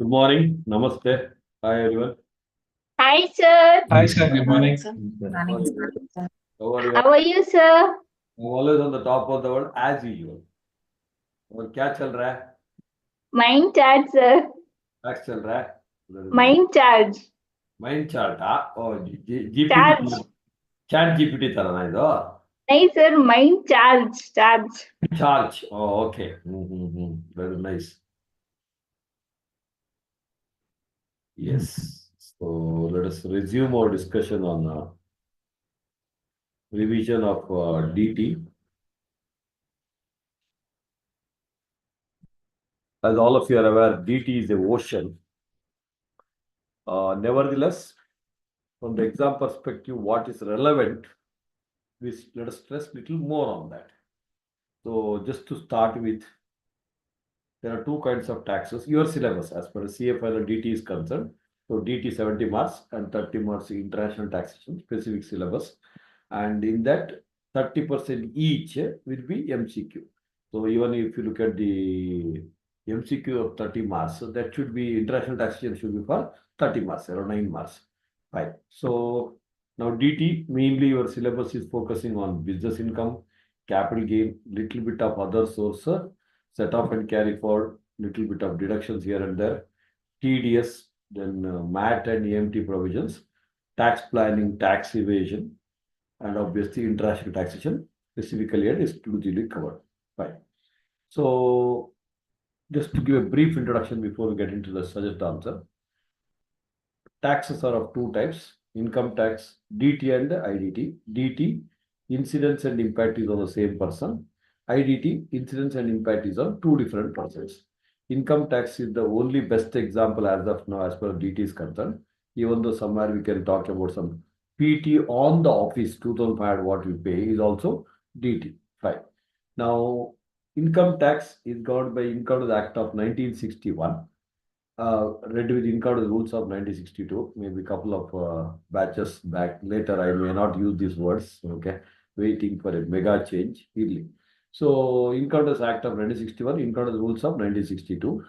Good morning. Namaste. Hi, everyone. Hi, sir. Hi, sir. Good morning. How are you? How are you, sir? I'm always on the top of the world as usual. और क्या चल रहा है? Mind charge, sir. Tax चल रहा है? Mind charge. Mind chart. Oh, GPT. Charge. Chat GPT ತರ ನಾ ಇದು? नहीं, sir. Mind charge. Charge. Charge. Oh, okay. Very nice. Yes. So let us resume our discussion on revision of DT. As all of you are aware, DT is a ocean. Nevertheless, from the exam perspective, what is relevant, let us stress little more on that. So just to start with, there are two kinds of taxes. Your syllabus, as per the CFL and DT is concerned. So DT 70 marks and 30 marks international taxation specific syllabus. And in that 30% each will be MCQ. So even if you look at the MCQ of 30 marks, so that should be international taxation should be for 30 marks, around 9 marks. Right. So now DT, mainly your syllabus is focusing on business income, capital gain, little bit of other sources, set off and carry forward, little bit of deductions here and there, TDS, then MAT and EMT provisions, tax planning, tax evasion, and obviously international taxation, specifically and exclusively covered. Right. So just to give a brief introduction before we get into the suggested answer. Taxes are of two types, income tax, DT and IDT. DT, incidence and impact is on the same person. IDT, incidence and impact is on two different persons. Income tax is the only best example as of now as far as DT is concerned. Even though somewhere we can talk about some PT on the office, 2005 what we pay is also DT. Fine. Now, income tax is governed by Income Tax Act of 1961. Read with income the rules of 1962, maybe a couple of batches back. Later, I may not use these words. Okay, waiting for a mega change. So, Income Tax Act of 1961, Income Tax rules of 1962.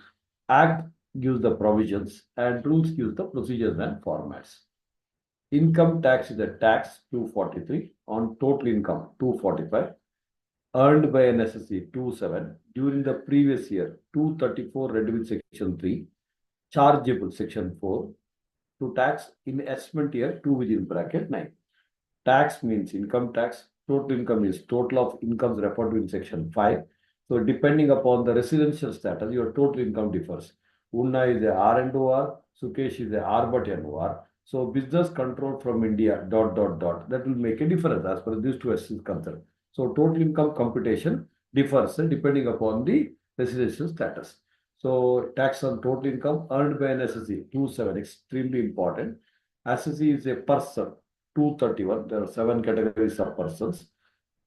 Act gives the provisions and rules gives the procedures and formats. Income tax is a tax 243 on total income 245 earned by an SSC 27 during the previous year 234 read with section 3 chargeable section 4 to tax in assessment year 2 within bracket 9. Tax means income tax. Total income is total of incomes referred to in section 5. So depending upon the residential status, your total income differs. Unna is a R and OR, Sukesh is a R but NOR. So business control from India, ... That will make a difference as far as these two is concerned. So total income computation differs depending upon the residential status. So tax on total income earned by an SSC, 27, extremely important. SSC is a person, 231. There are 7 categories of persons.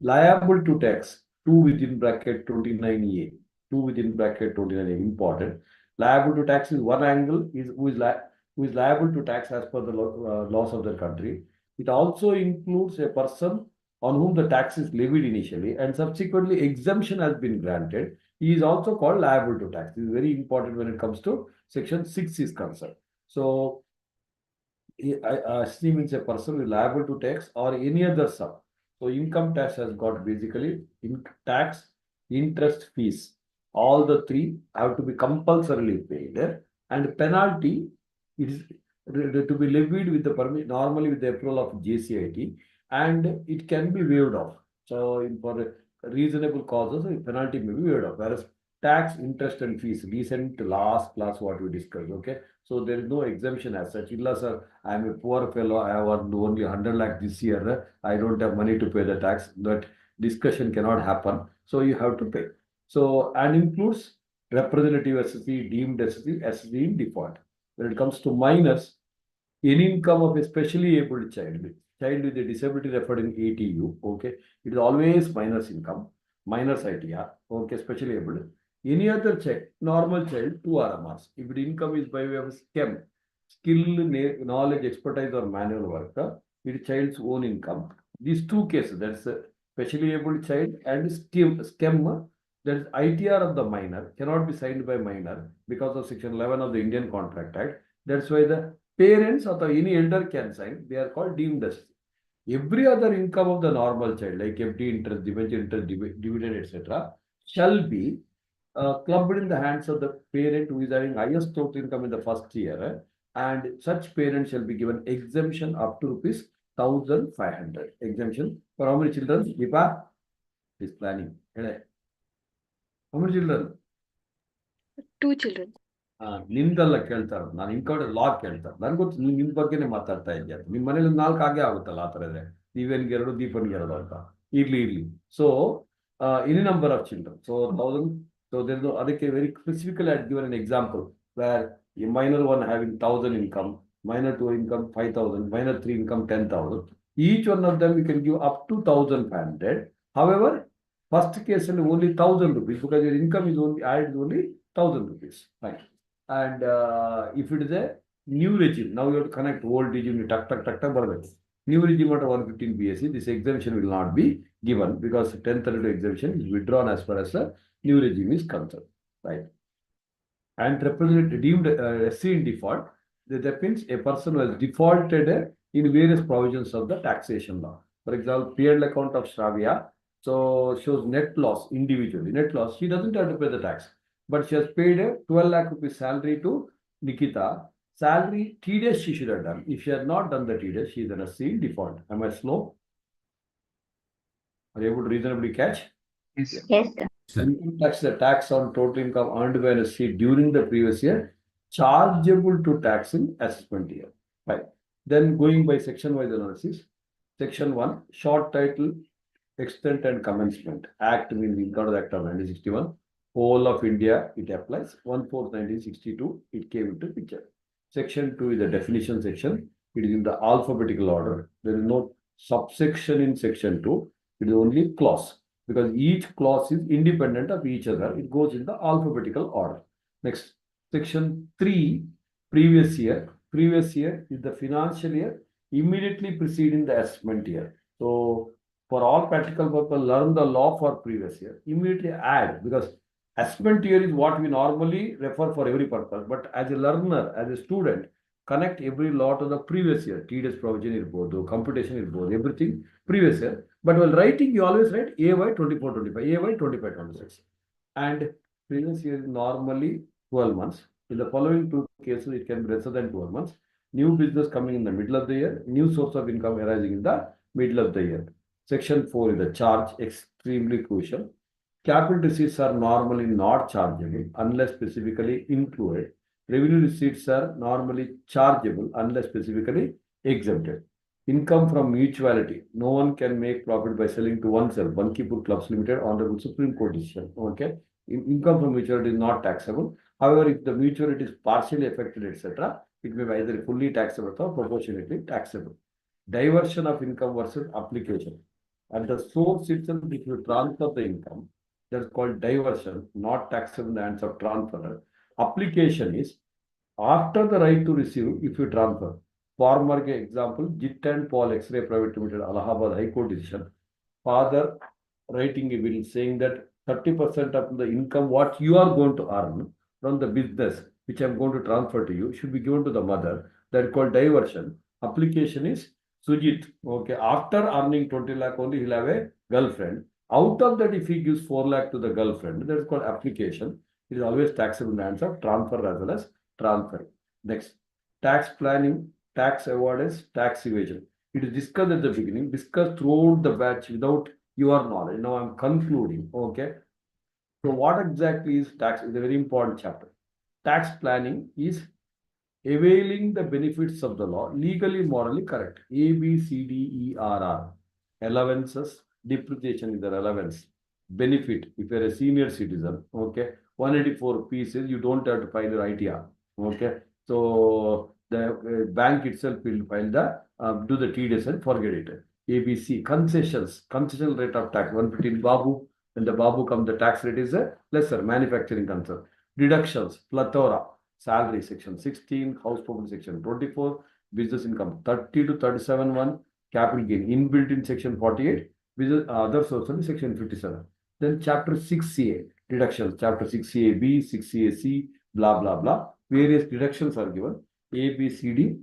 Liable to tax, 2 within bracket 29A. 2 within bracket 29A, important. Liable to tax is one angle, who is liable to tax as per the laws of the country. It also includes a person on whom the tax is levied initially and subsequently exemption has been granted. He is also called liable to tax. This is very important when it comes to section 6 is concerned. So, SC means a person who is liable to tax or any other sum. So, income tax has got basically tax, interest, fees. All the three have to be compulsorily paid, and penalty is to be levied with the permit, normally with the approval of JCIT, and it can be waived off. So, for reasonable causes, a penalty may be waived off. Whereas tax, interest, and fees, recent last class what we discussed. Okay, so there is no exemption as such. Illa sir, I am a poor fellow. I have earned only 100 lakh this year. I don't have money to pay the tax. That discussion cannot happen. So you have to pay. So and includes representative SSC, deemed SSC, SSC in default. When it comes to minors, any income of a specially able child with a disability referred in ATU, okay, it is always minors income, minors ITR, okay, specially able. Any other child, normal child, 2 RMRs. If the income is by way of STEM, skill, knowledge, expertise, or manual work, it is child's own income. These two cases, that's a specially able child and STEM, That is ITR of the minor cannot be signed by minor because of section 11 of the Indian Contract Act. That's why the parents or any elder can sign. They are called deemed as. Every other income of the normal child, like FD interest, debenture interest, dividend, etc., shall be clubbed in the hands of the parent who is having highest total income in the first year, and such parent shall be given exemption up to rupees 1,500. Exemption for how many children? Deepa is planning. How many children? 2 children. ನಿಮ್ದೆಲ್ಲ ಕೇಳ್ತಾರೆ, ನಾನು ನಿಮ್ ಕಡೆ ಲಾ ಕೇಳ್ತಾರೆ. ನನ್ಗೆ ಗೊತ್ತು ನೀವು ನಿಮ್ ಬಗ್ಗೆನೇ ಮಾತಾಡ್ತಾ ಇದ್ದೆ. ನಿಮ್ಮ ಮನೇಲಿ 4 ಹಾಗೆ ಆಗುತ್ತಲ್ಲ ಆ ಥರ ಇದೆ. ನೀವೇನ್ಗೆ 2, ದೀಪನ್ಗೆ 2 ಅಂತ. ಇರ್ಲಿ. So any number of children. So 1000. So there is ಅದಕ್ಕೆ very specifically I had given an example where a minor one having 1,000 income, minor 2 income 5,000, minor 3 income 10,000. Each one of them we can give up to 1,500. However, first case only 1,000 rupees because your income is only added only 1,000 rupees. Right. And if it is a new regime, now you have to connect old regime, tuck, barbecue. New regime at 115 BSc, this exemption will not be given because 1032 exemption is withdrawn as far as the new regime is concerned. Right. And represent deemed SC in default, that means a person who has defaulted in various provisions of the taxation law. For example, P&L account of Shravya, so shows net loss individually. Net loss, she doesn't have to pay the tax. But she has paid a 12 lakh rupees salary to Nikita. Salary TDS she should have done. If she has not done the TDS, she is in a C default. Am I slow? Are you able to reasonably catch? Yes, sir. Income tax, the tax on total income earned by an SC during the previous year, chargeable to tax in assessment year. Right. Then going by section wise analysis. Section 1, short title, extent and commencement. Act means Income Act of 1961. Whole of India, it applies. 1/4/1962, it came into picture. Section 2 is the definition section. It is in the alphabetical order. There is no subsection in section 2. It is only clause because each clause is independent of each other. It goes in the alphabetical order. Next, section 3, previous year. Previous year is the financial year immediately preceding the assessment year. So, for all practical purpose, learn the law for previous year. Immediately add because assessment year is what we normally refer for every purpose. But as a learner, as a student, connect every law to the previous year. TDS provision irbodu, computation irbodu, everything previous year. But while writing, you always write AY 24-25, AY 25-26. And previous year is normally 12 months. In the following 2 cases, it can be lesser than 12 months. New business coming in the middle of the year, new source of income arising in the middle of the year. Section 4 is the charge, extremely crucial. Capital receipts are normally not chargeable unless specifically included. Revenue receipts are normally chargeable unless specifically exempted. Income from mutuality. No one can make profit by selling to oneself. Bankipur Clubs Limited, Honorable Supreme Court decision. Okay. Income from mutuality is not taxable. However, if the mutuality is partially affected, etc., it may be either fully taxable or proportionately taxable. Diversion of income versus application. At the source itself, if you transfer the income, that's called diversion, not taxable in the hands of transferor. Application is after the right to receive, if you transfer. Former example, Jit and Paul X-Ray Private Limited, Allahabad High Court decision. Father writing a will saying that 30% of the income what you are going to earn from the business which I am going to transfer to you should be given to the mother. That is called diversion. Application is Sujit. Okay, after earning 20 lakh only, he'll have a girlfriend. Out of that, if he gives 4 lakh to the girlfriend, that is called application. It is always taxable in the hands of transfer as well as transfer. Next, tax planning, tax avoidance, tax evasion. It is discussed at the beginning, discussed throughout the batch without your knowledge. Now I'm concluding. Okay. So what exactly is tax? Is a very important chapter. Tax planning is availing the benefits of the law, legally, morally correct. A, B, C, D, E, R. Allowances, depreciation is the relevance. Benefit, if you're a senior citizen, okay. 184 pieces, you don't have to file your ITR. Okay. So the bank itself will file the do the TDS and forget it. ABC, concessions, concessional rate of tax, 115 Babu. When the Babu comes, the tax rate is a lesser, manufacturing concern. Deductions, plethora, salary section 16, house property section 24, business income 30 to 37(1), capital gain inbuilt in section 48, business other sources section 57. Then chapter 6CA, deductions. Chapter 6A-B, 6A-C, blah, blah, blah. Various deductions are given. A, B, C, D.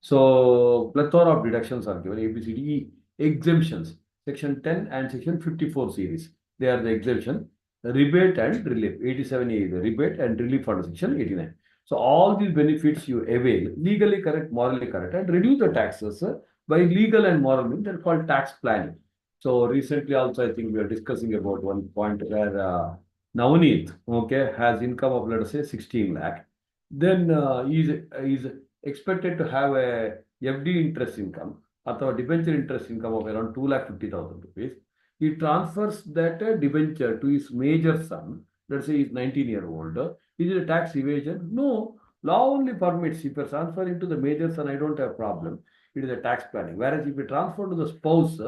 So, plethora of deductions are given. A, B, C, D, E. Exemptions. Section 10 and Section 54 series. They are the exemption. The rebate and relief. 87A, the rebate and relief under Section 89. So, all these benefits you avail, legally correct, morally correct, and reduce the taxes by legal and moral means. They're called tax planning. So, recently also, I think we are discussing about one point where Navneet, okay, has income of, let us say, 16 lakh. Then is expected to have a FD interest income or debenture interest income of around 2,50,000 rupees. He transfers that debenture to his major son. Let's say he's 19-year-old. Is it a tax evasion? No. Law only permits if you're transferring to the major son, I don't have a problem. It is a tax planning. Whereas if you transfer to the spouse,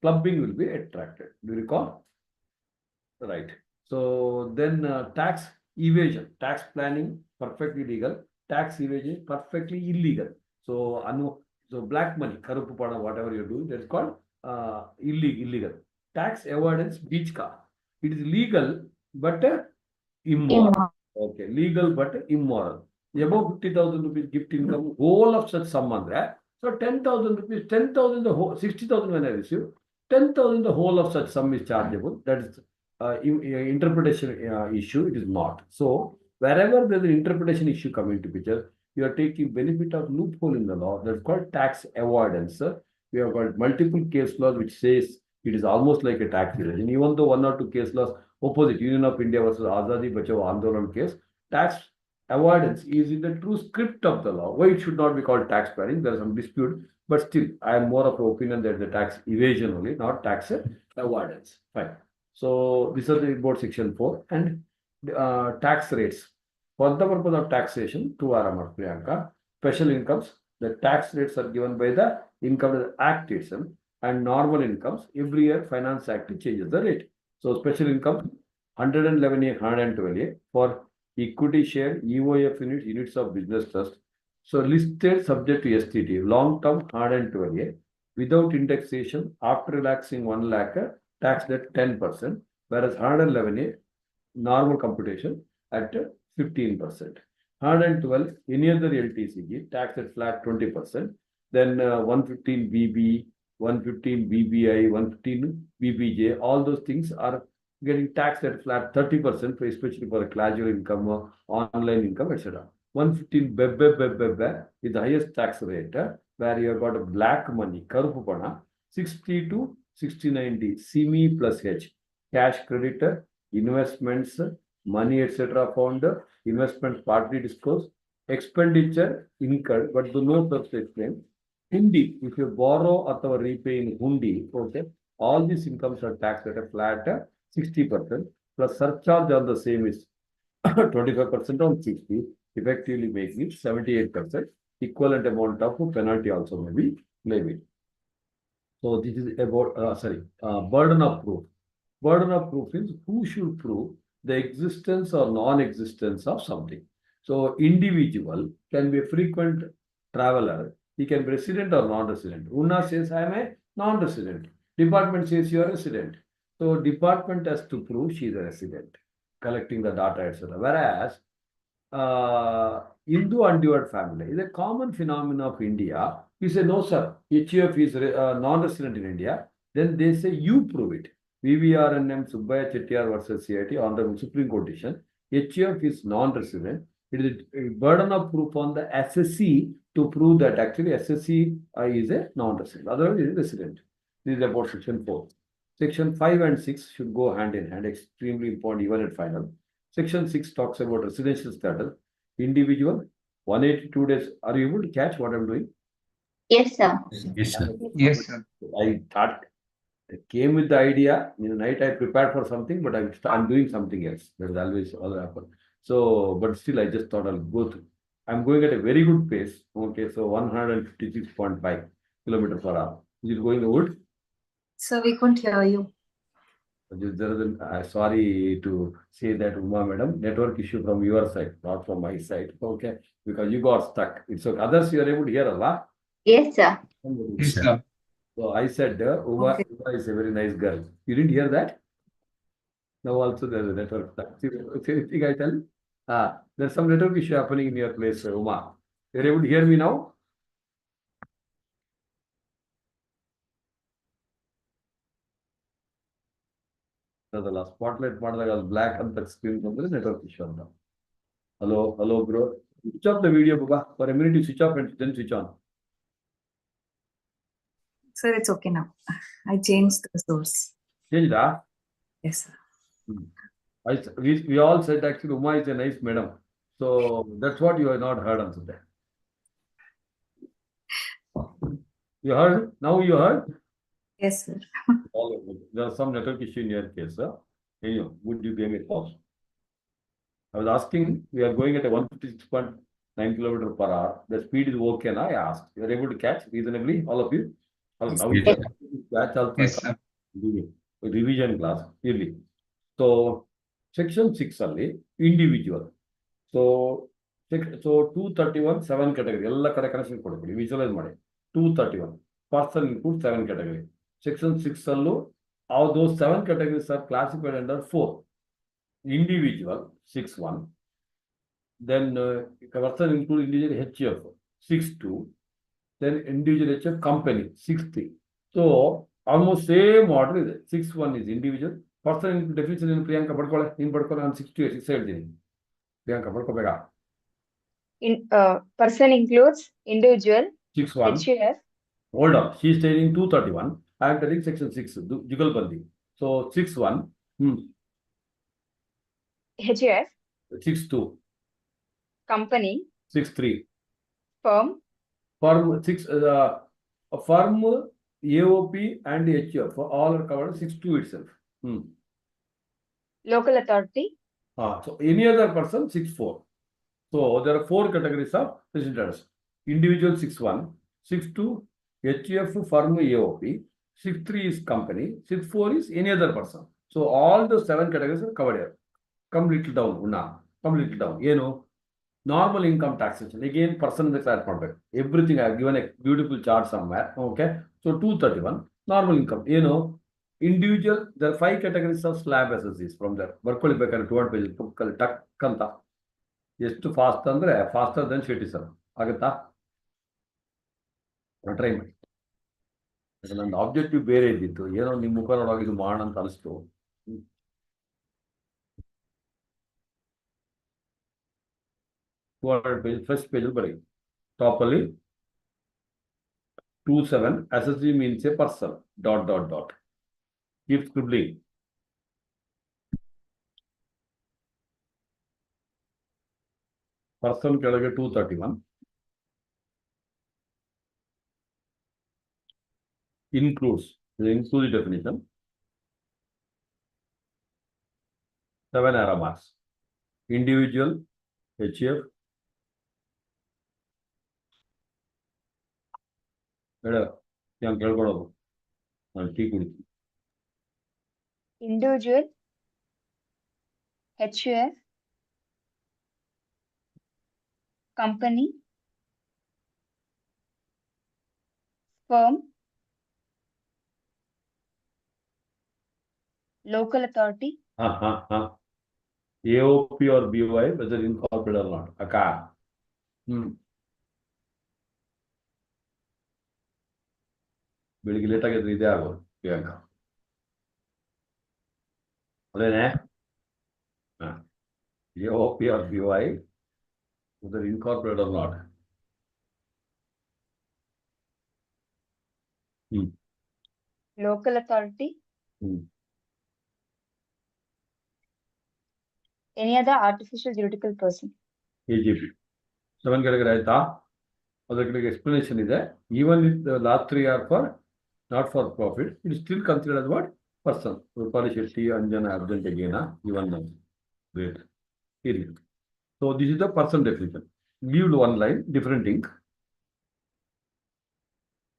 clubbing will be attracted. Do you recall? Right. So then tax evasion, tax planning, perfectly legal. Tax evasion, perfectly illegal. So, so black money, karupu pada, whatever you're doing, that's called illegal. Tax avoidance, beach car. It is legal, but immoral. Okay, legal, but immoral. Above 50,000 rupees gift income, whole of such sum andre. So 10,000 rupees, 10,000 the whole, 60,000 when I receive, 10,000 the whole of such sum is chargeable. That is interpretation issue, it is not. So, wherever there is an interpretation issue coming to picture, you are taking benefit of loophole in the law. That's called tax avoidance. We have got multiple case laws which says it is almost like a tax evasion. Even though one or two case laws opposite, Union of India versus Azadi Bachao Andolan case, tax avoidance is in the true script of the law. Why it should not be called tax planning? There is some dispute, but still, I am more of an opinion that the tax evasion only, not tax avoidance. Fine. So these are the about Section 4 and tax rates. For the purpose of taxation, 2 are Priyanka. Special incomes, the tax rates are given by the Income Act itself, and normal incomes, every year Finance Act changes the rate. So special income, 111A, 112A for equity share, EOF units, units of business trust. So listed subject to STT, long term 112A, without indexation, after relaxing 1 lakh, taxed at 10%, whereas 111A, normal computation at 15%. 112, any other LTCG, taxed at flat 20%. Then 115 BB, 115 BBI, 115 BBJ, all those things are getting taxed at flat 30%, especially for a casual income, online income, etc. 115 BB is the highest tax rate, where you have got a black money, karupu pana, 60 to 69D, CME plus H, cash creditor, investments, money, etc. found, investments partly disclosed, expenditure incurred, but do not explain. Hundi, if you borrow or repay in hundi, okay, all these incomes are taxed at a flat 60%, plus surcharge on the same is 25% on 60, effectively making it 78%. Equivalent amount of penalty also may be levied. So this is about, burden of proof. Burden of proof is who should prove the existence or non-existence of something. So individual can be a frequent traveler. He can be resident or non-resident. Una says, I am a non-resident. Department says you are a resident. So department has to prove she is a resident, collecting the data, etc. Whereas Hindu undivided family is a common phenomenon of India. You say, no, sir, HUF is non-resident in India. Then they say, you prove it. VVRNM Subbaya Chettiar versus CIT on the Supreme Court decision. HUF is non-resident. It is a burden of proof on the SSC to prove that actually SSC is a non-resident. Otherwise, it is resident. This is about Section 4. Section 5 and 6 should go hand in hand, extremely important even at final. Section 6 talks about residential status. Individual, 182 days. Are you able to catch what I'm doing? Yes, sir. Yes, sir. Yes, sir. I thought, I came with the idea. In the night, I prepared for something, but I'm doing something else. That is always all happen. So, but still, I just thought I'll go through. I'm going at a very good pace. Okay, so 156.5 kilometers per hour. Is it going good? Sir, we couldn't hear you. Sorry to say that, Uma madam, network issue from your side, not from my side. Okay, because you got stuck. It's okay. Others you are able to hear a lot. Yes, sir. Yes, sir. So I said, Uma, Okay. Uma is a very nice girl. You didn't hear that? Now also there is a network. See anything I tell? There's some network issue happening in your place, Uma. You're able to hear me now? ಅದಲ್ಲ spotlight ಮಾಡಿದಾಗ ಅದು black ಅಂತ screen ಬಂದ್ರೆ network issue ಅಂತ. Hello, bro. Switch off the video, Baba. For a minute, you switch off and then switch on. Sir, it's okay now. I changed the source. Change that. Yes, sir. We all said actually Uma is a nice madam. So that's what you have not heard on today. You heard? Now you heard? Yes, sir. There's some network issue in your case. Anyway, would you give me a pause? I was asking, we are going at a 156.9 kilometer per hour. The speed is okay now, I asked. You are able to catch reasonably, all of you? Yes, Now you sir. can catch also. Yes, sir. Revision class, clearly. So, section 6 only, individual. So, 231, 7 category. All correct connection kodakodi. Visualize ಮಾಡಿ. 231. Person includes 7 category. Section 6 allo, all those 7 categories are classified under 4. Individual, 6.1. Then person include individual HF, 6.2. Then individual HF company, 6.3. So almost same order is it. 6.1 is individual. Person definition in Priyanka Badkole, in Badkole on 6.2, 6.7. Priyanka Badkobega. Person includes individual, 6.1. HUF, Hold on. She is stating 231. I am telling section 6, Jugalbandi. So 6.1, HUF, 6.2, company, 6.3. firm, Firm 6, firm, AOP and HF all are covered 6.2 itself. local authority, So any other person 6.4. So there are 4 categories of presenters. Individual 6.1, 6.2 HF, firm, AOP, 6.3 is company, 6.4 is any other person. So all the 7 categories are covered here. Come little down, Unna. Come little down. You know, normal income taxation. Again, person declared product. Everything I have given a beautiful chart somewhere. Okay. So 231, normal income. You know, individual, there are 5 categories of slab SSCs from there. Barkoli Bekar 200 pages. Tuck Kanta. ಎಷ್ಟು fast ಅಂದ್ರೆ faster then Shetty sir ಆಗುತ್ತಾ try ಮಾಡಿ. ನನ್ನ objective ಬೇರೆ ಇದ್ದಿತ್ತು, ಏನೋ ನಿಮ್ಮ ಮುಖ ನೋಡುವಾಗ ಇದು ಮಾಡೋಣ ಅಂತ ಅನಿಸ್ತು. ಪೇಜ್ ಫಸ್ಟ್ ಪೇಜ್ ಬರೀ ಟಾಪ್ ಅಲ್ಲಿ 27 SSG means a person ... keep scribbling. Person ಕೆಳಗೆ 231 includes the inclusive definition 7 arrow marks. Individual HF ಬೇಡ ನಾನು ಕೇಳ್ಕೊಳ್ಳೋದು, ನಾನು ಟೀ ಕುಡಿತೀನಿ. individual, HUF, company, firm, local authority, AOP or BY, whether incorporated or not. ಅಕ್ಕ ಬೆಳಿಗ್ಗೆ late ಆಗಿದ್ರೆ ಇದೇ ಆಗೋದು ಪ್ರಿಯಾಂಕ. ಅದೇನೆ AOP or BY, whether incorporated or not. local authority, any other artificial juridical person. AGP 7 category ಆಯ್ತಾ? ಅದಕ್ಕೆ explanation ಇದೆ. Even if the last 3 are for not for profit, it is still considered as what? Person. Rupali Shetty, Anjana, absent again, even great. So this is the person definition. Leave one line, different ink.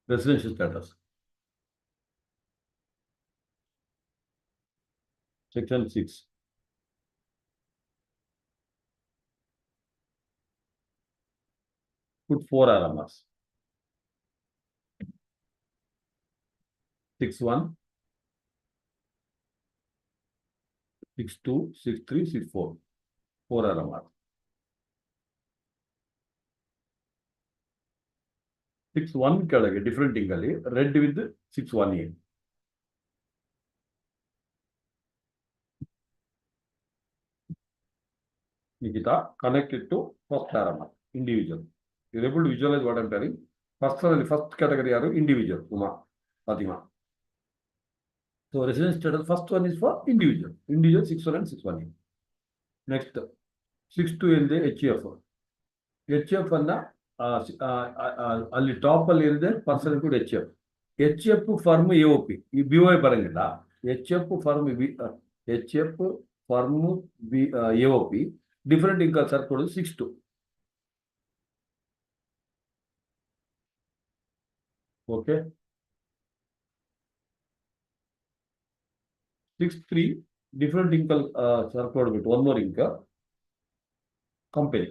Residential status. Section 6. Put 4 arrow marks. 6-1, 6-2, 6-3, 6-4. 4 RMR. 6-1 ಕೆಳಗೆ different incl red with 6-1A. Nikita, connect it to first RMR, individual. You're able to visualize what I'm telling. First category are individual, Uma, Fatima. So residence status, first one is for individual. Individual 6-1 and 6-1A. Next, 6-2 in the HF. HF ಅನ್ನ ಅಲ್ಲಿ top ಅಲ್ಲಿ ಇರಿದೆ person ಕೂಡ HF firm AOP ಈ BOI ಬರಂಗಿಲ್ಲ. HF firm HF firm AOP different income sir ಕೊಡೋದು 6-2. Okay 6-3 different income sir ಕೊಡ್ಬಿಟ್ಟು one more ಇಂಕ ಕಂಪನಿ.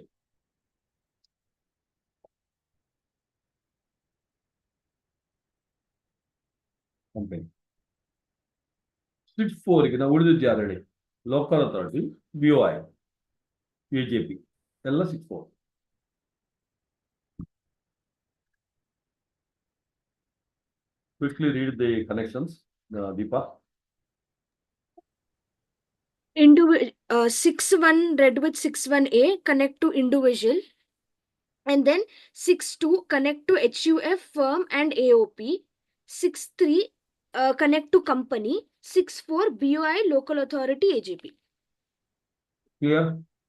ಕಂಪನಿ 6-4 ಗೆ ನಾವು ಉಳಿದಿದ್ದು ಯಾರು ಹೇಳಿ? ಲೋಕಲ್ ಅಥಾರಿಟಿ, BOI, AJP ಎಲ್ಲ 6-4. Quickly read the connections, Deepa. 6-1 red with 6-1A connect to individual, and then 6-2 connect to HUF firm and AOP. 6-3 connect to company. 6-4 BOI local authority AJP. Clear?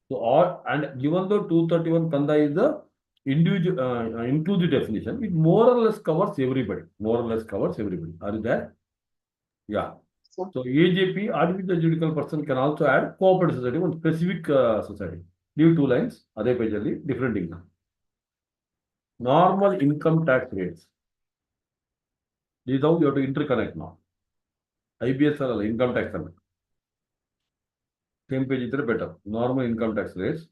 So all, and even though 231 Kanda is the individual inclusive definition, it more or less covers everybody. More or less covers everybody. Are you there? Yeah. So AJP, artificial judicial person, can also add cooperative society, one specific society. Leave 2 lines. Other page ali different income. Normal income tax rates. This is how you have to interconnect now. IBS or income tax. Same page is better. Normal income tax rates.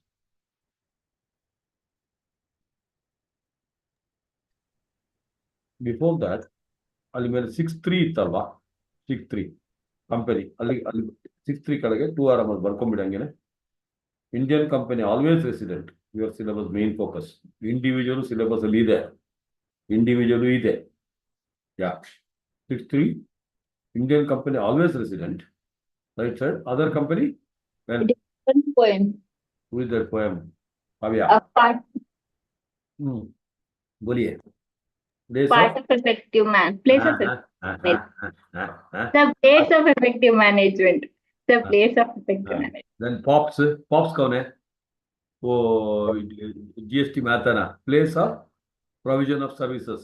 Before that, ಅಲ್ಲಿ ಮೇಲೆ 6-3 ಇತ್ತಲ್ವಾ? 6-3 company ಅಲ್ಲಿ 6-3 ಕೆಳಗೆ 2 RMR ಬರ್ಕೊಂಡ್ಬಿಡಿ ಹಂಗೇನೆ. Indian company always resident, your syllabus main focus. Individual syllabus ಅಲ್ಲಿ ಇದೆ, individual ಇದೆ. ಯಾ 6-3 Indian company always resident. Right side other company Different poem. who is that poem? Kavya. Part बोलिए. of effective man. Place of The place of effective management. The place of effective management. Then pops कौन है? वो GST में आता ना. Place of provision of services.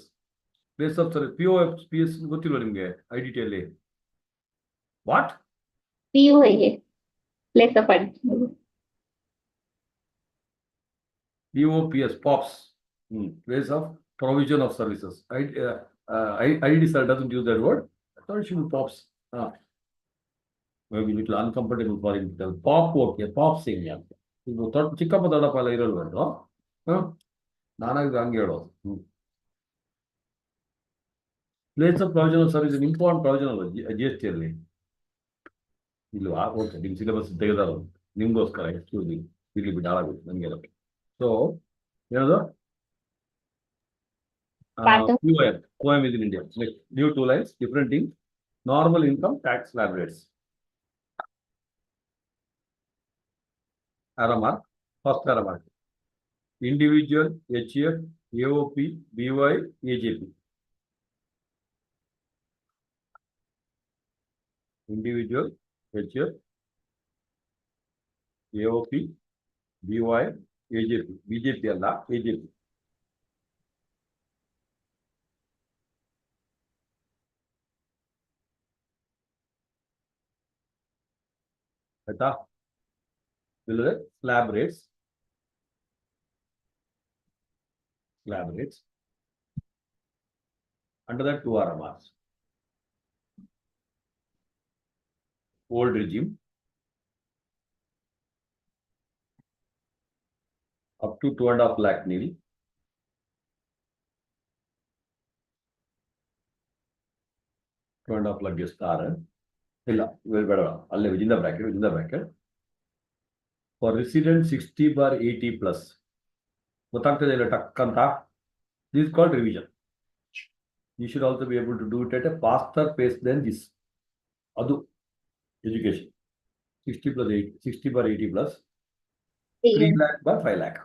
Place of service. POS ಗೊತ್ತಿಲ್ಲ ನಿಮಗೆ? IDTL. What? PU है ये. Place of POPS, POPs. Place of provision of services. IDD sir doesn't use that word. I thought it should be POPs. Maybe a little uncomfortable for him. POP, okay, POP saying, yeah. You thought ಚಿಕ್ಕಪ್ಪ ದೊಡ್ಡಪ್ಪ ಎಲ್ಲ ಇರಲ್ವೋ? ನಾನಾಗ ಹಂಗೆ ಹೇಳೋದು. Place of provision of service is important provision of GST ಅಲ್ಲಿ ಇಲ್ವಾ? Okay, ನಿಮ್ಮ syllabus ತೆಗೆದಾರ ನಿಮ್ಗೋಸ್ಕರ excuse ಇಲ್ಲಿ ಬಿಟ್ಟು ಹಾಳಾಗುತ್ತೆ ನನಗೆ. ಸೊ ಏನದು? Poem is in India. Next, new 2 lines, different things. Normal income tax slab rates. RMR, first RMR. Individual, HF, AOP, BY, AJP. Individual, HF, AOP, BY, AJP. BJP ಅಲ್ಲ, AJP. ಆಯ್ತಾ? ಇಲ್ಲದೆ slab rates. Under that 2 RMRs. Old regime up to 2.5 lakh nil. 2.5 lakh star. ಇಲ್ಲ ಬೇಡ ಅಲ್ಲೇ within the bracket. For resident 60/80 plus. ಗೊತ್ತಾಗ್ತದೆ ಇಲ್ಲ ಟಕ್ ಅಂತ. This is called revision. You should also be able to do it at a faster pace than this. Adu education. 60/80 plus 3 lakh by 5 lakh.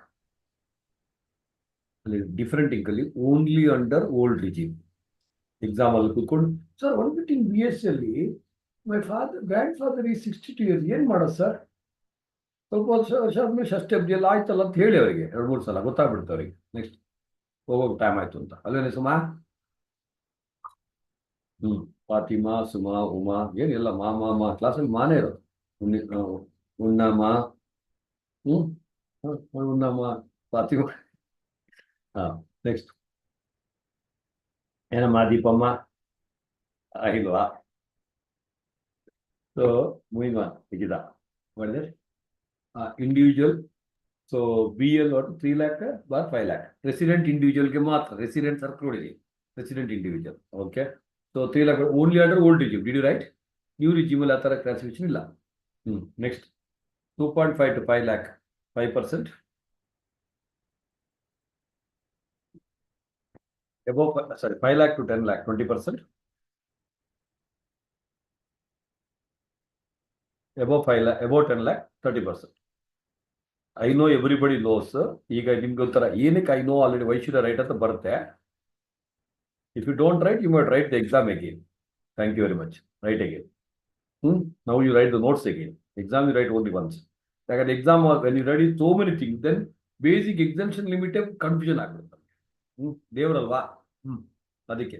Different income only under old regime. Example, sir, one bit in BSL, my grandfather is 62 years. ಏನು ಮಾಡೋದು sir? ಸ್ವಲ್ಪ ಷಷ್ಠಿ ಅಬ್ದಿಯೆಲ್ಲ ಆಯ್ತಲ್ಲ ಅಂತ ಹೇಳಿ ಅವರಿಗೆ 2-3 ಸಲ ಗೊತ್ತಾಗ್ಬಿಡ್ತು ಅವರಿಗೆ. Next ಹೋಗೋಕೆ ಟೈಮ್ ಆಯ್ತು ಅಂತ ಅಲ್ವೇನೆ ಸುಮಾ? ಫಾತಿಮಾ, ಸುಮಾ, ಉಮಾ ಏನಿಲ್ಲ ಮಾ ಕ್ಲಾಸಲ್ಲಿ ಮಾನೇ ಇರೋದು. ಉಣ್ಣಮ್ಮ, ಉಣ್ಣಮ್ಮ, ಫಾತಿಮಾ. ನೆಕ್ಸ್ಟ್ ಏನಮ್ಮ ದೀಪಮ್ಮ ಇಲ್ವಾ? So moving on, Nikita. What is it? Individual. So BL or 3 lakh or 5 lakh. Resident individual ke matra. Resident circle. Resident individual. Okay. So 3 lakh only under old regime. Did you write? New regime will atara classification illa. Next. 2.5 to 5 lakh. 5%. Above 5 lakh to 10 lakh. 20%. Above 5 lakh, above 10 lakh, 30%. I know everybody knows. ಈಗ ನಿಮ್ಗೆ ಗೊತ್ತರ ಏನಕ್ಕೆ I know already why should I write ಅಂತ ಬರುತ್ತೆ. If you don't write, you might write the exam again. Thank you very much. Write again. Now you write the notes again. Exam you write only once. Like an exam when you write so many things, then basic exemption limit confusion ಆಗುತ್ತೆ. ದೇವರಲ್ವಾ? ಅದಕ್ಕೆ.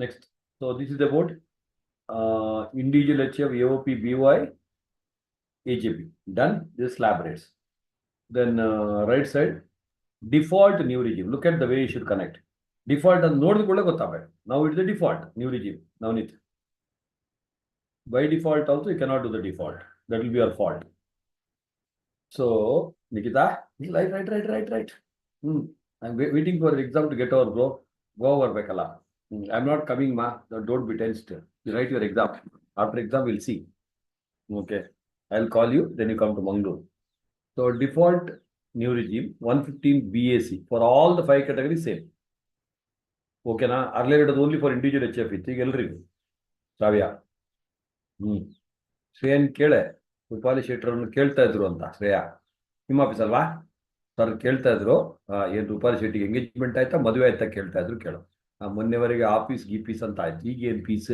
Next. So this is about individual HF, AOP, BY, AJP. Done. This slab rates. Then right side, default new regime. Look at the way you should connect. Default and node ಗೊತ್ತಾಗಬೇಕು. Now it's the default new regime. Now need. By default also you cannot do the default. That will be your fault. So Nikita, right. I'm waiting for exam to get over, bro. Go over Bekala. I'm not coming, ma. Don't be tensed. You write your exam. After exam, we'll see. Okay. I'll call you, then you come to Mangalore. So default new regime, 115 BAC. For all the 5 categories, same. Okay, na? Earlier it was only for individual HF. Savya. ಶ್ರೇಯನ್ ಕೇಳೆ ಉಪಾಲಿ ಶೆಟ್ಟರನ್ನು ಕೇಳ್ತಾ ಇದ್ರು ಅಂತ. ಶ್ರೇಯ ನಿಮ್ಮ office ಅಲ್ವಾ? Sir ಕೇಳ್ತಾ ಇದ್ರು, ಏನು Rupali ಶೆಟ್ಟಿಗೆ engagement ಆಯ್ತಾ ಮದುವೆ ಆಯ್ತಾ ಕೇಳ್ತಾ ಇದ್ರು. ಕೇಳು. ಮೊನ್ನೆವರೆಗೆ ಆಫೀಸ್ ಗೀಪೀಸ್ ಅಂತ ಆಯ್ತು. ಈಗ ಏನು ಪೀಸ್?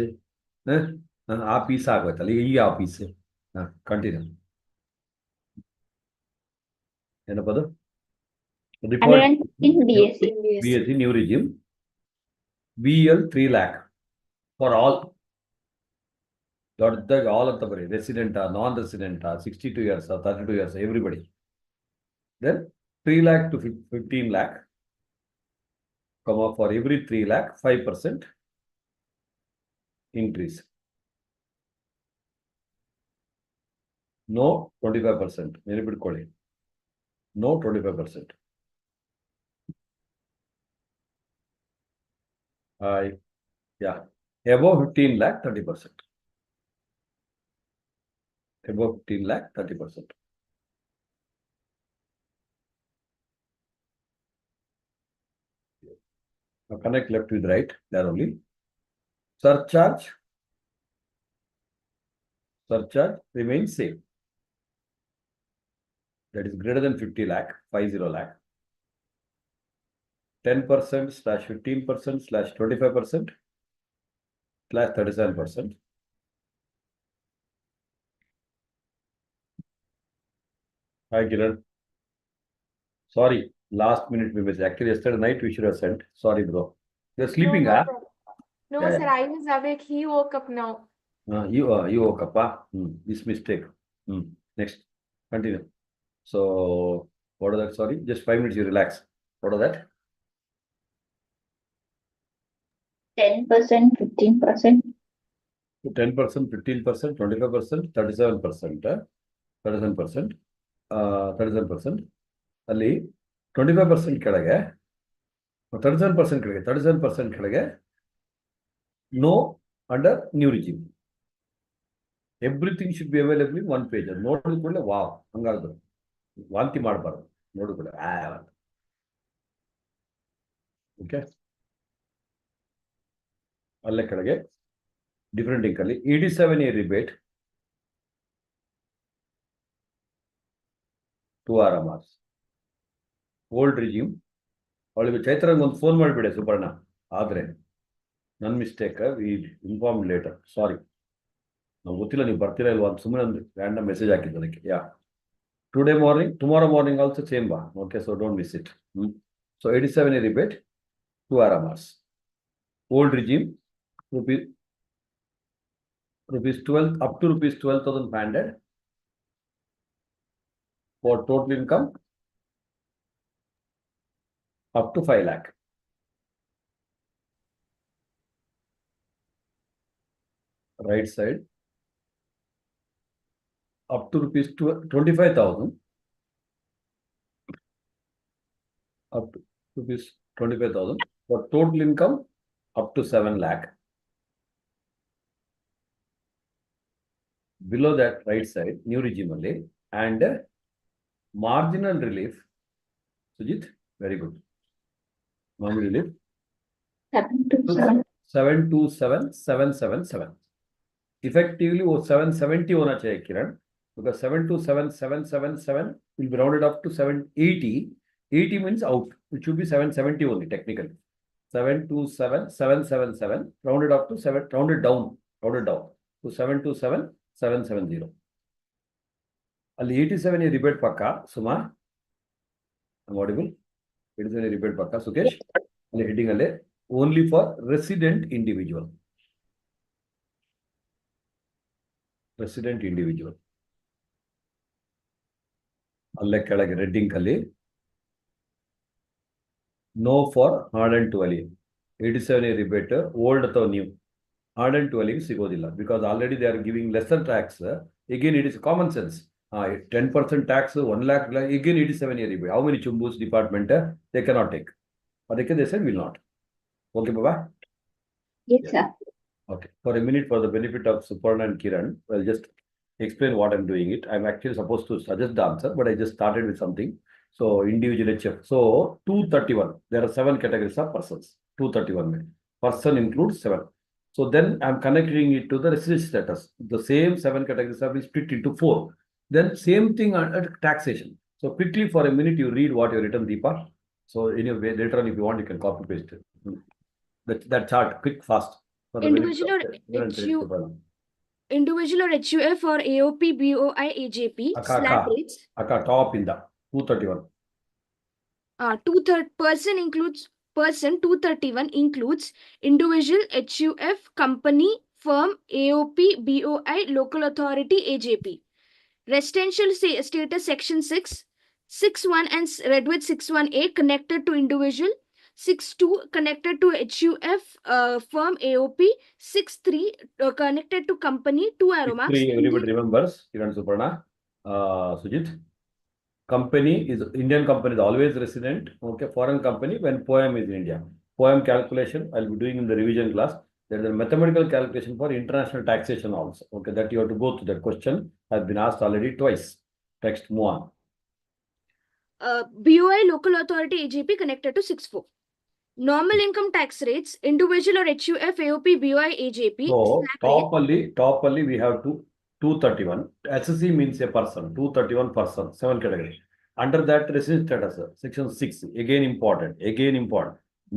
ಆ ಪೀಸ್ ಆಗೋಯ್ತಲ್ಲ, ಈಗ ಆಫೀಸ್. ಕಂಟಿನ್ಯೂ. ಏನಪ್ಪದು? Default BSc new regime. BL 3 lakh for all. ದೊಡ್ಡದಾಗಿ ಆಲ್ ಅಂತ ಬರೀ. ರೆಸಿಡೆಂಟಾ, ನಾನ್ ರೆಸಿಡೆಂಟಾ, 62 years, 32 years, everybody. Then 3 lakh to 15 lakh, for every 3 lakh, 5% increase. No 25%. ನೆನಪಿಟ್ಕೊಳ್ಳಿ. No 25%. Yeah. Above 15 lakh, 30%. Above 15 lakh, 30%. Now connect left with right, there only. Surcharge remains same. That is greater than 50 lakh, 50 lakh. 10%/15%/25% /37%. Hi Kiran. Sorry, last minute we missed. Actually yesterday night we should have sent. Sorry bro. You're sleeping, huh? No, Yeah, sir, I was awake. He woke up now. You woke up, huh? This mistake. Next, continue. So what is that? Sorry, just 5 minutes. You relax. What is that? 10%, 15%. 10%, 15%, 25%, 37%. 37%. 37%. ಅಲ್ಲಿ 25% ಕೆಳಗೆ 37% ಕೆಳಗೆ 37% ಕೆಳಗೆ no under new regime. Everything should be available in one page. ನೋಡಿದ ಕೂಡಲೇ wow ಹಂಗಾದ್ರು ವಾಂತಿ ಮಾಡಬಾರ್ದು ನೋಡಿದ ಕೂಡಲೇ ಓಕೆ ಅಲ್ಲೇ ಕೆಳಗೆ ಡಿಫರೆಂಟ್ ಇಂಕಲ್ಲಿ 87A rebate 2 RMRs. Old regime ಅವಳಿಗೆ ಚೈತ್ರಂಗ್ ಒಂದು ಫೋನ್ ಮಾಡಿಬಿಡೆ ಸುಪರ್ಣ ಆದರೆ ನನ್ನ mistake we inform later sorry ನಾವು ಗೊತ್ತಿಲ್ಲ ನೀವು ಬರ್ತೀರಾ ಇಲ್ವಾ ಅಂತ ಸುಮ್ಮನೆ ಒಂದು ರ್ಯಾಂಡಮ್ ಮೆಸೇಜ್ ಹಾಕಿದ್ದು ಅದಕ್ಕೆ yeah today morning tomorrow morning also same ಬಾ okay so don't miss it so 87A rebate 2 RMRs. Old regime rupees 12 up to rupees 12,500 for total income up to 5 lakh. Right side up to rupees 25,000 up to rupees 25,000 for total income up to 7 lakh. Below that right side new regime only and marginal relief. Sujit, very good. Marginal relief 727,777. Effectively वो 770 होना चाहिए किरण because 727,777 will be rounded up to 780. 80 means out, which should be 770 only technically. 727,777 rounded up to 7, rounded down to 727,770. ಅಲ್ಲಿ 87A rebate ಪಕ್ಕ Suma audible 87A rebate ಪಕ್ಕ ಸುಕೇಶ್ ಅಲ್ಲಿ heading ಅಲ್ಲಿ only for resident individual ಅಲ್ಲೇ ಕೆಳಗೆ ರೆಡ್ಡಿಂಗ್ ಅಲ್ಲಿ no for hard and twelve 87A rebate old ಅಥವಾ new hard and ಟುವೆಲಿಗೆ ಸಿಗೋದಿಲ್ಲ because already they are giving lesser tax again it is common sense 10% tax 1 lakh again 87A rebate. How many chumbus department they cannot take adike they said will not. Okay baba? Yes, sir. Okay, for a minute for the benefit of Suparna and Kiran I'll just explain what I'm doing it. I'm actually supposed to suggest the answer but I just started with something. So individual HF, so 231 there are 7 categories of persons. 231 person includes 7. So then I'm connecting it to the resident status. The same 7 categories have been split into 4. Then same thing under taxation. So quickly for a minute you read what you written, Deepa. So anyway later on if you want you can copy paste it. That chart, quick, fast. For the Individual or individual or HUF or AOP, BOI, AJP, slab rates. Akka top in the 231. Person includes person 231 includes individual, HUF, company, firm, AOP, BOI, local authority, AJP. Residential status section 6.1 and read with 6.1A connected to individual, 6.2 connected to HUF, firm, AOP, 6.3 connected to company, 2 arrow marks. 6.3 everybody remembers, Kiran Suparna, Sujit. Company is Indian company is always resident. Okay, foreign company when poem is in India. Poem calculation I'll be doing in the revision class. There is a mathematical calculation for international taxation also. Okay, that you have to go through. That question has been asked already twice. Text, move on. BOI, local authority, AJP connected to 6.4. Normal income tax rates, individual or HUF, AOP, BOI, AJP. So top only we have 231. SSC means a person. 231 person. 7 category. Under that resident status, section 6 again important.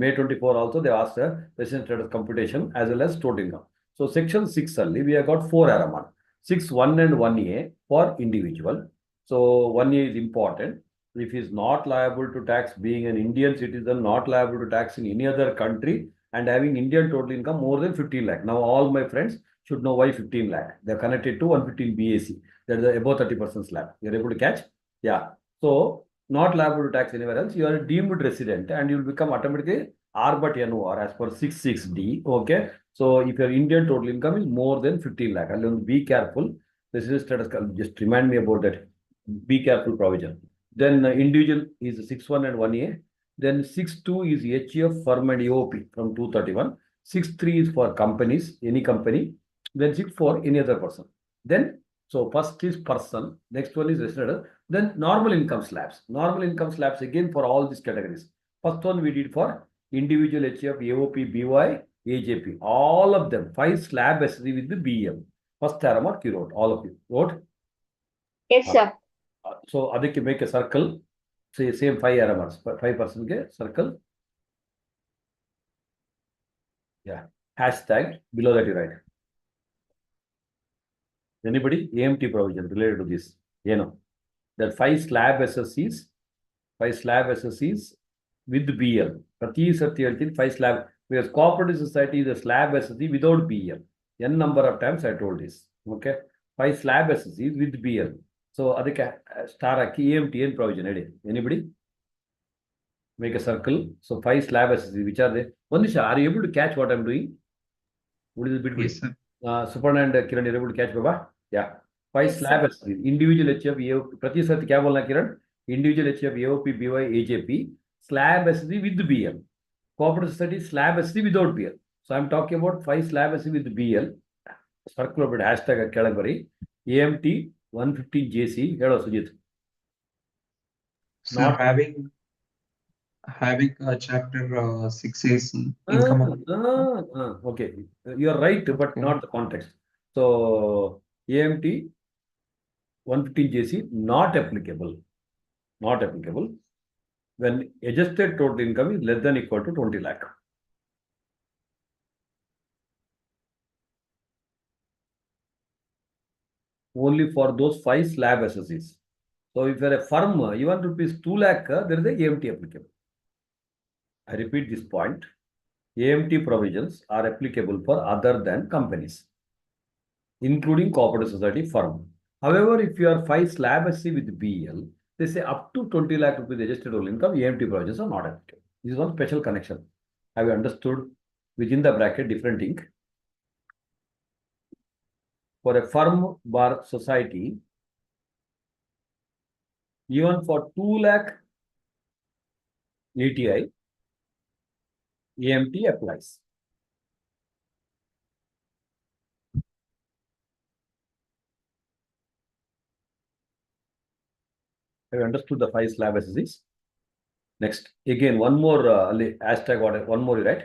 May 24 also they asked resident status computation as well as total income. So section 6 only we have got 4 RMR. 6.1 and 1A for individual. So 1A is important. If he is not liable to tax, being an Indian citizen, not liable to tax in any other country and having Indian total income more than 15 lakh. Now all my friends should know why 15 lakh. They are connected to 115 BAC. That is above 30% slab. You are able to catch? Yeah. So not liable to tax anywhere else. You are a deemed resident and you will become automatically R but NOR as per 66D. Okay. So if your Indian total income is more than 15 lakh, I'll be careful. This is status. Just remind me about that. Be careful provision. Then individual is 6.1 and 1A. Then 6.2 is HUF, firm and AOP from 231. 6.3 is for companies, any company, then 6 for any other person. Then, so first is person, next one is resident, then normal income slabs. Normal income slabs again for all these categories. First one we did for individual HF, AOP, BY, AJP. All of them, 5 slab SC with the BM. First arrow mark you wrote, all of you wrote. Yes, sir. So adhike make a circle, say same 5 arrow marks, 5% circle. Yeah, hashtag below that you write. Anybody? AMT provision related to this. You know, that 5 slab SSCs, 5 slab SSCs with BL. Prati Satya 5 slab, because cooperative society is a slab SSC without BL. N number of times I told this. Okay, 5 slab SSCs with BL. So adhike star AMTN provision. Anybody? Make a circle. So 5 slab SSCs, which are they? Manisha, are you able to catch what I'm doing? What is the bit? Yes, sir. Suparna and Kiran, you're able to catch, Baba? Yeah. 5 Yes, slab SSCs. Individual HF, AOP. Prati Sati kya bolna Kiran? Individual HF, AOP, BY, AJP. Slab SSC with BL. Cooperative society slab SSC without BL. So I'm talking about 5 slab SSC with BL. Circle bit hashtag category. AMT 115 JC. Hello, Sujit. Sir, Not having chapter 6 is income. okay. You are right, but Okay. not the context. So AMT 115 JC not applicable. Not applicable when adjusted total income is less than equal to 20 lakh. Only for those 5 slab SSCs. So if you are a firm, even rupees 2 lakh, there is a AMT applicable. I repeat this point. AMT provisions are applicable for other than companies, including cooperative society firm. However, if you are 5 slab SC with BL, they say up to 20 lakh rupees adjusted total income, AMT provisions are not applicable. This is one special connection. Have you understood? Within the bracket, different thing. For a firm bar society, even for 2 lakh ATI, AMT applies. Have you understood the 5 slab SSCs? Next, again, one more hashtag, one more, right?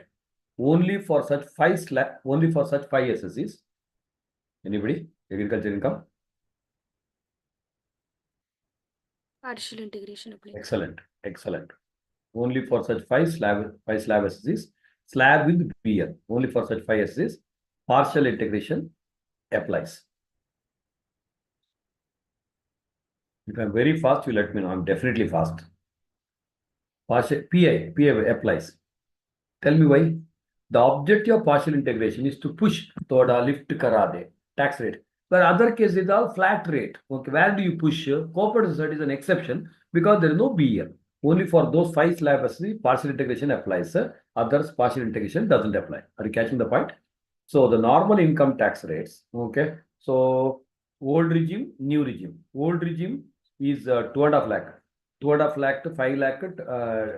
Only for such 5 slab, only for such 5 SSCs. Anybody? Agriculture income? Partial integration applies. Excellent, excellent. Only for such 5 slab SSCs, slab with BL. Only for such 5 SSCs, partial integration applies. If I'm very fast, you let me know. I'm definitely fast. Partial PI applies. Tell me why. The objective of partial integration is to push toward a lift karade tax rate. But other cases is all flat rate. Okay, where do you push? Cooperative society is an exception because there is no BL. Only for those 5 slab SSC, partial integration applies. Others partial integration doesn't apply. Are you catching the point? So the normal income tax rates. Okay. So old regime, new regime. Old regime is 2.5 lakh. 2.5 lakh to 5 lakh,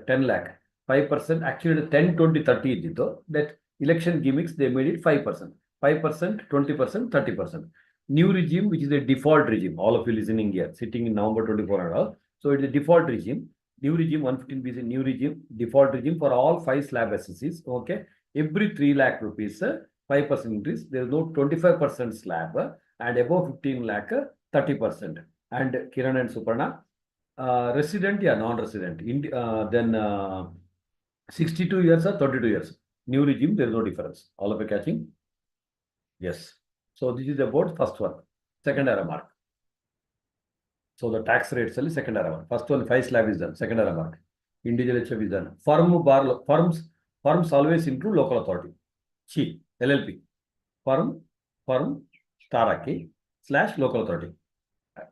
10 lakh. 5%, actually 10, 20, 30 iditto. That election gimmicks, they made it 5%. 5%, 20%, 30%. New regime, which is a default regime. All of you listening here, sitting in November 24 and all. So it is a default regime. New regime, 115 BC, new regime, default regime for all 5 slab SSCs. Okay. Every 3 lakh rupees, 5% increase. There is no 25% slab and above 15 lakh, 30%. And Kiran and Suparna, resident, yeah, non-resident. Then 62 years or 32 years. New regime, there is no difference. All of you catching? Yes. So this is about first one. Second error mark. So the tax rates are second error mark. First one, 5 slab is done. Second error mark. Individual HF is done. Firms always include local authority. Chi, LLP. Firm, star / local authority.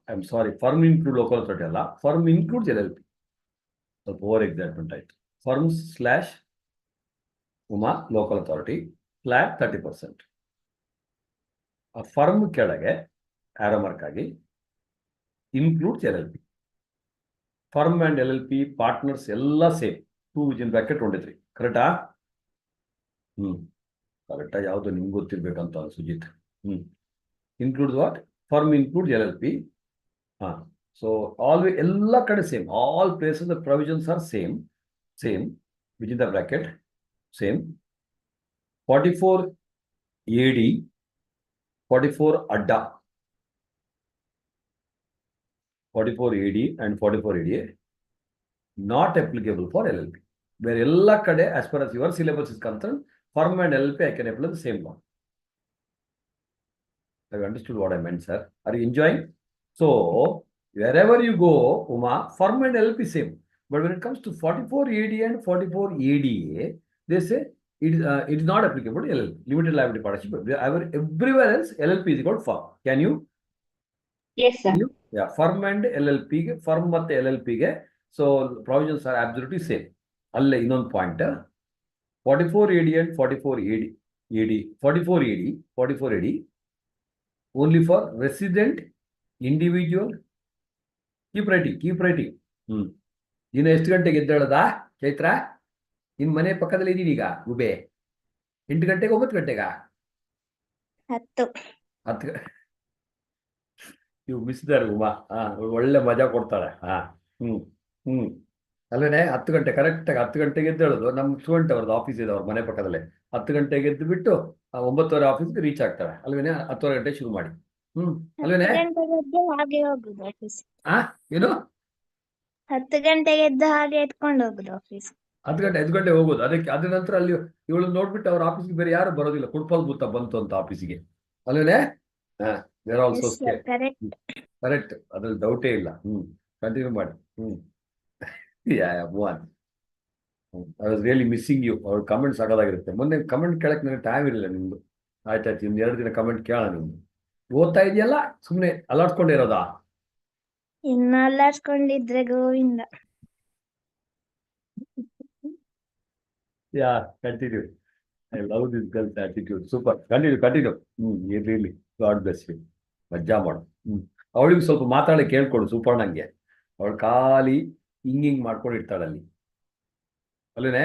I'm sorry, firm include local authority. Allah. Firm includes LLP. So for example, right? Firms / local authority, flat 30%. A firm ಕೆಳಗೆ arrow mark ಆಗಿ includes LLP. Firm and LLP partners ಎಲ್ಲ same. 2 within bracket 23. Correct? ಕರೆಕ್ಟಾಗಿ ಯಾವುದು ನಿಮ್ಗೆ ಗೊತ್ತಿರ್ಬೇಕಂತ Sujit. Includes what? Firm includes LLP. So always ಎಲ್ಲ ಕಡೆ same, all places the provisions are same within the bracket, same. 44 AD, 44 adda, 44 AD and 44 ADA not applicable for LLP. Where ಎಲ್ಲ ಕಡೆ as far as your syllabus is concerned, firm and LLP I can apply the same one. Have you understood what I meant, sir? Are you enjoying? So wherever you go, Uma, firm and LLP same. But when it comes to 44 AD and 44 ADA, they say it is not applicable to LLP, limited liability partnership. Everywhere else, LLP is equal to firm. Can you? Yes, sir. Yeah, firm and LLP, firm ಮತ್ತು LLP ಗೆ so provisions are absolutely same. ಅಲ್ಲೇ ಇನ್ನೊಂದು point 44 AD and 44 AD only for resident individual. Keep writing. ನೀನು ಎಷ್ಟು ಗಂಟೆಗೆ ಎದ್ದೇಳದ ಚೈತ್ರ? ನಿನ್ ಮನೆ ಪಕ್ಕದಲ್ಲಿ ಇದೀನಿ ಈಗ ಗುಬೆ. 8 ಗಂಟೆಗೆ 9 ಗಂಟೆಗ 10 ಇವು ಮಿಸ್ದಾರೆ ಉಮಾ. ಒಳ್ಳೆ ಮಜಾ ಕೊಡ್ತಾಳೆ. ಅಲ್ವೇನೆ 10 ಗಂಟೆ ಕರೆಕ್ಟಾಗಿ 10 ಗಂಟೆಗೆ ಎದ್ದೇಳೋದು. ನಮ್ಮ ಸ್ಟೂಡೆಂಟ್ ಅವ್ರದ್ದು ಆಫೀಸ್ ಇದೆ ಅವ್ರ ಮನೆ ಪಕ್ಕದಲ್ಲೇ. 10 ಗಂಟೆಗೆ ಎದ್ದು ಬಿಟ್ಟು 9:30 ಆಫೀಸ್ಗೆ ರೀಚ್ ಆಗ್ತಾರೆ ಅಲ್ವೇನೆ. 10 ಗಂಟೆ ಶುರು ಮಾಡಿ. ಅಲ್ವೇನೆ? ಹಾಗೆ ಹೋಗುದು ಆಫೀಸ್. ಏನು 10 ಗಂಟೆಗೆ ಎದ್ದು ಹಾಗೆ ಎತ್ಕೊಂಡು ಹೋಗುದು ಆಫೀಸ್. 10 ಗಂಟೆ ಹೋಗೋದು. ಅದಕ್ಕೆ ಅದ್ರ ನಂತರ ಅಲ್ಲಿ ಇವಳು ನೋಡ್ಬಿಟ್ಟು ಅವ್ರ ಆಫೀಸ್ಗೆ ಬೇರೆ ಯಾರು ಬರೋದಿಲ್ಲ. ಕುಡ್ಪಲ್ ಬೂತ ಬಂತು ಅಂತ ಆಫೀಸಿಗೆ ಅಲ್ವೇನೆ. ದೇರ್ ಆಲ್ಸೋ ಕರೆಕ್ಟ್, ಅದ್ರಲ್ಲಿ ಡೌಟೇ ಇಲ್ಲ. ಕಂಟಿನ್ಯೂ ಮಾಡಿ. I was really missing you. ಅವ್ರ ಕಮೆಂಟ್ಸ್ ಆಗೋದಾಗಿರುತ್ತೆ. ಮೊನ್ನೆ ಕಮೆಂಟ್ ಕೇಳಕ್ಕೆ ನನಗೆ ಟೈಮ್ ಇರಲಿಲ್ಲ ನಿಮ್ದು. ಆಯ್ತಾಯ್ತು, ಇನ್ನು 2 ದಿನ ಕಮೆಂಟ್ ಕೇಳೋಣ. ನಿಮ್ದು ಓದ್ತಾ ಇದೆಯಲ್ಲ, ಸುಮ್ಮನೆ ಅಲಾಡ್ಸ್ಕೊಂಡಿರೋದಾ? ಇನ್ನು ಅಲ್ಲಾಡ್ಸ್ಕೊಂಡಿದ್ರೆ Govinda. Continue. I love this girls attitude. Super. Continue. ಇರ್ಲಿ. God bless you. ಮಜ್ಜಾ ಮಾಡು. ಅವಳಿಗೆ ಸ್ವಲ್ಪ ಮಾತಾಡಿ ಕೇಳ್ಕೊಡು ಸುಪರ್ಣಂಗೆ. ಅವಳು ಖಾಲಿ ಹಿಂಗಿಂಗ್ ಮಾಡ್ಕೊಂಡು ಇರ್ತಾಳಲ್ಲಿ ಅಲ್ಲೇನೆ.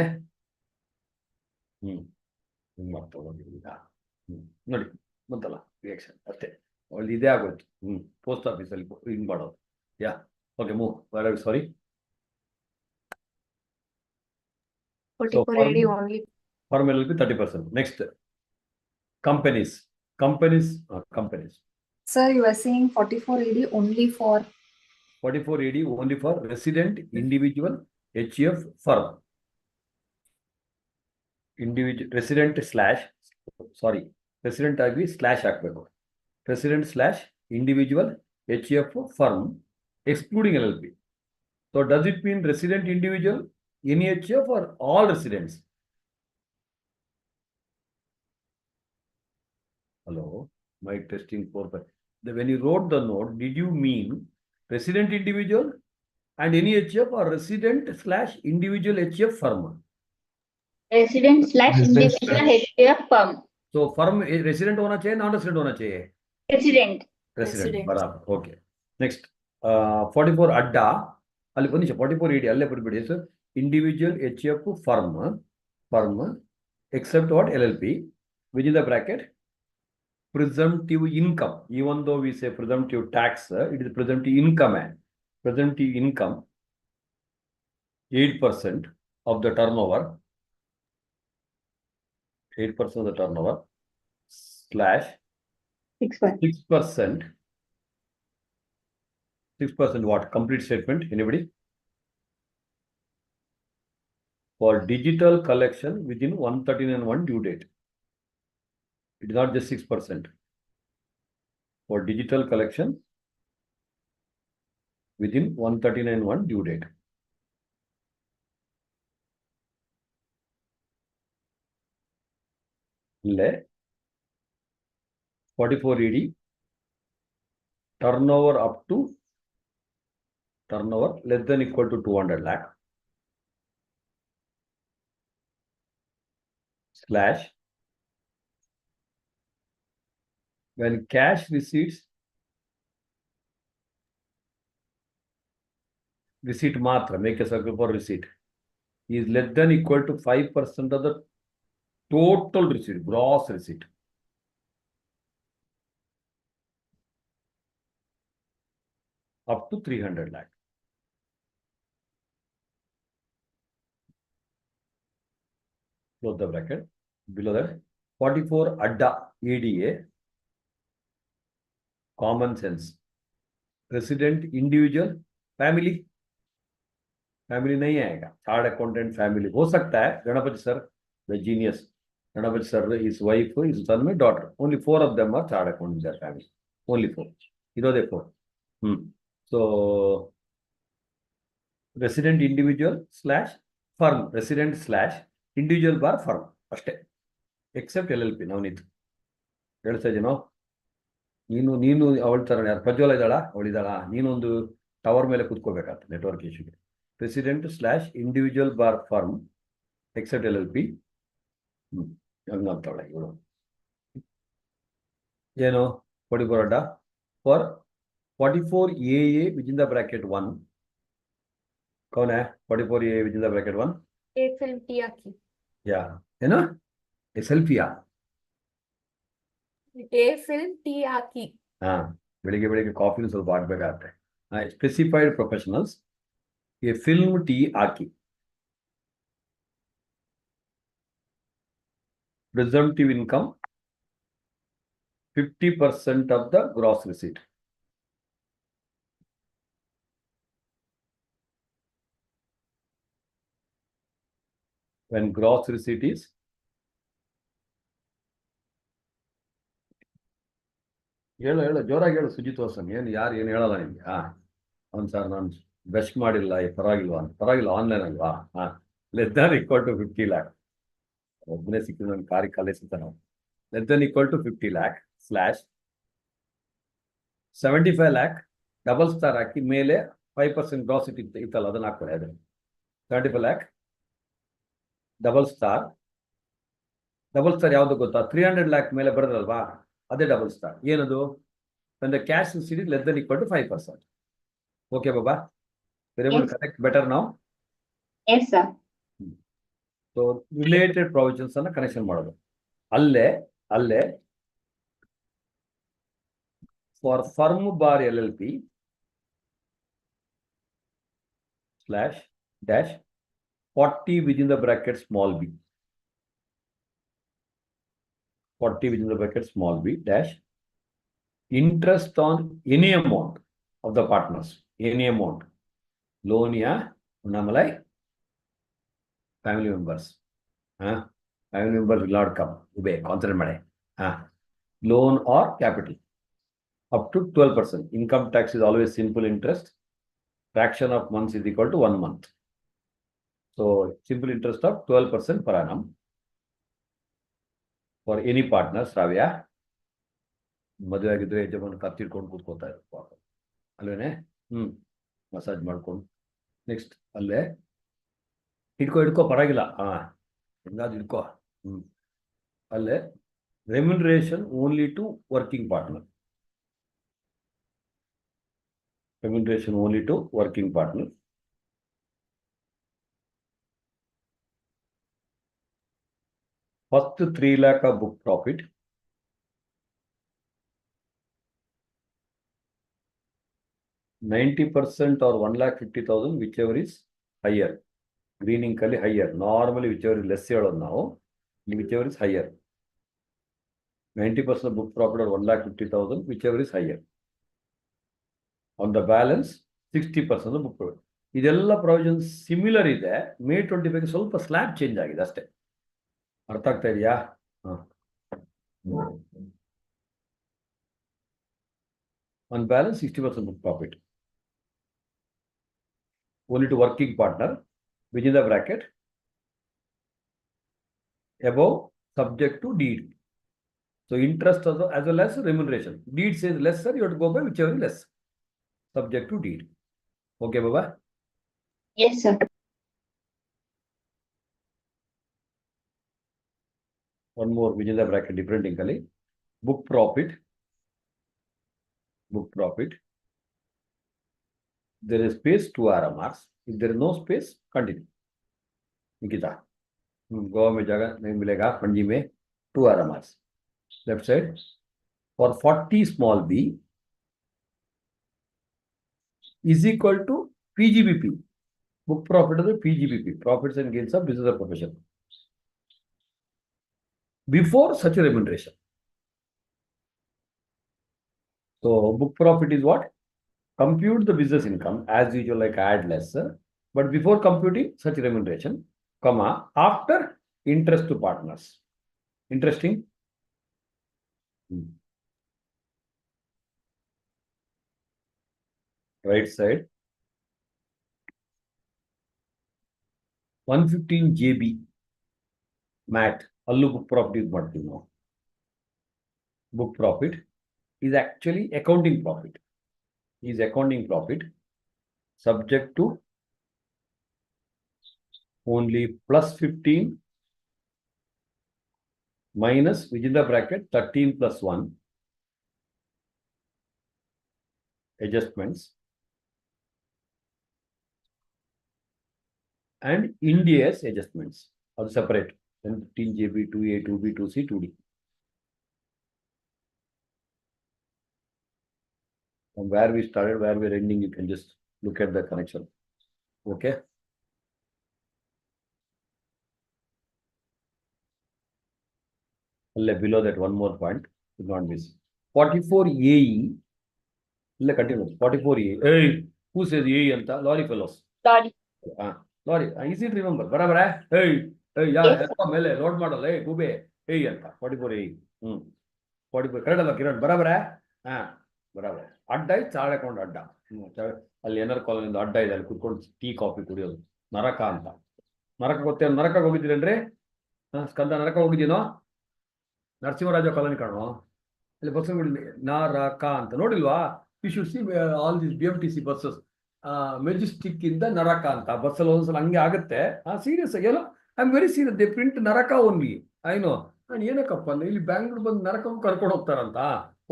ಹಿಂಗ್ ಮಾಡ್ತಾ ಹೋಗಿಲ್ಲ. ನೋಡಿ ಬಂತಲ್ಲ ರಿಯಾಕ್ಷನ್ ಅಷ್ಟೇ. ಅವಳು ಇದೇ ಆಗೋಯ್ತು. ಪೋಸ್ಟ್ ಆಫೀಸಲ್ಲಿ ಹಿಂಗ್ ಮಾಡೋದು. Okay move. Sorry. 44 AD only. Firm LLP 30%. Next, companies. Sir, you are saying 44 AD only for 44 AD only for resident individual HF firm. Resident ಆಗಿ ಸ್ಲಾಶ್ ಹಾಕ್ಬೇಕು. resident/individual HF firm excluding LLP. So does it mean resident individual, any HF or all residents? Hello, mic testing 4. When you wrote the note, did you mean resident individual and any HF or resident/individual HF firm? Resident/individual HF firm. So firm resident होना चाहिए, non resident होना चाहिए? Resident. Resident. बराबर. Okay. Next, 44 अड्डा ಅಲ್ಲಿ ಒಂದು ನಿಮಿಷ. 44 AD ಅಲ್ಲೇ ಬರ್ಬಿಡಿ sir. Individual HF firm except what? LLP within the bracket. Presumptive income, even though we say presumptive tax, it is presumptive income. Presumptive income 8% of the turnover, 8% of the turnover slash 6%. 6% what? Complete statement. Anybody? For digital collection within 139(1) due date. It is not just 6%. For digital collection within 139(1) due date. Le 44 AD turnover less than equal to 200 lakh slash when cash receipt matra, make a circle for receipt, is less than equal to 5% of the total receipt, gross receipt. Up to 300 lakh. Close the bracket. Below that, 44 ADDA, ADA, common sense. Resident, individual, family. Family नहीं आएगा. Chart accountant family हो सकता है. Ganpati sir the genius. Ganpati sir his wife, his son, my daughter. Only 4 of them are chart account in their family. Only 4. इधर 4. So resident individual slash firm. Resident slash individual bar firm. ಅಷ್ಟೇ. Except LLP. Navneet ಹೇಳ್ತಾ ಇದೀನೋ. ನೀನು ಅವಳ ತರ ಯಾರು ಪ್ರಜ್ವಲ ಇದ್ದಾಳ, ಅವಳಿದ್ದಾಳ. ನೀನೊಂದು tower ಮೇಲೆ ಕೂತ್ಕೋಬೇಕಾಗ್ತದೆ ನೆಟ್ವರ್ಕ್ ಇಶ್ಯೂಗೆ. Resident slash individual bar firm except LLP. ಹಂಗಂತವಳೆ ಇವಳು. ಏನು 44 ಅಡ್ಡ for 44 AA within the bracket 1. कौन है 44 AA within the bracket 1? A film टिया की. Yeah. ಏನು SLP A film टिया की. ಹಾ, ಬೆಳಿಗ್ಗೆ ಕಾಫಿನ ಸ್ವಲ್ಪ ಆಗ್ಬೇಕಾಗತ್ತೆ. Specified professionals a film tea ಹಾಕಿ. Presumptive income 50% of the gross receipt. When gross receipt is ಹೇಳು ಜೋರಾಗಿ ಹೇಳು ಸುಜಿತ್ ವಾಸನ್. ಯಾರು ಏನು ಹೇಳಲ್ಲ ನಿಮ್ಗೆ. ಅವ್ನು ಸರ್ ನಾನು ಬೆಸ್ಟ್ ಮಾಡಿಲ್ಲ, ಪರವಾಗಿಲ್ವಾ? ಪರವಾಗಿಲ್ಲ, ಆನ್ಲೈನ್ ಅಲ್ವಾ? Less than equal to 50 lakh. ಒಬ್ಬನೇ ಸಿಕ್ಕಿದ ನನ್ನ ಕಾರಿ ಕಲಿಸಿದ್ದ ನಾವು. Less than equal to 50 lakh slash 75 lakh double star ಹಾಕಿ ಮೇಲೆ 5% ಗ್ರಾಸ್ ಇತ್ತಲ್ಲ ಅದನ್ನ ಹಾಕೊಳ್ಳಿ. ಅದನ್ನು 75 lakh ಡಬಲ್ ಸ್ಟಾರ್ ಯಾವುದು ಗೊತ್ತಾ? 300 lakh ಮೇಲೆ ಬರೋದಲ್ವಾ, ಅದೇ ಡಬಲ್ ಸ್ಟಾರ್. ಏನದು? The cash receipt is less than equal to 5%. Okay ಬಾಬಾ? We're able to connect better now. Yes, sir. So related provisions ಅನ್ನ ಕನೆಕ್ಷನ್ ಮಾಡೋದು. ಅಲ್ಲೇ for firm bar LLP slash dash 40 within the bracket small b. 40 within the bracket small b dash interest on any amount of the partners. Any amount. Loan ya Unamalai family members. Family members will not come. Consider money. Loan or capital. Up to 12%. Income tax is always simple interest. Fraction of months is equal to 1 month. So simple interest of 12% per annum. For any partner, Sravya. ಮದುವೆ ಆಗಿದ್ರೆ ಯಜಮಾನ ಕತ್ತಿಡ್ಕೊಂಡು ಕೂತ್ಕೋತಾ ಇರ್ತಾರೆ ಅಲ್ವೇನೆ. Massage ಮಾಡ್ಕೊಂಡು next ಅಲ್ಲೇ ಹಿಡ್ಕೋ ಪರವಾಗಿಲ್ಲ. ಹೆಂಗಾದ್ರು ಹಿಡ್ಕೋ. ಅಲ್ಲೇ remuneration only to working partner. Remuneration only to working partner. First 3 lakh of book profit. %90% or 1,50,000, whichever is higher. Greening kali higher. Normally whichever is less now, whichever is higher. 90% of book profit or 1,50,000, whichever is higher. On the balance 60% of book profit. ಇದೆಲ್ಲ provisions similar ಇದೆ. May 25 ಸ್ವಲ್ಪ slab change ಆಗಿದೆ ಅಷ್ಟೇ. ಅರ್ಥ ಆಗ್ತಾ ಇದೆಯಾ? On balance 60% book profit. Only to working partner within the bracket above subject to deed. So interest as well as remuneration. Deed says lesser, you have to go by whichever is less. Subject to deed. Okay, Baba? Yes, sir. One more within the bracket, different income. Book profit. There is space, 2 arrow marks. If there is no space, continue. Nikita. Goa में जगह नहीं मिलेगा, पणजी में 2 RMRs. Left side for 40 small b is equal to PGBP. Book profit of the PGBP, profits and gains of business or profession. Before such a remuneration. So book profit is what? Compute the business income as usual, like add less, but before computing such remuneration, comma, after interest to partners. Interesting. Right side. 115 JB MAT. Allu book profit is what you know. Book profit is actually accounting profit. Is accounting profit subject to only plus 15 minus within the bracket 13 plus 1 adjustments and Ind AS adjustments are separate. 15 JB, 2A, 2B, 2C, 2D. From where we started, where we're ending, you can just look at the connection. Okay. Below that, one more point, do not miss. 44 AE. Continue. 44 AE. Hey, who says AE anta? Lorry fellows. Sorry. Lorry. Easy to remember. Barabar. Hey, yeah, Yes, load model. Hey, Gube. Hey anta. 44 AE. 44. Correct, Kiran. Barabar. Barabar. Adda is charge account adda. ಅಲ್ಲಿ ಏನಾರು ಕಾಲೋನಿಂದ ಅಡ್ಡ ಇದೆ, ಅಲ್ಲಿ ಕುತ್ಕೊಂಡು tea coffee ಕುಡಿಯೋದು ನರಕ ಅಂತ. ನರಕ ಗೊತ್ತೇ? ನರಕಕ್ಕೆ ಹೋಗಿದ್ದೀರೇನ್ರಿ? ಸ್ಕಂದ ನರಕ ಹೋಗಿದ್ದೀನೋ? ನರಸಿಂಹರಾಜ ಕಾಲೋನಿ ಕಾಣೋ, ಅಲ್ಲಿ ಬಸ್ ನರಕ ಅಂತ ನೋಡಿಲ್ವಾ? You should see all this BMTC buses. Majestic ಇಂದ ನರಕ ಅಂತ ಬಸ್ಸಲ್ಲಿ ಒಂದ್ಸಲ ಹಂಗೆ ಆಗುತ್ತೆ. ಸೀರಿಯಸ್ ಆಗಿ, ಏನೋ I am very serious. They print Naraka only. I know ನಾನು ಏನಕ್ಕಪ್ಪ ಅಂದ್ರೆ ಇಲ್ಲಿ ಬ್ಯಾಂಗ್ಳೂರ್ ಬಂದು ನರಕಕ್ಕೆ ಕರ್ಕೊಂಡು ಹೋಗ್ತಾರಂತ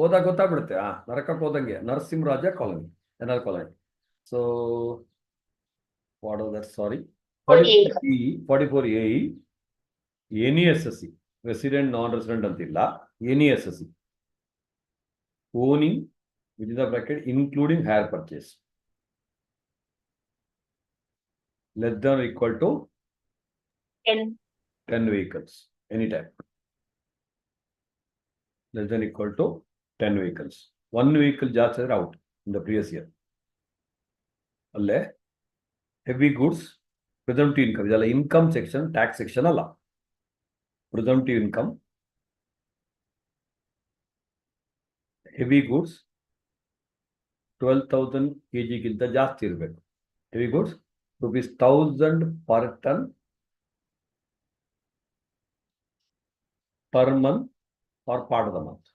ಹೋದಾಗ ಗೊತ್ತಾಗ್ಬಿಡುತ್ತೆ. ನರಕಕ್ಕೆ ಹೋದಂಗೆ. Narasimharaja colony, NR colony. So, what was that? Sorry. 44 AE, any SSC, resident, non-resident antilla, any SSC. Owning, within the bracket, including hire purchase. Less than or equal to 10 vehicles, anytime. Less than or equal to 10 vehicles. One vehicle just out in the previous year. ಅಲ್ಲೇ heavy goods ಪ್ರಿಸಂಪ್ಟಿವ್ income ಇದೆಲ್ಲ income section, tax section ಅಲ್ಲ. ಪ್ರಿಸಂಪ್ಟಿವ್ income, heavy goods 12,000 kg ಜಾಸ್ತಿ ಇರಬೇಕು. Heavy goods ₹1,000 per ton per month or part of the month.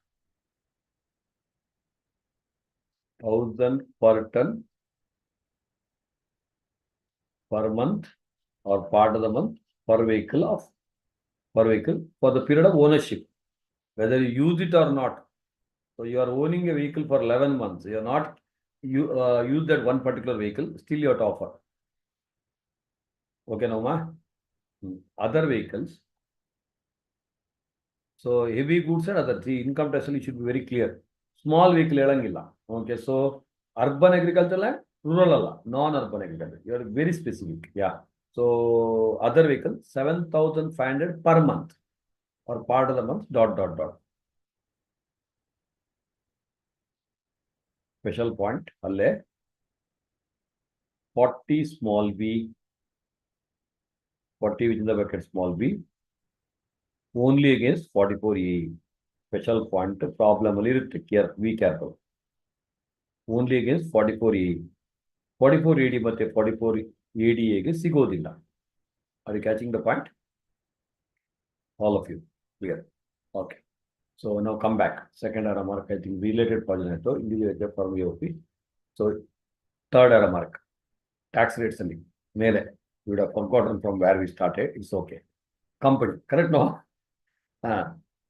1,000 per ton per month or part of the month per vehicle for the period of ownership, whether you use it or not. So you are owning a vehicle for 11 months. You are not use that one particular vehicle, still you have to offer. Okay, now ma? Other vehicles. So heavy goods and other, see, income tax should be very clear. Small vehicle elangilla. Okay, so urban agriculture land, rural alla, non-urban agriculture. You are very specific. Yeah. So other vehicle 7,500 per month or part of the month. ... Special point. Alle 40 small b, 40 within the bracket small b, only against 44 AE. Special point. Problem only care. Be careful. Only against 44 AE. 44 AD ಮತ್ತೆ 44 ADA ಗೆ ಸಿಗೋದಿಲ್ಲ. Are you catching the point? All of you. Clear? Okay. So now come back. Second error mark, I think related position. So individual for VOP. So third error mark. Tax rates only. Mele. You would have forgotten from where we started. It's okay. Company. Correct no?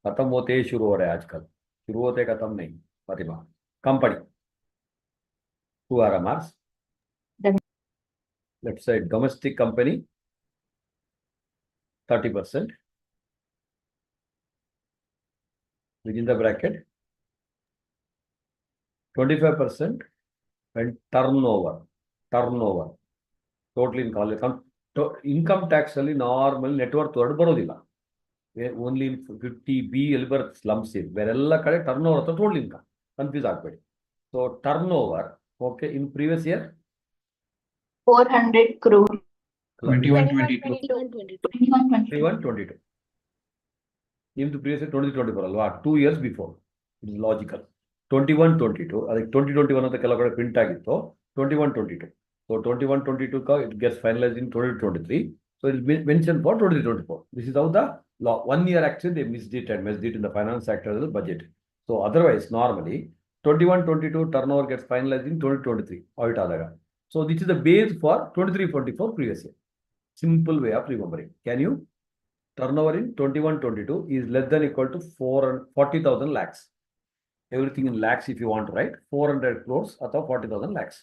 खत्म होते ही शुरू हो रहा है आजकल. शुरू होते खत्म नहीं. प्रतिभा. Company. 2 RMRs. Let's say domestic company. 30%. Within the bracket, 25% and turnover. Total income tax ali normal net worth ಬರೋದಿಲ್ಲ. Only in 50B ಎಲ್ಲಿ ಬರುತ್ತೆ slums ಇದೆ, ಬೇರೆಲ್ಲ ಕಡೆ turnover ಅಥವಾ total income, ಕನ್ಫ್ಯೂಸ್ ಆಗಬೇಡಿ. So turnover, okay, in previous year 400 crore. 21-22. 21-22. ನಿಮ್ದು previous year 2024 ಅಲ್ವಾ, 2 years before. It is logical. 21-22, ಅದಕ್ಕೆ 2021 ಅಂತ ಕೆಲವು ಕಡೆ ಪ್ರಿಂಟ್ ಆಗಿತ್ತು. 21-22. So 21-22 it gets finalized in 2023. So it will be mentioned for 2024. This is how the law. 1 year actually they missed it in the Finance Act as a budget. So otherwise normally 21-22 turnover gets finalized in 2023 audit adaga. So this is the base for 23-24 previous year. Simple way of remembering. Can you? Turnover in 21-22 is less than equal to 40,000 lakhs. Everything in lakhs if you want to write 400 crores or 40,000 lakhs.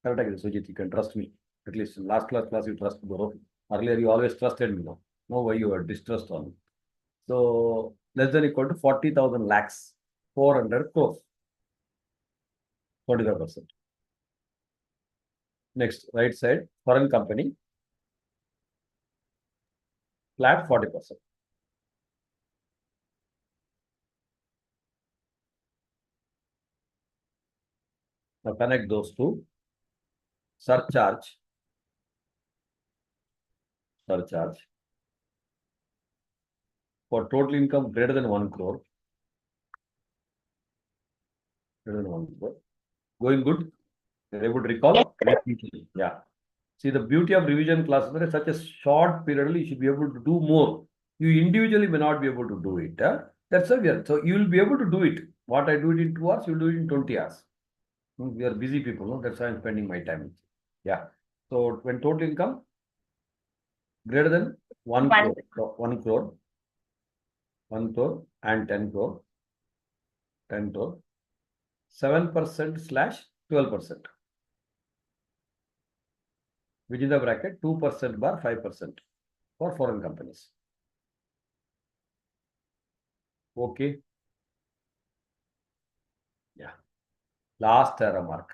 Correct, Sujit, you can trust me. At least in last class you trust Guru. Earlier you always trusted me. Now why you are distrust on me? So less than equal to 40,000 lakhs, 400 crores, 45%. Next, right side, foreign company, flat 40%. Now connect those two. Surcharge for total income greater than 1 crore. Going good? You're able to recall? Yeah. See, the beauty of revision classes is such a short period, you should be able to do more. You individually may not be able to do it. That's why we are. So you will be able to do it. What I do it in 2 hours, you will do it in 20 hours. We are busy people, no? That's why I'm spending my time. Yeah. So when total income greater than 1 crore, 1 crore and 10 crore, 7%/12%. Within the bracket 2% bar 5% for foreign companies. Okay. Yeah. Last error mark.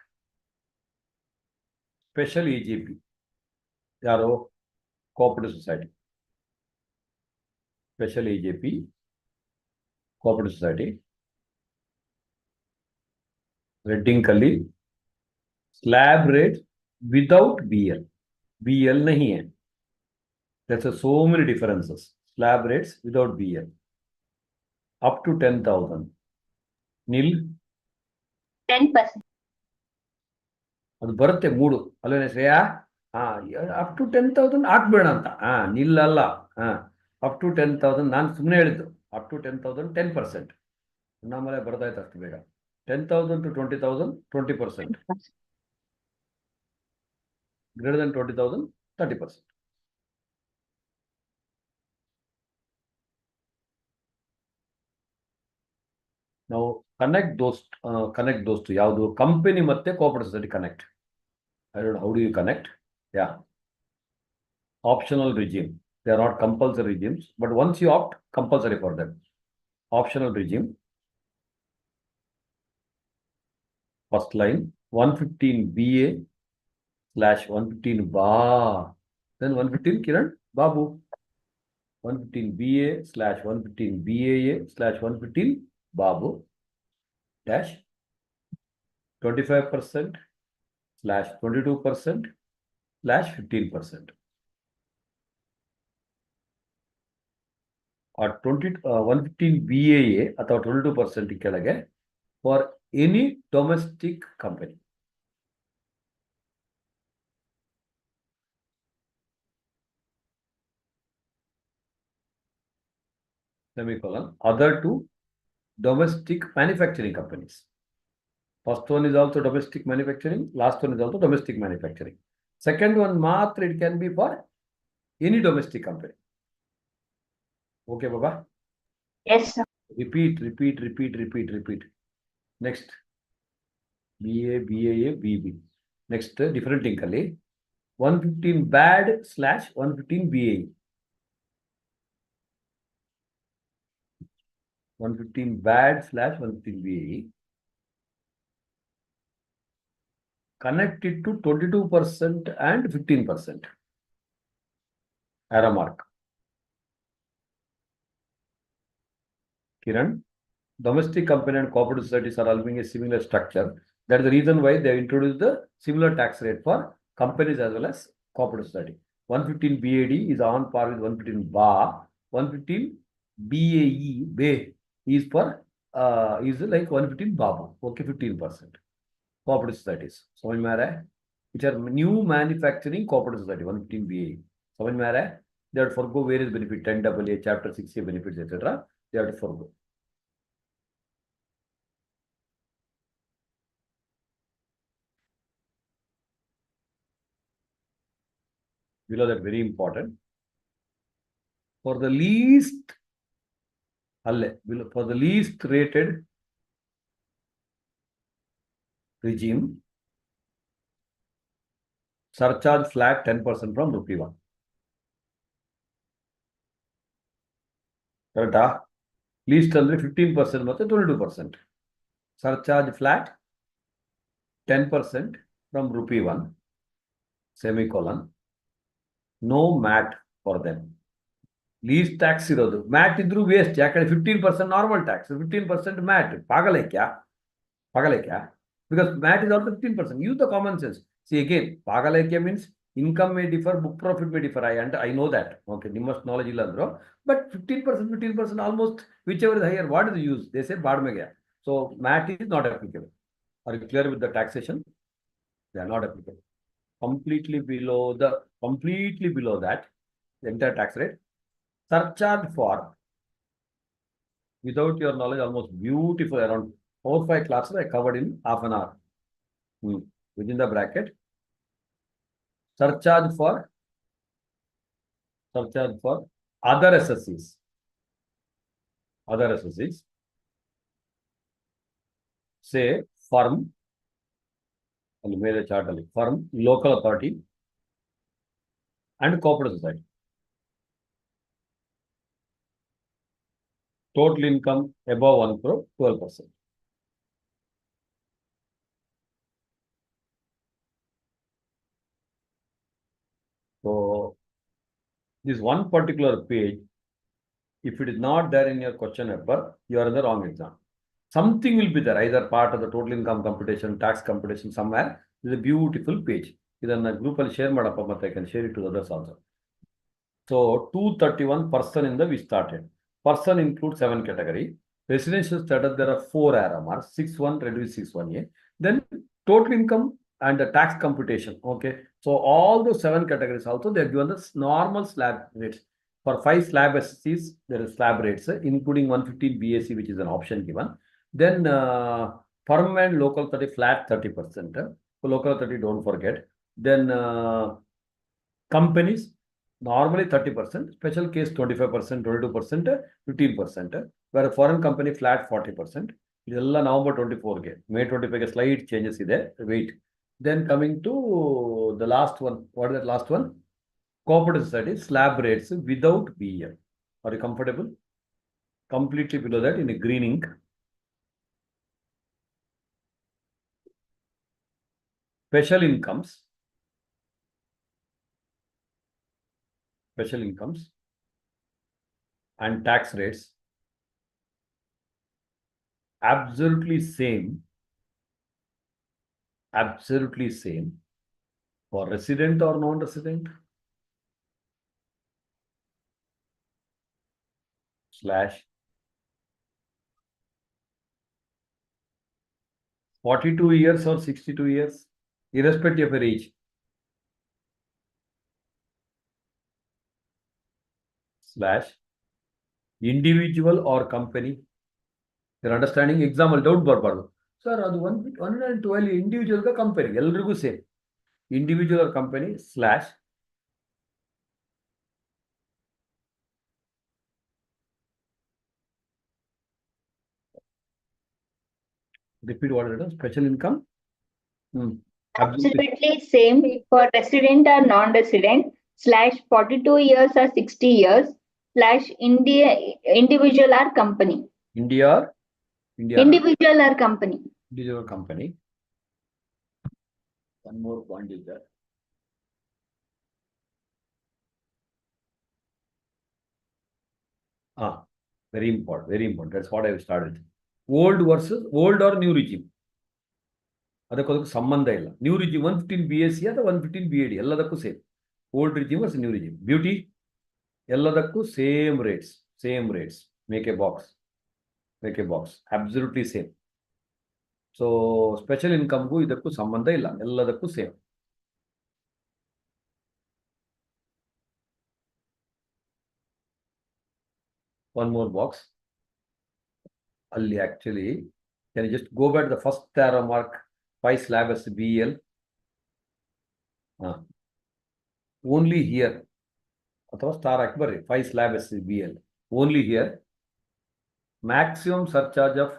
Special EGP. Yaro cooperative society. Special EGP. Cooperative society. Redding Kali. Slab rate without BL. BL nahi hai. There's so many differences. Slab rates without BL. Up to 10,000. Nil. 10%. ಅದು ಬರುತ್ತೆ 3 ಅಲ್ವೇನೆ Shreya? Up to 10,000 ಹಾಕ್ಬೇಡ ಅಂತ. ನಿಲ್ಲಲ್ಲ. Up to 10,000 ನಾನು ಸುಮ್ಮನೆ ಹೇಳಿದ್ದು. Up to 10,000 10%. ನಮ್ಮಲ್ಲೇ ಬರ್ದಾಯ್ತು ಅಷ್ಟು ಬೇಗ. 10,000 to 20,000 20%. Greater than 20,000 30%. Now connect those to ಯಾವುದು ಕಂಪನಿ ಮತ್ತೆ cooperative society connect. I don't know how do you connect. Yeah, optional regime. They are not compulsory regimes, but once you opt, compulsory for them. Optional regime. First line 115 BA/115 BA. Then 115 Kiran Babu. 115 BA/115 BAA/115 Babu dash 25%/22%/15%. Or 115 BAA ಅಥವಾ 22% ಕೆಳಗೆ for any domestic company. Semicolon. Other two domestic manufacturing companies. First one is also domestic manufacturing. Last one is also domestic manufacturing. Second one matra it can be for any domestic company. Okay, Baba? Yes, sir. Repeat. Next. BA, BAA, BB. Next, different incl. 115 bad/115 BAE. 115 bad / 115 BAE. Connect it to 22% and 15%. Arrow mark. Kiran, domestic company and cooperative societies are having a similar structure. That is the reason why they introduced the similar tax rate for companies as well as cooperative society. 115 BAD is on par with 115 BA. 115 BAE is for is like 115 BABU. Okay, 15%. Cooperative societies. समझ में आ रहा है? Which are new manufacturing cooperative society 115 BAE. समझ में आ रहा है? They have to forgo various benefit 10AA, Chapter 6A benefits, etc. They have to forgo. Below that, very important. For the least rated regime, surcharge flat 10% from rupee 1. Correct? Least under 15% ಮತ್ತೆ 22%. Surcharge flat 10% from rupee 1. Semicolon. No MAT for them. Least tax ಇರೋದು MAT ಇದ್ರೂ waste ಯಾಕಂದ್ರೆ 15% normal tax 15% MAT ಪಾಗಲೈಕ್ಯ because MAT is also 15%. Use the common sense. See again, pagalekya means income may differ, book profit may differ. I know that. Okay, you must knowledge illa andro. But 15% almost whichever is higher. What is the use? They say baad mein gaya. So MAT is not applicable. Are you clear with the taxation? They are not applicable. Completely below that, the entire tax rate. Surcharge for, without your knowledge, almost beautiful, around 4 or 5 classes I covered in half an hour. Within the bracket, surcharge for other SSCs. Say firm, and made a chart firm, local authority, and cooperative society. Total income above 1 crore, 12%. So this one particular page, if it is not there in your question paper, you are in the wrong exam. Something will be there, either part of the total income computation, tax computation somewhere. This is a beautiful page. Idanna group alli share madappa, but I can share it to others also. So 231 person in the we started. Person includes 7 category. Residential status, there are 4 arrow marks, 6.1 reduce 6.1A. Then total income and the tax computation. Okay. So all those 7 categories also, they are given the normal slab rates. For 5 slab SCs, there is slab rates, including 115 BAC, which is an option given. Then firm and local 30 flat 30%. So local 30, don't forget. Then companies, normally 30%, special case 25%, 22%, 15%. Where a foreign company flat 40%. Idella November 24 ge, May 25 ge slight changes ide. Wait. Then coming to the last one. What is that last one? Cooperative society slab rates without BM. Are you comfortable? Completely below that in a green ink. Special incomes and tax rates absolutely same for resident or non-resident / 42 years or 62 years, irrespective of your age. / individual or company. You're understanding? Example, doubt barbadu. Sir, adu 112 individual ka company. Eldrigu same. Individual or company / repeat what it is. Special income. Absolutely same for resident or non-resident / 42 years or 60 years / individual or company. India or India? Individual or company. Individual company. One more point is there. Very important, very important. That's what I have started. Old versus old or new regime. ಅದಕ್ಕೊಂದಕ್ಕೆ ಸಂಬಂಧ ಇಲ್ಲ. New regime 115 BSc ಅಥವಾ 115 BAD ಎಲ್ಲದಕ್ಕೂ same. Old regime versus new regime. Beauty ಎಲ್ಲದಕ್ಕೂ same rates. Make a box. Absolutely same. So special ಇನ್ಕಮ್ಗೂ ಇದಕ್ಕೂ ಸಂಬಂಧ ಇಲ್ಲ, ಎಲ್ಲದಕ್ಕೂ same. One more box. Ali actually, can you just go back to the first arrow mark? 5 slab as BL. Only here. ಅಥವಾ star ಹಾಕಿ ಬರ್ರಿ. 5 slab as BL. Only here. Maximum surcharge of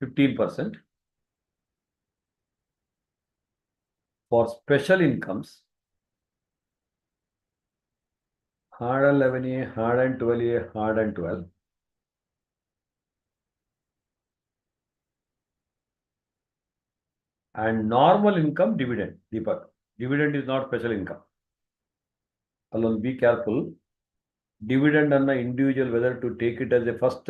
15%. For special incomes, 111A, 112A, 112. And normal income dividend, Deepak. Dividend is not special income. Alone, be careful. Dividend on the individual, whether to take it as a first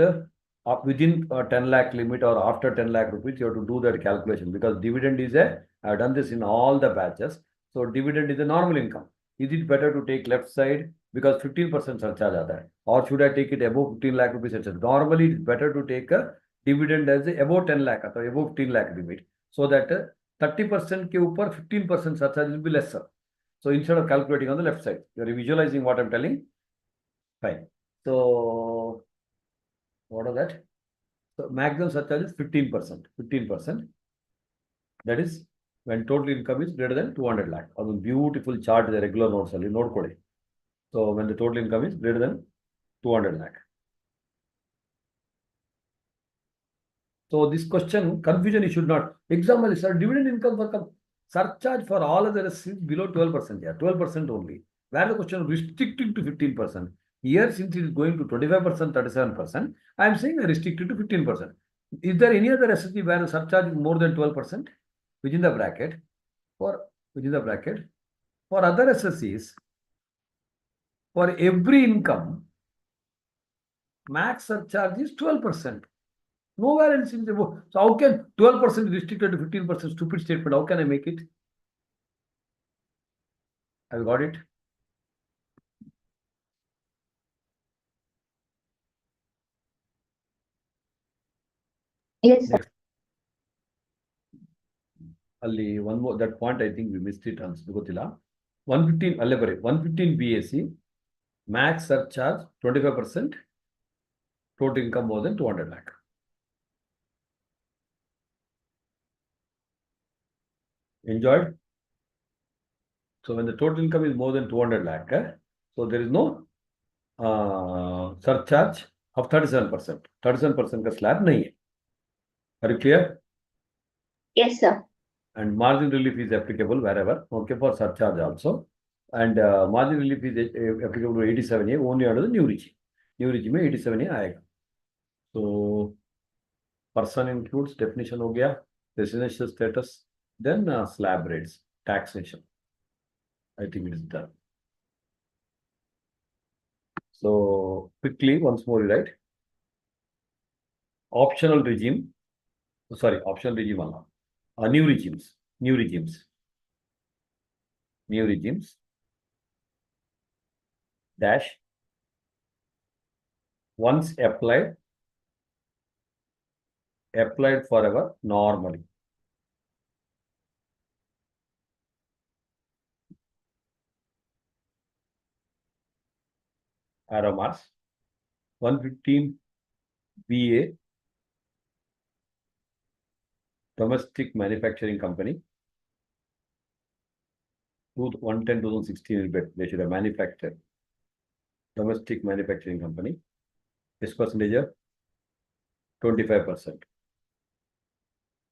within 10 lakh limit or after 10 lakh rupees, you have to do that calculation, because dividend is I have done this in all the batches. So dividend is a normal income. Is it better to take left side because 15% surcharge are there, or should I take it above 15 lakh rupees surcharge? Normally it's better to take a dividend as above 10 lakh or above 15 lakh limit, so that 30% ke upar 15% surcharge will be lesser. So instead of calculating on the left side, you are visualizing what I'm telling. Fine. So what are that? So maximum surcharge is 15%. 15%. That is when total income is greater than 200 lakh. That's a beautiful chart, the regular notes ali note kodi. So when the total income is greater than 200 lakh. So this question, confusion, you should not. Example, sir, dividend income for surcharge for all other is below 12%. Yeah, 12% only. Where the question restricted to 15%. Here, since it is going to 25%, 37%, I am saying restricted to 15%. Is there any other SSG where the surcharge is more than 12% within the bracket? For other SSCs, for every income, max surcharge is 12%. Nowhere else in the book. So how can 12% restricted to 15%? Stupid statement. How can I make it? I've got it. Yes, sir. Next. Ali, one more, that point I think we missed it on Gotila. 115 BAC, max surcharge 25%, total income more than 200 lakh. Enjoyed? So when the total income is more than 200 lakh, so there is no surcharge of 37%. 37% ka slab nahi hai. Are you clear? Yes, sir. And margin relief is applicable wherever, okay, for surcharge also. And margin relief is applicable to 87A only under the new regime. New regime में 87A आएगा. So person includes definition हो गया, residential status, then slab rates, taxation. I think it is done. So quickly once more, right? Optional regime. Sorry, optional regime Allah. New regimes. Dash. Once applied forever normally. Arrow marks. 115 BA. Domestic manufacturing company. 110-2016 they should have manufactured. Domestic manufacturing company. This percentage of 25%.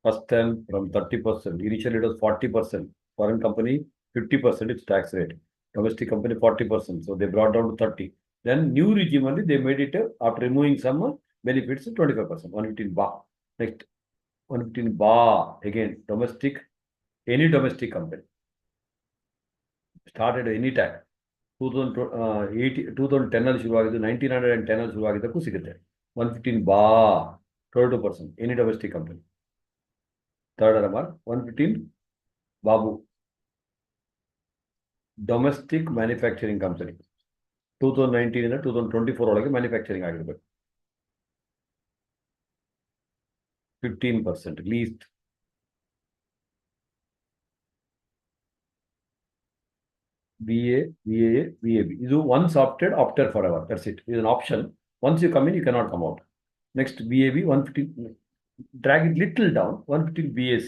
First time from 30%. Initially it was 40%. Foreign company 50% its tax rate. Domestic company 40%. So they brought down to 30. Then new regime only they made it after removing some benefits 25%. 115 bar. Next 115 bar again domestic, any domestic company started any time 2010 ಅಲ್ಲಿ ಶುರುವಾಗಿದ್ದು 1910 ಅಲ್ಲಿ ಶುರುವಾಗಿದ್ದಕ್ಕೂ ಸಿಗುತ್ತೆ 115 ಬಾ 22% any domestic company. Third RMR 115 Babu domestic manufacturing company 2019 ಇಂದ 2024 ಒಳಗೆ manufacturing ಆಗಿರ್ಬೇಕು 15% list. VA, VAB. This once opted forever. That's it. It's an option. Once you come in, you cannot come out. Next, VAB 115. Drag it little down. 115 BAC.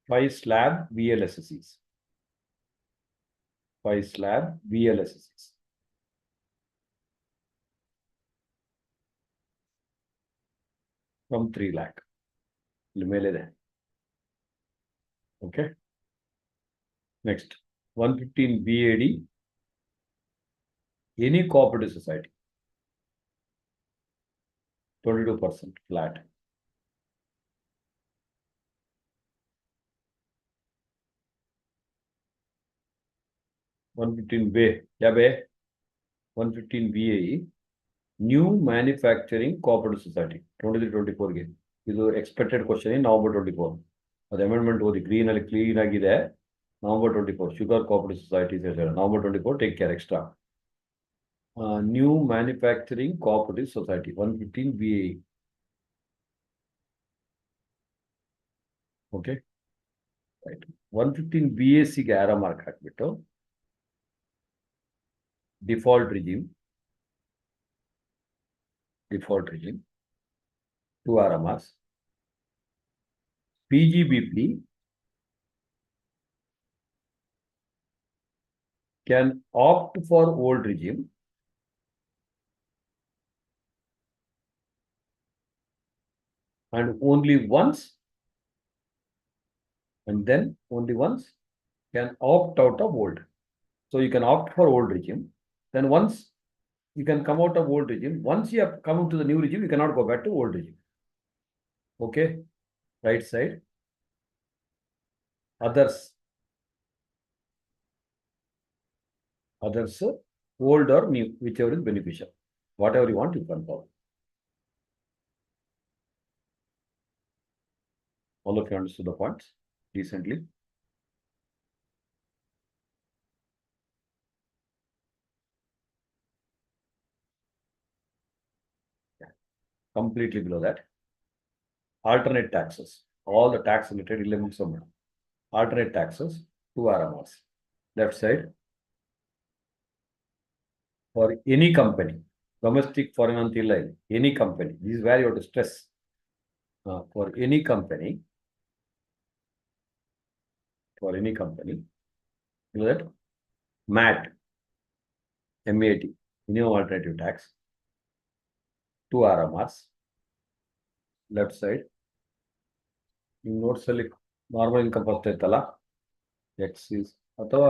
5 slab VLSSEs. 5 slab VLSSEs. From 3 lakh. Okay. Next, 115 BAD, any cooperative society, 22% flat. Bay, 115 BAE, new manufacturing cooperative society, 23-24 game. This is expected question in November 24. The amendment was the green and clean agide. November 24, Sugar Cooperative Society. November 24, take care extra. New Manufacturing Cooperative Society, 115 BAE. Okay. Right. 115 BAC arrow mark ಹಾಕ್ಬಿಟ್ಟು default regime 2 arrow marks. PGBP can opt for old regime and only once, and then only once can opt out of old. So you can opt for old regime. Then once you can come out of old regime, once you have come to the new regime, you cannot go back to old regime. Okay, right side. Others, old or new, whichever is beneficial. Whatever you want, you can follow. All of you understood the points decently. Yeah. Completely below that. Alternate taxes. All the tax related elements of alternate taxes, 2 RMRs. Left side. For any company, domestic, foreign, until any company. This is where you have to stress. For any company, you know that MAT, MAT, minimum alternative tax, 2 RMRs. Left side. You note select normal income first ittala, X is ಅಥವಾ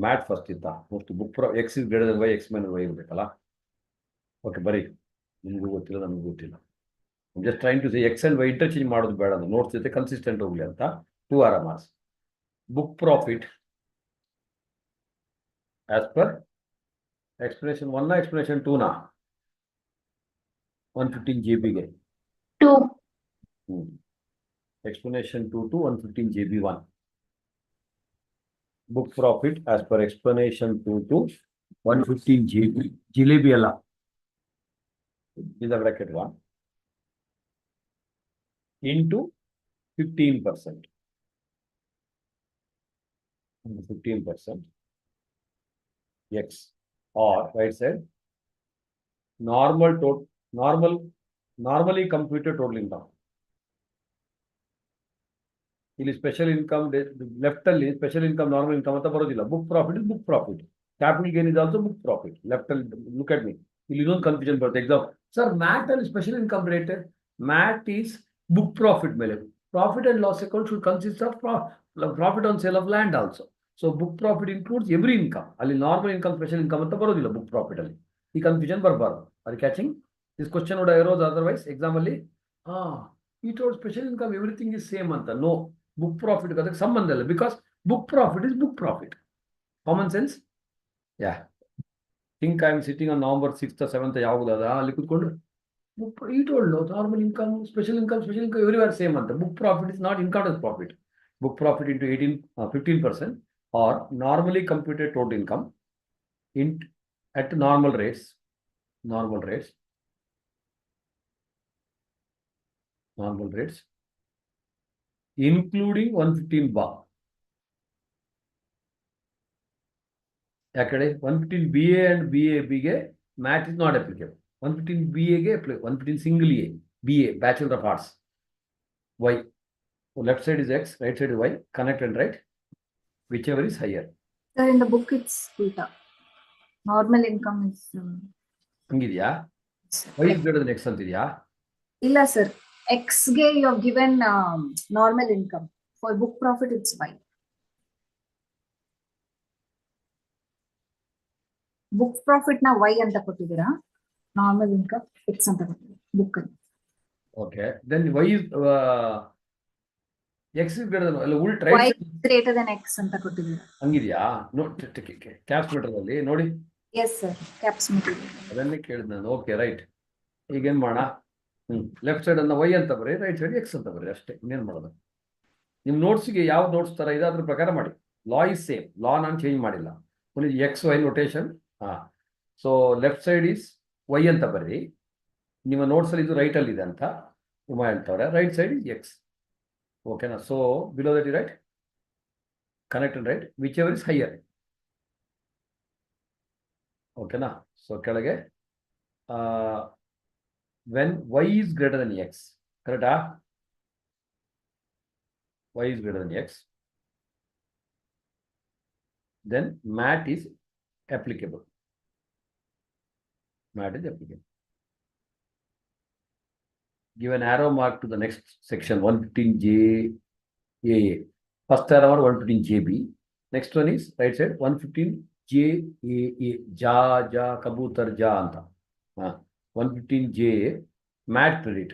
MAT first ಇತ್ತ most book X is greater than Y X minus Y ಇರಬೇಕಲ್ಲ. Okay ಬರೀ ನಿಮಗೂ ಗೊತ್ತಿಲ್ಲ ನಮಗೂ ಗೊತ್ತಿಲ್ಲ. Just train to say X and Y interchange ಮಾಡೋದು ಬೇಡ, ಅದು ನೋಟ್ಸ್ ಜೊತೆ ಕನ್ಸಿಸ್ಟೆಂಟ್ ಹೋಗ್ಲಿ ಅಂತ 2 RMRs. Book profit as per explanation 1 explanation 2 115 GB 2. Explanation 2 to 115 GB 1. Book profit as per explanation 2 to 115 GB. Jilebi alla. Is the bracket 1. Into 15%. 15%. X. Or right side. Normally computed total income. ಇಲ್ಲಿ special income left ಅಲ್ಲಿ special income normal income ಅಂತ ಬರೋದಿಲ್ಲ. Book profit is book profit, capital gain is also book profit. Left ಅಲ್ಲಿ look at me, ಇಲ್ಲಿ ಇನ್ನೊಂದು confusion ಬರುತ್ತೆ exam. Sir MAT ಅಲ್ಲಿ special income rate, MAT is book profit ಮೇಲೆ. Profit and loss account should consist of profit on sale of land also. So book profit includes every income. ಅಲ್ಲಿ normal income special income ಅಂತ ಬರೋದಿಲ್ಲ book profit ಅಲ್ಲಿ. ಈ confusion ಬರಬಾರ್ದು. ಅದು catching this question would ಇರೋದು otherwise exam ಅಲ್ಲಿ ಈ told special income everything is same ಅಂತ. ನೋ, ಬುಕ್ ಪ್ರಾಫಿಟ್ ಅದಕ್ಕೆ ಸಂಬಂಧ ಇಲ್ಲ. Because book profit is book profit. Common sense. You think I am sitting on November 6th or 7th ಯಾವ್ದು ಅಲ್ಲಿ ಕೂತ್ಕೊಂಡು ಈ told normal income special income everywhere same ಅಂತ. Book profit is not income as profit. Book profit into 15% or normally computed total income at normal rates, including 115 bar. ಯಾಕಡೆ 115 BA and BAB ಗೆ MAT is not applicable. 115 BA ಗೆ 115 single A, BA Bachelor of Arts. Why? So left side is X, right side is Y. Connect and write whichever is higher. Sir, in the book it's beta. Normal income is ಹಂಗಿದ್ಯಾ? Y is greater than X ಅಂತಿದ್ಯಾ? illa sir. X ಗೆ you have given normal income. For book profit it's Y. Book profit na Y ಅಂತ ಕೊಟ್ಟಿದ್ದೀರಾ, normal income X ಅಂತ ಕೊಟ್ಟಿದ್ದೀರಾ book ಅಲ್ಲಿ. Okay, then Y is X is greater than Y right is greater than X ಅಂತ ಕೊಟ್ಟಿದ್ದೀರಾ. ಹಂಗಿದ್ಯಾ? Caps ಅಲ್ಲಿ ನೋಡಿ. Yes sir, caps material. ಅದನ್ನೇ ಕೇಳಿದ್ ನಾನು. Okay right. ಈಗೇನ್ ಮಾಡೋಣ? ಲೆಫ್ಟ್ ಸೈಡ್ ಅನ್ನ Y ಅಂತ ಬರೀ, ರೈಟ್ ಸೈಡ್ X ಅಂತ ಬರೀ, ಅಷ್ಟೇ. ಇನ್ನೇನ್ ಮಾಡೋದು? ನಿಮ್ ನೋಟ್ಸ್ಗೆ ಯಾವ ನೋಟ್ಸ್ ತರ ಇದೆ ಅದ್ರ ಪ್ರಕಾರ ಮಾಡಿ. Law is same. ಲಾ ನಾನು ಚೇಂಜ್ ಮಾಡಿಲ್ಲ. XY notation. So left side is Y ಅಂತ ಬರ್ರಿ. ನಿಮ್ಮ ನೋಟ್ಸ್ ಅಲ್ಲಿ ಇದು ರೈಟ್ ಅಲ್ಲಿ ಇದೆ ಅಂತ ಉಮಾ ಹೇಳ್ತವ್ರೆ. Right side is X. ಓಕೆನಾ? So below that you write connect and write whichever is higher. ಓಕೆನಾ? ಸೊ ಕೆಳಗೆ when Y is greater than X, correct? Y is greater than X, then MAT is applicable. MAT is applicable. Give an arrow mark to the next section, 115JAA. First arrow 115JB. Next one is right side 115JAA. Ja kabutar ja anta. 115JA. MAT credit.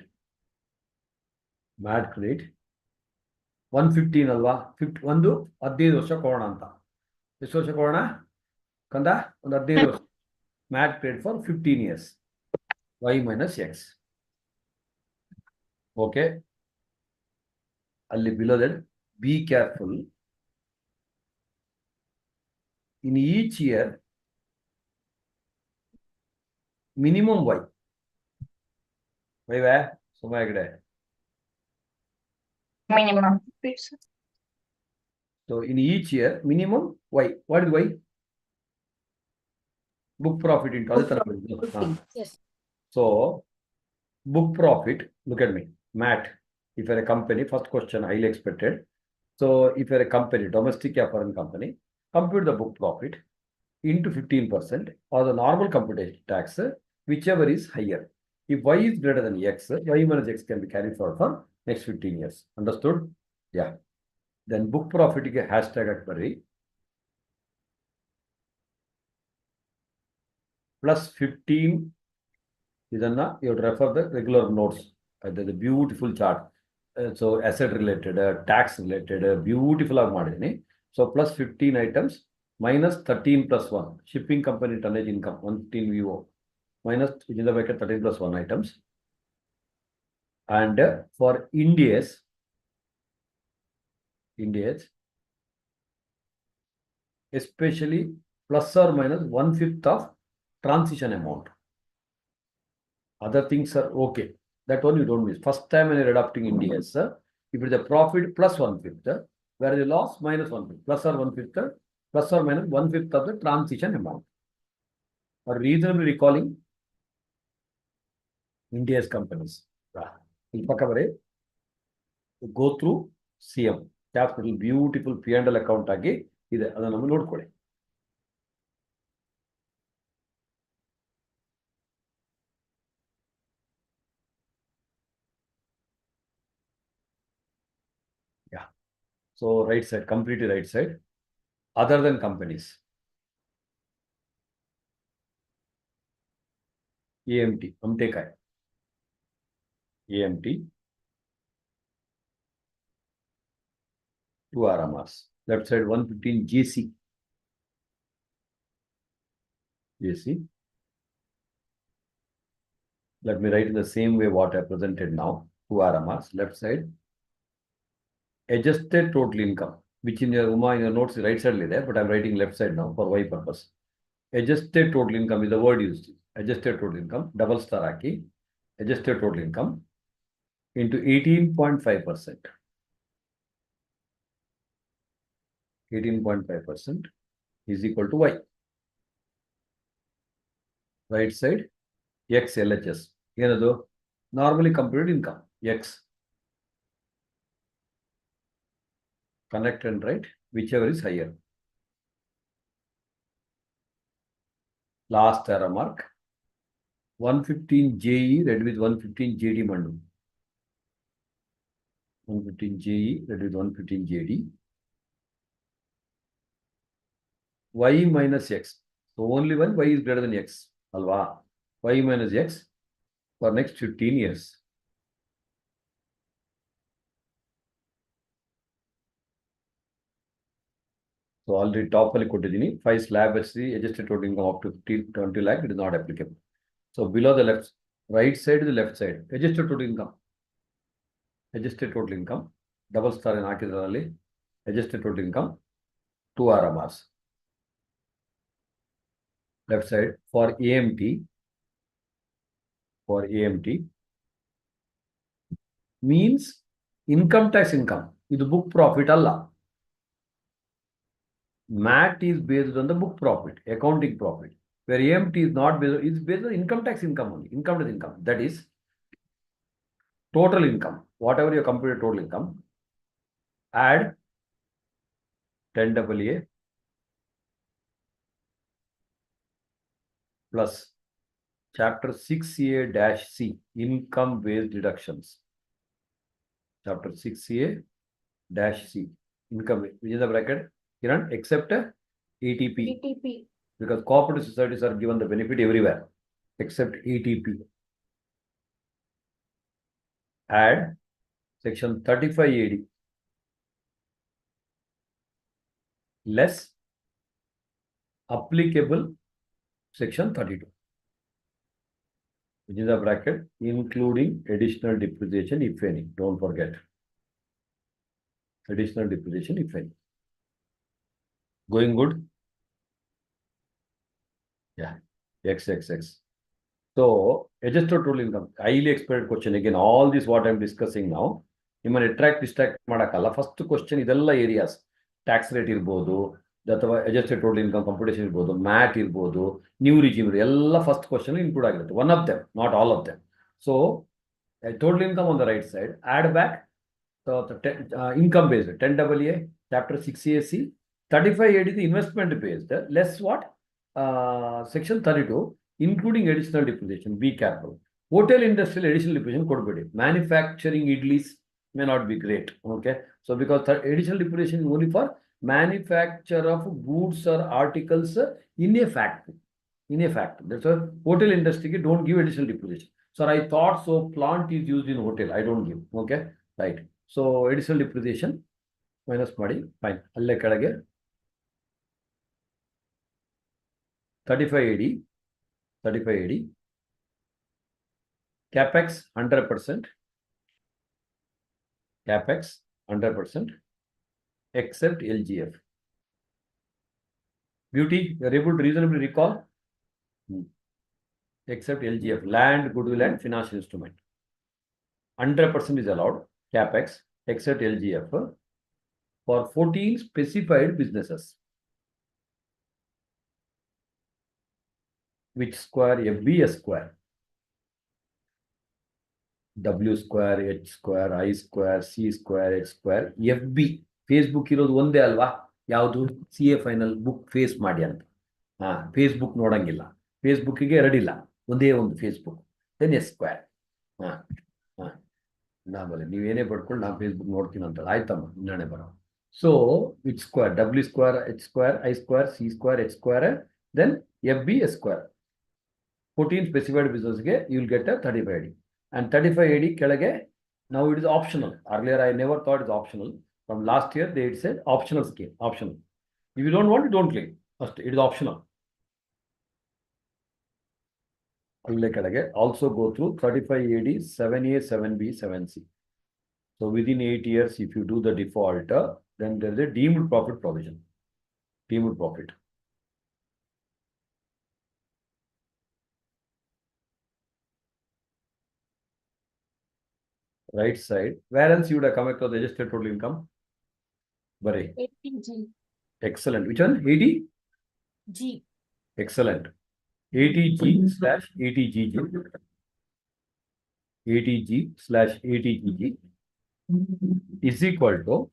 115 ಅಲ್ವಾ? 15 ವರ್ಷ ಕೊಡೋಣ ಅಂತ. ಎಷ್ಟು ವರ್ಷ ಕೊಡೋಣ ಕಂದ? ಒಂದು 15 ವರ್ಷ. MAT credit for 15 years. Y minus X. Okay. Ali below that, be careful. In each year, minimum Y. Why? minimum. So in each year, minimum Y. What is Y? Book profit into other terms. Yes. So book profit, look at me. MAT. If you're a company, first question highly expected. So if you're a company, domestic or foreign company, compute the book profit into 15% or the normal computation tax, whichever is higher. If Y is greater than X, Y minus X can be carried forward for next 15 years. Understood? Yeah. Then book profit ಗೆ hashtag at ಬರ್ರಿ. Plus 15. ಇದನ್ನ you would refer the regular notes. The beautiful chart. So asset related, tax related, beautiful ಆಗಿ ಮಾಡಿದ್ದೀನಿ. So plus 15 items minus 13 plus 1. Shipping company tonnage income 115 VO minus within the bracket 13 plus 1 items. And for India's especially plus or minus 1/5 of transition amount. Other things are okay. That one you don't miss. First time when you're adopting India's, if it is a profit plus 1/5, where the loss minus 1/5, plus or 1/5, plus or minus 1/5 of the transition amount. Or reasonably recalling India's companies. Go through CM. Capital beautiful P&L account ಆಗಿ ಇದೆ, ಅದನ್ನ ನಾವು ನೋಡ್ಕೊಳ್ಳಿ. Yeah. So right side, completely right side. other than companies. AMT, Amtekai. AMT, 2 RMRs. Left side 115 JC. JC. Let me write in the same way what I presented now. 2 RMRs. Left side. Adjusted total income, which in your Uma in your notes right side there, but I'm writing left side now for Y purpose. Adjusted total income is the word used. Adjusted total income, double star haki. Adjusted total income into 18.5%. 18.5% is equal to Y. Right side, X LHS. Normally computed income, X. Connect and write, whichever is higher. Last error mark. 115 JE read with 115 JD Mandu. 115 JE read with 115 JD. Y minus X. So only when Y is greater than X. Alva. Y minus X for next 15 years. So already top 5 slab HC adjusted total income up to 20 lakh, it is not applicable. So below the left, right side is the left side. Adjusted total income. Adjusted total income. Double star in Akizarali. Adjusted total income. 2 RMRs. Left side for AMT. For AMT means income tax income. This book profit Allah. MAT is based on the book profit, accounting profit. Where AMT is not based, it's based on income tax income only. Income tax income. That is total income. Whatever you computed total income, add 10 AA plus chapter 6A-C, income based deductions. Chapter 6A-C, income, which is the bracket, Kiran, except ATP. RTP. Because cooperative societies are given the benefit everywhere, except ATP. Add section 35 AD less applicable section 32. Which is the bracket, including additional depreciation, if any. Don't forget. Additional depreciation, if any. Going good? Yeah. X. So, adjusted total income. Highly expected question. Again, all this what I'm discussing now. You might attract, distract. First question is all areas. Tax rate irbodu. Adjusted total income computation irbodu. MAT irbodu. New regime. All first question include. One of them, not all of them. So, total income on the right side. Add back the income based. 10 AA, chapter 6A-C. 35 AD the investment based. Less what? Section 32. Including additional depreciation. Be careful. Hotel industrial additional depreciation could be. Manufacturing idlis may not be great. Okay. So because additional depreciation is only for manufacture of goods or articles in a factory. In a factory. That's why hotel industry don't give additional depreciation. So I thought so plant is used in hotel. I don't give. Okay. Right. So additional depreciation minus money. Fine. 35 AD. 35 AD. Capex 100%. Capex 100%. Except LGF. Beauty, you are able to reasonably recall? Except LGF, land, goodwill, and financial instrument. 100% is allowed. Capex, except LGF, for 14 specified businesses. Which square? FB, S square. W square, H square, I square, C square, H square, FB. Facebook ಇರೋದು ಒಂದೇ ಅಲ್ವಾ? ಯಾವುದು? CA final book face ಮಾಡಿ ಅಂತ. Facebook ನೋಡಂಗಿಲ್ಲ. ಫೇಸ್ಬುಕ್ಕಿಗೆ ಎರಡಿಲ್ಲ, ಒಂದೇ ಒಂದು Facebook. Then S square. ನಾವಲ್ಲಿ ನೀವೇನೇ ಪಡ್ಕೊಂಡು ನಾನು ಫೇಸ್ಬುಕ್ ನೋಡ್ತೀನಿ ಅಂತ. ಆಯ್ತಮ್ಮ, ಇನ್ನೇ ಬರೋ. So it's square, W square, H square, I square, C square, H square, then FB S square. 14 specified business, you will get a 35 AD. And 35 AD kelage, now it is optional. Earlier I never thought it's optional. From last year they said optional scheme, optional. If you don't want it, don't click. First, it is optional. Also go through 35 AD, 7A, 7B, 7C. So within 8 years, if you do the default, then there is a deemed profit provision. Deemed profit. Right side. Where else you would have come across the adjusted total income? Very ATG. excellent. Which one? 80? G. Excellent. 80G slash 80GG. 80G slash 80GG is equal to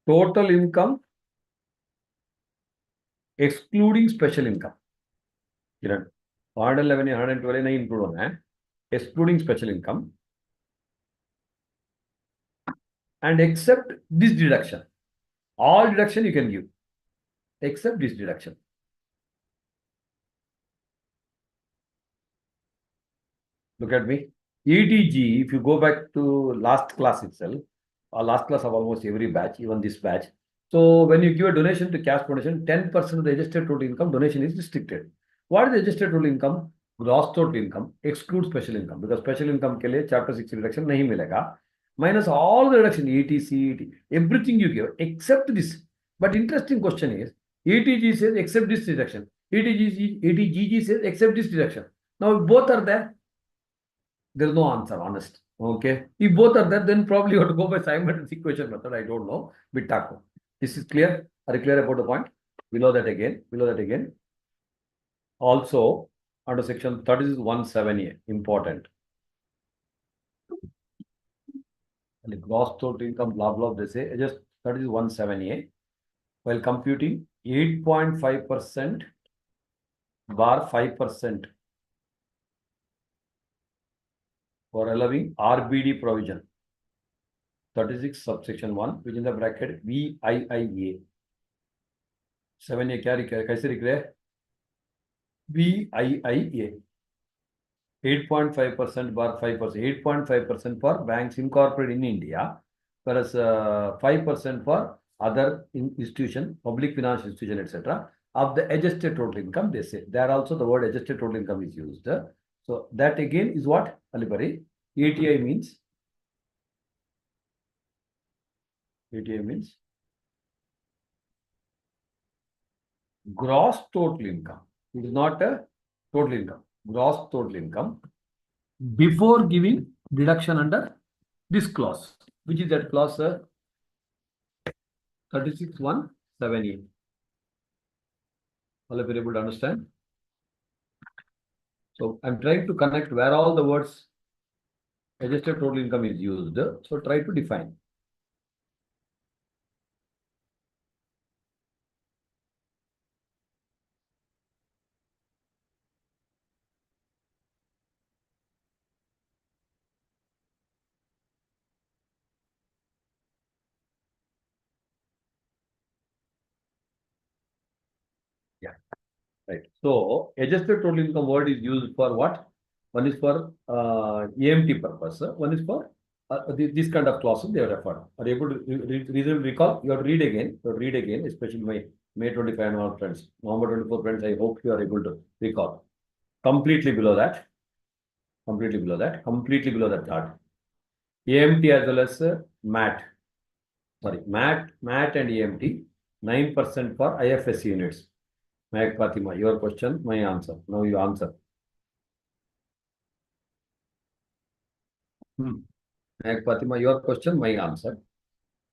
total income excluding special income. 111, 112 include on excluding special income and except this deduction. All deduction you can give except this deduction. Look at me. ETG, if you go back to last class itself, or last class of almost every batch, even this batch. So when you give a donation to cash donation, 10% of the adjusted total income donation is restricted. What is the adjusted total income? Gross total income excludes special income because special income ke liye chapter 6 reduction nahi milega. Minus all the reduction, ETC, everything you give except this. But interesting question is, ETG says except this deduction. ETGG says except this deduction. Now both are there. There is no answer, honest. Okay. If both are there, then probably you have to go by Simon's equation method. I don't know. Bitako. This is clear. Are you clear about the point? Below that again. Below that again. Also, under section 36(1)(7)(a), important. And the gross total income, blah blah. They say just 36(1)(7)(a), while computing 8.5% bar 5%. For allowing RBD provision, 36 subsection 1, which in the bracket VIIA. 7A कैसे लिख रहे हैं? VIIA. 8.5% bar 5%. 8.5% for banks incorporated in India, whereas 5% for other institution, public finance institution, etc. Of the adjusted total income, they say. There also the word adjusted total income is used. So that again is what? Alibari. ATI means gross total income. It is not a total income. Gross total income before giving deduction under this clause. Which is that clause? 36(1)(7)(a). All of you able to understand? So I'm trying to connect where all the words adjusted total income is used. So try to define. Yeah, right. So adjusted total income word is used for what? One is for AMT purpose. One is for this kind of clauses they are referred. Are you able to reasonably recall? You have to read again. You have to read again, especially my May 25 annual friends, November 24 friends. I hope you are able to recall. Completely below that. Completely below that. Completely below that chart. AMT as well as MAT. Sorry, MAT and AMT. 9% for IFSC units. Meg Fatima, your question, my answer. Now you answer. Meg Fatima, your question, my answer.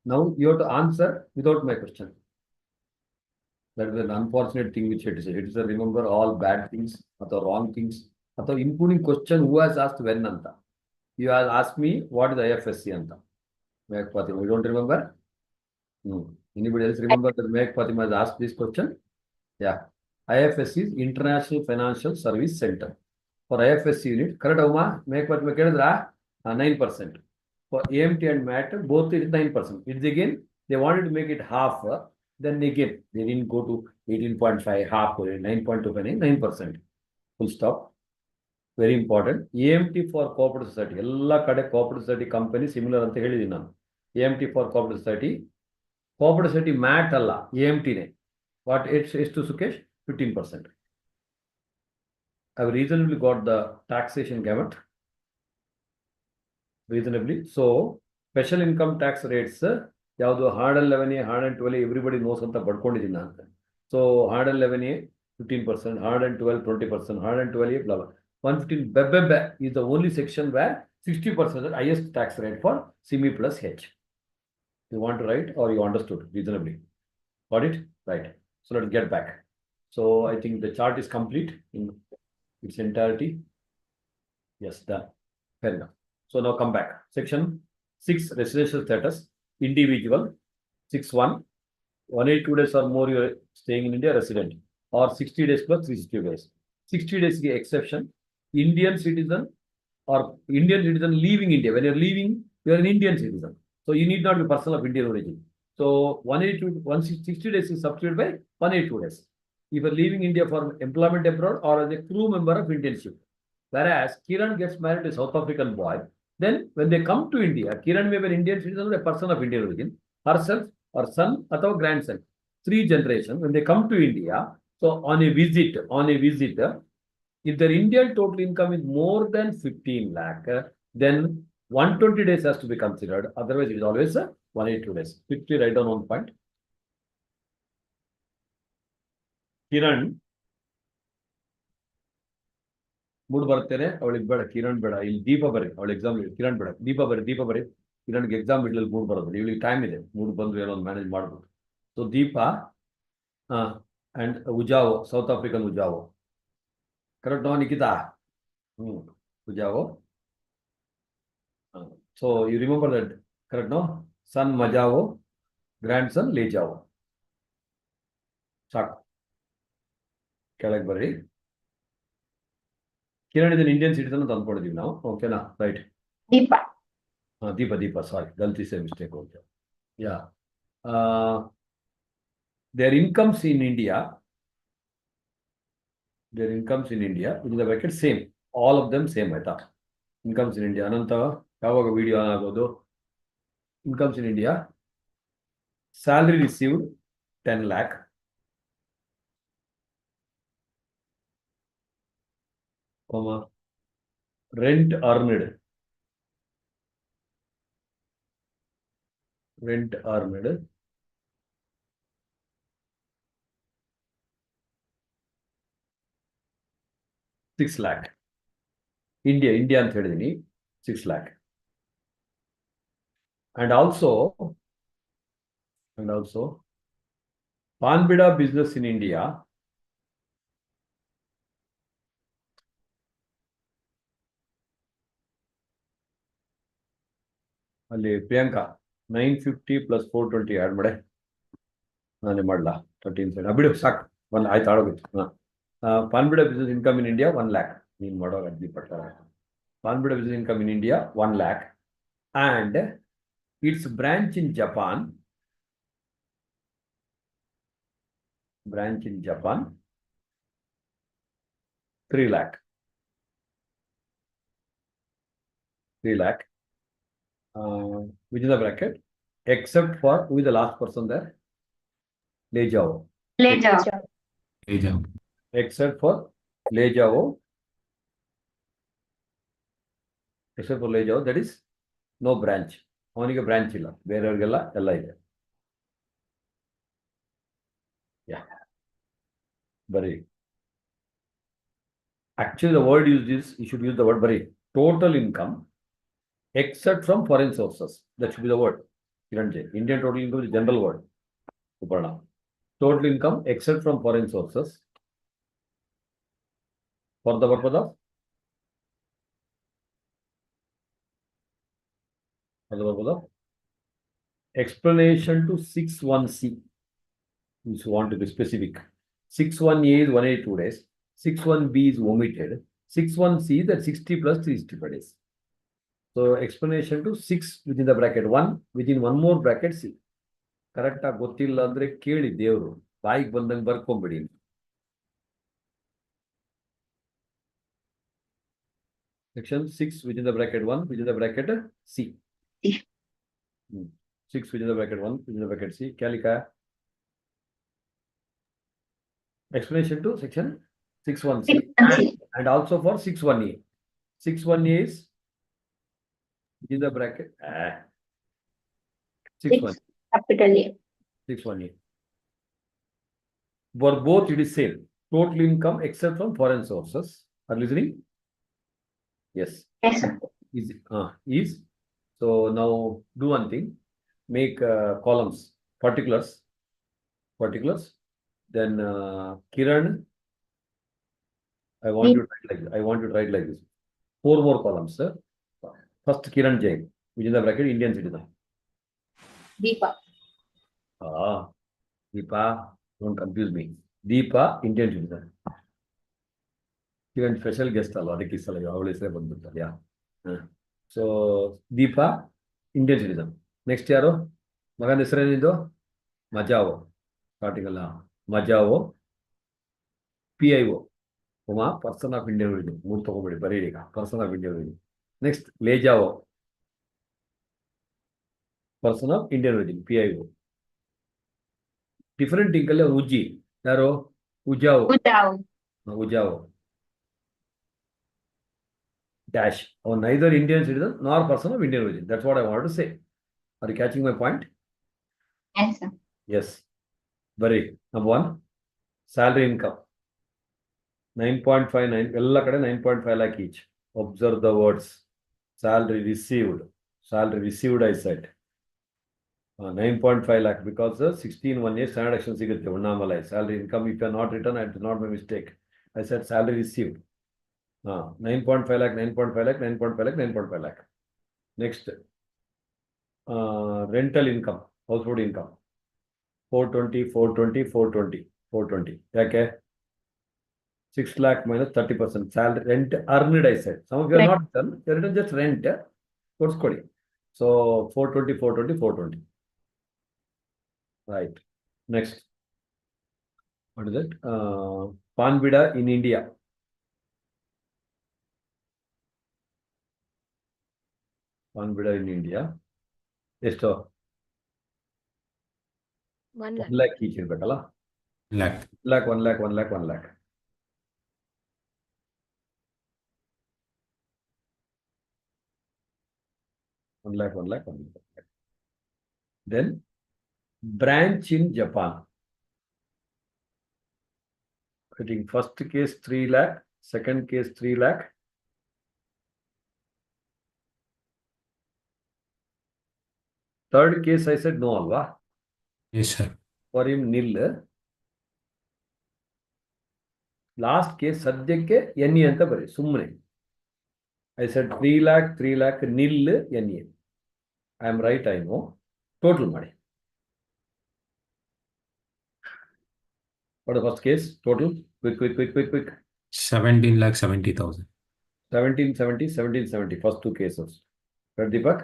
Now you have to answer without my question. That is an unfortunate thing which it is. It is a remember all bad things or the wrong things. Or the including question who has asked when anta. You have asked me what is IFSC anta. Meg Fatima, you don't remember? No. Anybody else remember that Meg Fatima has asked this question? Yeah. IFSC is International Financial Service Center. For IFSC unit, correct Uma? Meg Fatima 9%. for AMT and MAT, both it is 9%. It's again, they wanted to make it half, then again, they didn't go to 18.5, half, 9.25, 9%. Full stop. Very important. AMT for corporate society. Ella kade corporate society company similar ante helidini nanu. AMT for corporate society. Corporate society MAT alla, AMT ne. What it's to Sukesh? 15%. I've reasonably got the taxation gamut. Reasonably. So, special income tax rates, ಯಾವುದು 111A, 112A, everybody knows ಅಂತ ಪಡ್ಕೊಂಡಿದ್ದೀನಿ ನಾನು. So, 111A, 15%, 112, 20%, 112A, blah, blah. 115 is the only section where 60% is the highest tax rate for CME plus H. You want to write or you understood reasonably? Got it? Right. So, let's get back. So, I think the chart is complete in its entirety. Yes, done. Fair enough. So now come back. Section 6, residential status, individual, 6.1, 182 days or more you are staying in India, resident, or 60 days plus 360 days. 60 days is the exception. Indian citizen or Indian citizen leaving India. When you're leaving, you're an Indian citizen. So you need not be person of Indian origin. So 160 days is substituted by 182 days. If you're leaving India for employment abroad or as a crew member of Indian ship. Whereas Kiran gets married to a South African boy, then when they come to India, Kiran may be an Indian citizen or a person of Indian origin, herself or son or grandson, 3 generations, when they come to India, so on a visit, if their Indian total income is more than 15 lakh, then 120 days has to be considered. Otherwise, it is always 182 days. Quickly write down one point. Kiran, mood ಬರ್ತೇನೆ ಅವಳಿಗೆ ಬೇಡ ಕಿರಣ್ ಬೇಡ ಇಲ್ಲಿ ದೀಪ ಬರೀ ಅವಳ exam Kiran ಬೇಡ ದೀಪ ಬರೀ ಕಿರಣ್ಗೆ exam ಇಡ್ಲಲ್ಲಿ mood ಬರೋದು ಇವಳಿಗೆ ಟೈಮ್ ಇದೆ ಮೂಡ್ ಬಂದು ಏನೋ ಒಂದು ಮ್ಯಾನೇಜ್ ಮಾಡ್ಬೋದು ಸೊ ದೀಪ ಅಂಡ್ ಉಜಾವೋ ಸೌತ್ ಆಫ್ರಿಕನ್ ಉಜಾವೋ ಕರೆಕ್ಟ್ ನೋ ನಿಖಿತಾ ಉಜಾವೋ so you remember that correct no son ಮಜಾವೋ ಗ್ರ್ಯಾಂಡ್ ಸನ್ ಲೇಜಾವೋ ಸಾಕು ಕೆಳಗೆ ಬರ್ರಿ Kiran is an Indian citizen ಅಂತ ಅಂದ್ಕೊಂಡಿದ್ದೀವಿ ನಾವು ಓಕೆನಾ ರೈಟ್ ದೀಪ ಸಾರಿ ಗಲ್ತಿ ಸೇ mistake okay yeah their incomes in India in the bracket same, all of them same ಆಯ್ತಾ incomes in India ಅನಂತ ಯಾವಾಗ ವಿಡಿಯೋ ಆಗೋದು incomes in India salary received 10 lakh rent earned 6 lakh. India ಅಂತ ಹೇಳಿದೀನಿ 6 lakh. And also Panbida business in India ಅಲ್ಲಿ Priyanka 950 plus 420 add ಮಾಡೆ ನಾನೇ ಮಾಡಲಾ 13 ಬಿಡು ಸಾಕು ಒಂದು ಆಯ್ತು ಆಡೋಗಿತ್ತು ಪಾನ್ಬಿಡ business income in India 1 lakh ನೀನು ಮಾಡೋ ಅಗ್ನಿ ಪಟ್ಟ ಪಾನ್ಬಿಡ business income in India 1 lakh and its branch in Japan 3 lakh within the bracket, except for who is the last person there? Lejao. Except for Lejao. That is no branch. Only a branch illa. Wherever ella ide. Yeah. Very. Actually, the word used is you should use the word very total income. Except from foreign sources. That should be the word. Indian total income is the general word. Total income except from foreign sources. For the purpose of explanation to 61C. If you want to be specific. 61A is 182 days. 61B is omitted. 61C is that 60 plus 365 days. So explanation to 6 within the bracket 1 within one more bracket C. Correct ಗೊತ್ತಿಲ್ಲ ಅಂದ್ರೆ ಕೇಳಿ ದೇವ್ರು ಬಾಯಿಗೆ ಬಂದಂಗೆ ಬರ್ಕೊಂಬಿಡಿ. Section 6 within the bracket 1 within the bracket C. 6 within the bracket 1 within the bracket C. क्या लिखा है? Explanation to section 6(1)C and also for 6(1)A. 6(1)A is within the bracket 6(1). Capital A. 6(1)A. For both it is same. Total income except from foreign sources. Are you listening? Yes. Yes, sir. Is. So now do one thing. Make columns, particulars. Then Kiran, I want you to write like this. 4 more columns, sir. First Kiran Jain, within the bracket Indian citizen. Deepa. Deepa, don't confuse me. Deepa, Indian citizen. Kiran special guest alwa adಕ್ಕೆ ಈ ಸಲ ಅವಳ ಹೆಸರೇ ಬಂದ್ಬಿಡ್ತಾರೆ. So Deepa, Indian citizen. Next ಯಾರು? ಮಗನ ಹೆಸರೇನಿದು? ಮಜಾವೋ. Starting ಅಲ್ಲ ಮಜಾವೋ. PIO. Person of Indian origin. 3 ತಗೊಂಡ್ಬಿಡಿ ಬರೀರಿ ಈಗ. Person of Indian origin. Next ಲೇಜಾವೋ. Person of Indian origin PIO. Different ಇಂಕಲ್ಲಿ ಉಜ್ಜಿ ಯಾರು? ಉಜಾವೋ. ಉಜಾವೋ. Dash. Or neither Indian citizen nor person of Indian origin. That's what I wanted to say. Are you catching my point? Yes, sir. Yes. Very. Number 1, salary income. 9.59. ಎಲ್ಲ ಕಡೆ 9.5 lakh each. Observe the words. Salary received. Salary received I said. 9.5 lakh because 16(1)A standard action ಸಿಗುತ್ತೆ ಉಣ್ಣಾಮಲೈ. Salary income if you are not written, I did not my mistake. I said salary received. 9.5 lakh, 9.5 lakh, 9.5 lakh, 9.5 lakh. Next, rental income, household income. 420, 420, 420, 420. Okay. 6 lakh minus 30%. Salary, rent earned, I said. Some of you are not done. You're written just rent. What's called? So 420, 420, 420. Right. Next. What is it? Panbida in India. Panbida in India. ಎಷ್ಟು? 1 lakh. 1 lakh each ಇರ್ಬೇಕಲ್ಲ? lakh. 1 lakh, 1 lakh, 1 lakh, 1 lakh. One lakh, 1 lakh, 1 lakh. Then branch in Japan. I think first case 3 lakh, second case 3 lakh. Third case I said no alva. Yes, sir. For him nil. Last case ಸದ್ಯಕ್ಕೆ NE ಅಂತ ಬರಿ ಸುಮ್ಮನೆ. I said 3 lakh, 3 lakh nil NE. I am right, I know. Total ಮಾಡಿ. What is the first case? Total? Quick. 17,70,000. 1770, 1770. First 2 cases. Right, Deepak?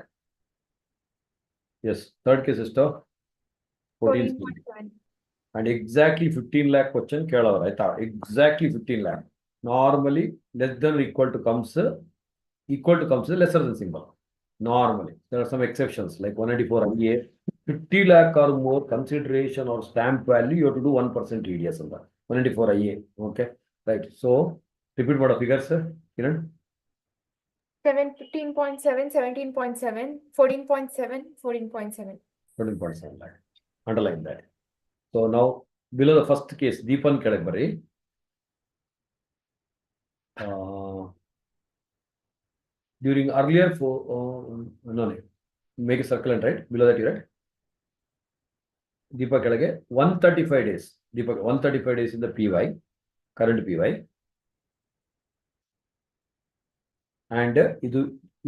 Yes. Third case is 14. And exactly 15 lakh question ಕೇಳೋರು ಆಯ್ತಾ? Exactly 15 lakh. Normally less than or equal to comes lesser than symbol. Normally there are some exceptions like 184 IA, 50 lakh or more consideration or stamp value you have to do 1% TDS on that. 184 IA. Okay, right. So repeat what are figures, sir? Kiran? 15.7, 17.7, 14.7, 14.7. 14.7 lakh. Underline that. So now below the first case, Deepan ಕೆಳಗೆ ಬರ್ರಿ. During earlier make a circle and write below that you write. Deepak ಕೆಳಗೆ 135 days. Deepak 135 days in the PY, current PY. And you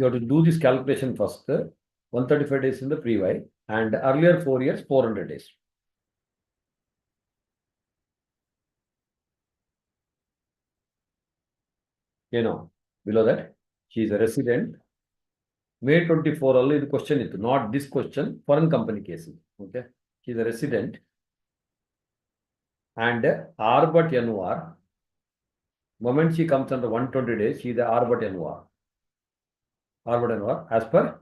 have to do this calculation first. 135 days in the PY and earlier 4 years 400 days. Below that, she is a resident May 24 alli the question is not this question, foreign company case. Okay, she is a resident and R but NOR. Moment she comes under 120 days, she is a R but NOR. R but NOR as per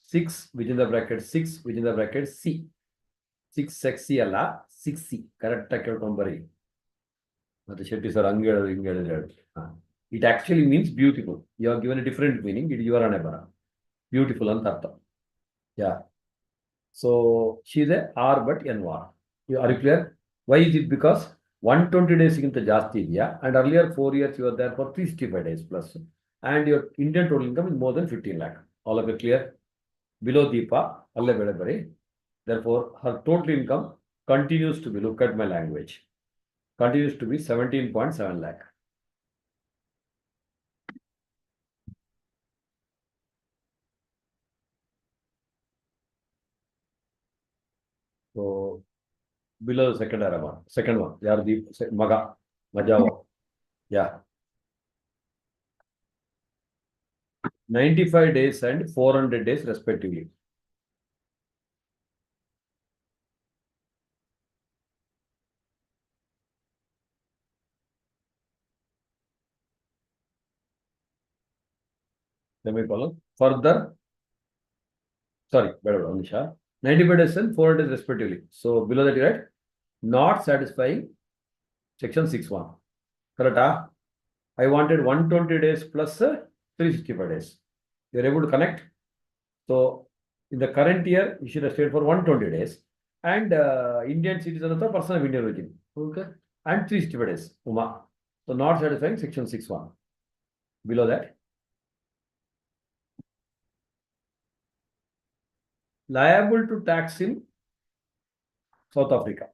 6 within the bracket 6 within the bracket C. 6 sexy alla 6C. Correct number. It actually means beautiful. You are given a different meaning. It is your anabara. Beautiful antartha. Yeah. So she is a R but NOR. Are you clear? Why is it? Because 120 days ginta jasti idya, and earlier 4 years you were there for 365 days plus, and your Indian total income is more than 15 lakh. All of it clear? Below Deepa, alle bedabari. Therefore, her total income continues to be, look at my language, continues to be 17.7 lakh. So below the second one, Yardi Maga, Majao. Yeah. 95 days and 400 days respectively. Semicolon. Further, sorry, better one, Nisha. 95 days and 400 days respectively. So below that you write not satisfying section 6.1. Correct? I wanted 120 days plus 365 days. You are able to connect. So in the current year, you should have stayed for 120 days. And Indian citizen or person of Indian origin. Okay. And 365 days. Uma. So not satisfying section 6.1. Below that. Liable to tax in South Africa.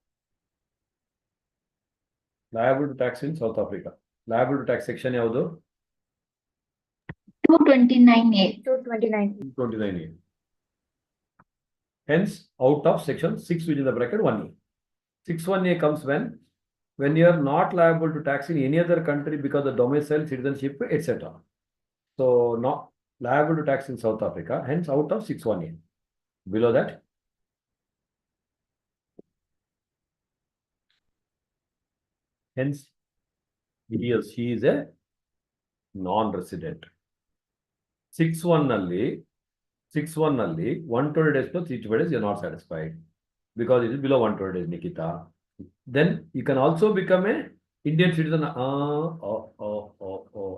Liable to tax in South Africa. Liable to tax section yaudu? 229A. 29A. Hence, out of section 6 within the bracket 1A. 6.1A comes when you are not liable to tax in any other country because of domicile, citizenship, etc. So, not liable to tax in South Africa, hence out of 6.1A. Below that, hence, she is a non-resident. 6.1 nalli 120 days plus 3 days you are not satisfied because it is below 120 days, Nikita. Then you can also become a Indian citizen.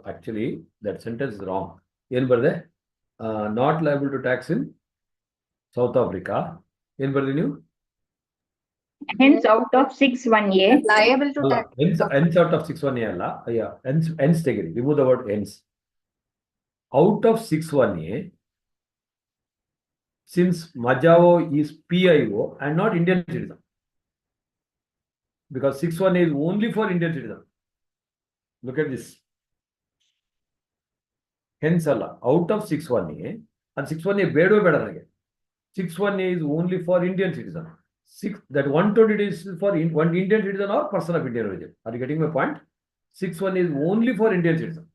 Actually, that sentence is wrong. Not liable to tax in South Africa. Hence, out of 6.1A. Liable to tax. Hence out of 6.1A. Yeah, hence take it. Remove the word hence. Out of 6.1A, since Majao is PIO and not Indian citizen. Because 6.1A is only for Indian citizen. Look at this. Hence, out of 6.1A, and 6.1A better again. 6.1A is only for Indian citizen. That 120 days is for one Indian citizen or person of Indian origin. Are you getting my point? 6.1A is only for Indian citizen.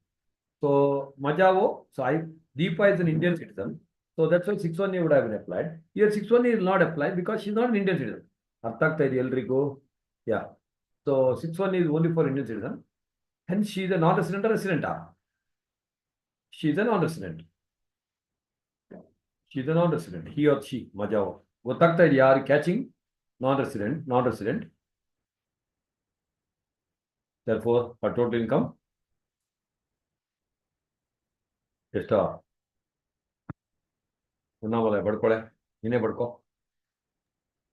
So Majao, Deepa is an Indian citizen. So that's why 6.1A would have been applied. Here 6.1A is not applied because she is not an Indian citizen. Yeah. So 6.1A is only for Indian citizen. Hence she is a non-resident or resident. She is a non-resident. She is a non-resident. He or she, Majao. Are you catching? Non-resident. Therefore, her total income is Unnavale, Badkole, Ine Badko.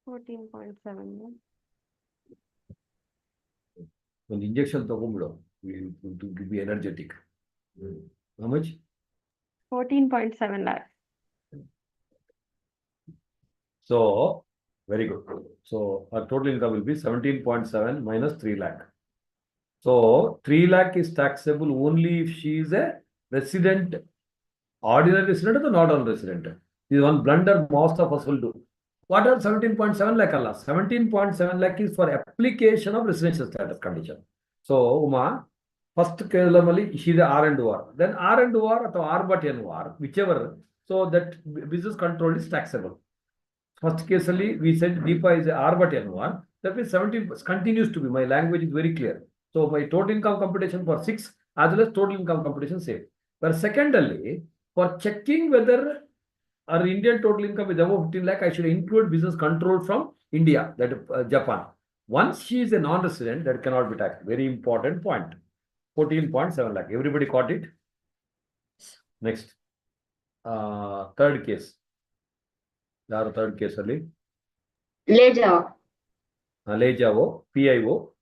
14.7. An injection to be energetic. How much? 14.7 lakhs. So, very good. So, our total income will be 17.7 minus 3 lakh. So, 3 lakh is taxable only if she is a resident, ordinary resident or not non-resident. This is one blunder most of us will do. What are 17.7 lakh? 17.7 lakh is for application of residential status condition. So, Uma, First column she the R and OR. Then R and OR or R but NOR, whichever. So that business control is taxable. First case we said Deepa is a R but NOR. That means 17 continues to be. My language is very clear. So my total income computation for 6 as well as total income computation same. But secondly, for checking whether our Indian total income is above 15 lakh, I should include business control from India, that Japan. Once she is a non-resident, that cannot be taxed. Very important point. 14.7 lakh. Everybody caught it? Next. Third case. Third case only. Ledger. Lejavo, PIO.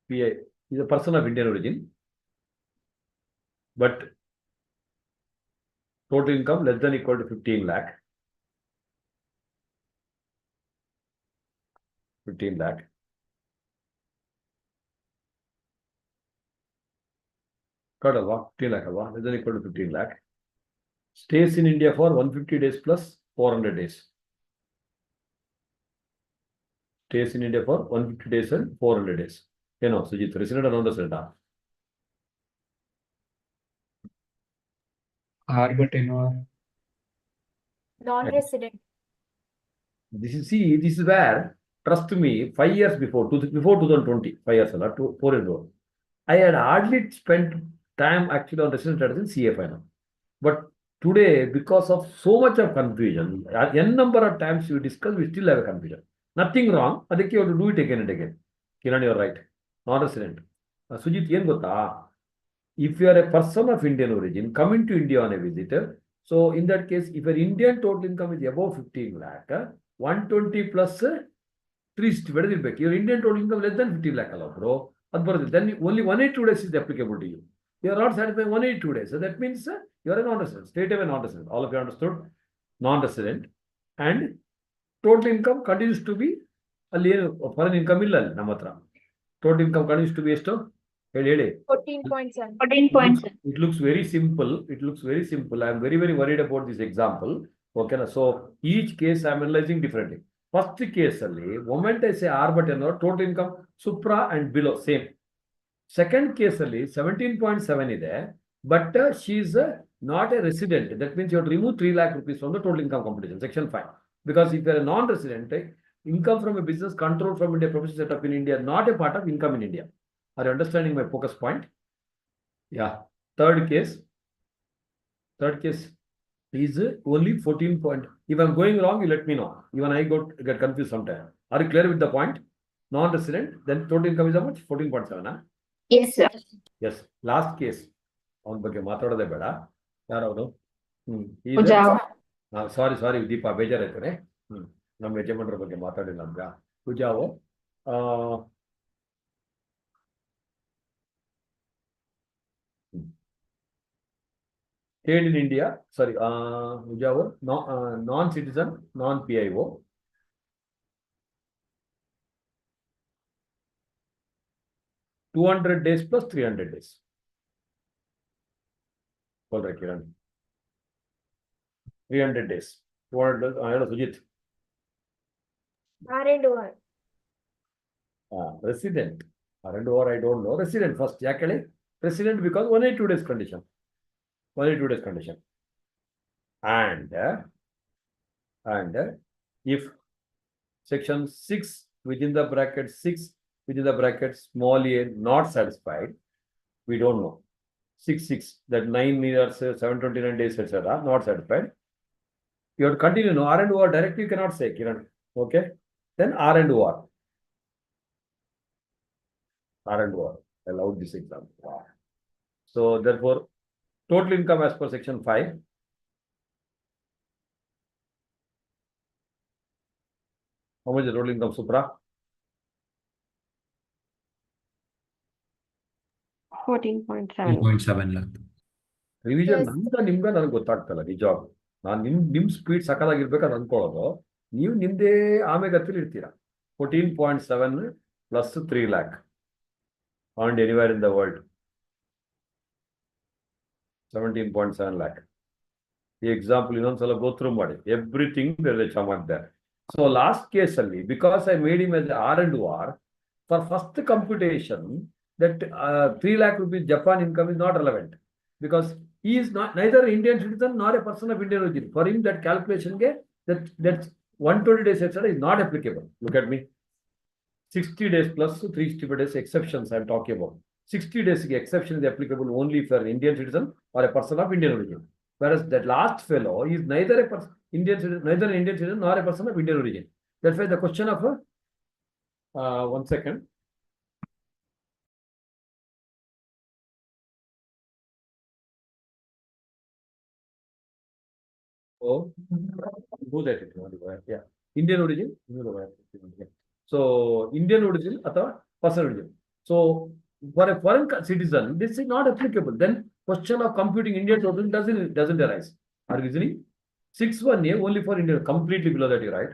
PI is a person of Indian origin. But total income less than equal to 15 lakh. 15 lakh. Kadava, 15 lakh, less than equal to 15 lakh. Stays in India for 150 days plus 400 days. Stays in India for 150 days and 400 days. You know, Sujit, resident or non-resident? R but NOR. Non-resident. This is where, trust me, 5 years before 2020, 5 years ago, 4 years ago, I had hardly spent time actually on resident status in CFI now. But today, because of so much of confusion, n number of times we discuss, we still have a confusion. Nothing wrong. Adike you have to do it again and again. Kiran, you are right. Non-resident. Sujit, yen gota? If you are a person of Indian origin coming to India on a visitor, so in that case, if your Indian total income is above 15 lakh, 120 plus 360, what is it back? Your Indian total income less than 15 lakh, bro. Then only 182 days is applicable to you. You are not satisfied 182 days. So that means you are a non-resident, straight away non-resident. All of you understood? Non-resident. And total income continues to be foreign income illa namatra. Total income continues to be esto? 14.7. 14.7. It looks very simple. It looks very simple. I am very, very worried about this example. Okay, so each case I am analyzing differently. First case, moment I say R but NOR, total income, supra and below, same. Second case, 17.7 is there, but she is not a resident. That means you have to remove 3 lakh rupees from the total income computation, section 5. Because if you are a non-resident, income from a business controlled from India, professional setup in India, not a part of income in India. Are you understanding my focus point? Yeah. Third case is only 14 point. If I'm going wrong, you let me know. Even I get confused sometimes. Are you clear with the point? Non-resident, then total income is how much? 14.7. Huh? Yes, sir. Yes. Last case. On ಬಗ್ಗೆ ಮಾತಾಡೋದೇ ಬೇಡ. ಯಾರವರು? ಸಾರಿ ದೀಪ ಬೇಜಾರಾಯ್ತಾನೆ. ನಮ್ಮ ಯಜಮಾನರ ಬಗ್ಗೆ ಮಾತಾಡಿಲ್ಲ ನಮ್ಗ. ಪೂಜಾವು stayed in India, sorry, non-citizen, non-PIO. $200 days plus 300 days. All right, Kiran. 300 days. 200 days. Sujit. R and OR. Resident. R and OR I don't know. Resident first. Yakale? Resident because 182 days condition. 182 days condition. And if section 6 within the bracket 6 within the bracket small a not satisfied, we don't know. 6 that 9 years 729 days etc. not satisfied. You have to continue. No, R and OR directly you cannot say, Kiran. Okay. Then R and OR. R and OR. Allowed this example. Wow. So therefore, total income as per section 5. How much is the total income, Supra? 14.7. 2.7 lakh. Revision Yes. ನಿಮ್ಗೆ ನನಗೆ ಗೊತ್ತಾಗ್ತಲ್ಲ ನಿಜ. ನಾನು ನಿಮ್ speed ಸಕ್ಕದಾಗಿರ್ಬೇಕಂತ ಅನ್ಕೊಳ್ಳೋದು. ನೀವು ನಿಮ್ದೇ ಆಮೆಗತ್ತಲ್ಲಿ ಇರ್ತೀರಾ. 14.7 plus 3 lakh. Earned anywhere in the world. 17.7 lakh. The example, go through ಮಾಡಿ. Everything there is a chamak there. So last case, because I made him as R and OR, for first computation, that 3 lakh rupees Japan income is not relevant because he is not neither Indian citizen nor a person of Indian origin. For him, that calculation that 120 days etc. is not applicable. Look at me. 60 days plus 365 days exceptions I am talking about. 60 days exception is applicable only for an Indian citizen or a person of Indian origin. Whereas that last fellow is neither a person Indian citizen, neither an Indian citizen nor a person of Indian origin. That's why the question of 1 second. Oh, do that if you want to. Yeah. Indian origin. So Indian origin or person origin. So for a foreign citizen, this is not applicable. Then question of computing Indian origin doesn't arise. Are you listening? 6-1A only for Indian, completely below that, you right?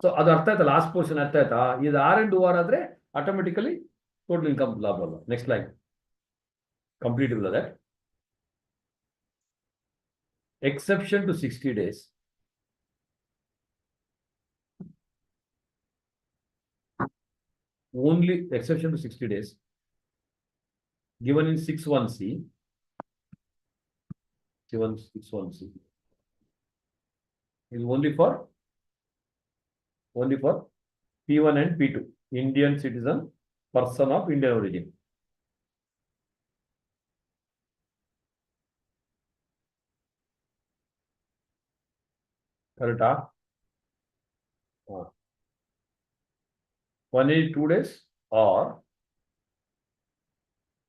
So the last portion is R and OR automatically total income blah blah blah. Next line. Completely below that. Exception to 60 days. Only exception to 60 days. Given in 6-1C. 6-1C. Is only for P1 and P2. Indian citizen, person of Indian origin. Correct? 182 days or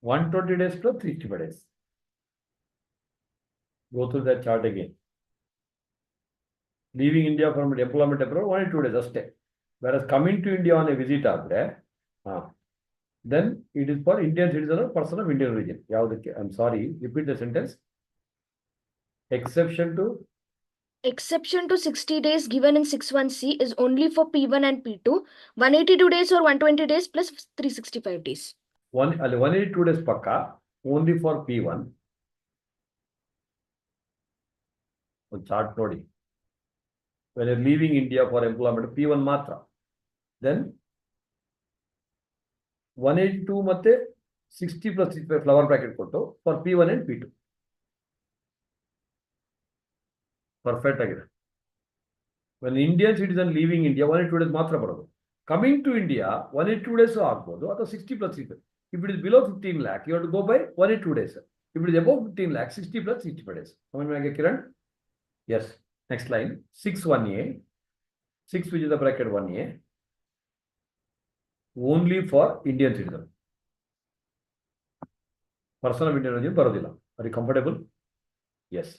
120 days plus 365 days. Go through that chart again. Leaving India from employment abroad, 182 days just. Whereas coming to India on a visit, then it is for Indian citizen or person of Indian origin. I'm sorry, repeat the sentence. Exception to 60 days given in 6-1C is only for P1 and P2, 182 days or 120 days plus 365 days. 182 days pakka, only for P1. Chart nodi. When you're leaving India for employment, P1 matra. Then 182 matte 60 plus 65 flower bracket koto for P1 and P2. Perfect again. When Indian citizen leaving India, 182 days matra barodu. Coming to India, 182 days agbodu or 60 plus 65. If it is below 15 lakh, you have to go by 182 days. If it is above 15 lakh, 60 plus 65 days. How many Kiran? Yes. Next line. 6-1A. 6 which is the bracket 1A. Only for Indian citizen. Person of Indian origin barodilla. Are you comfortable? Yes.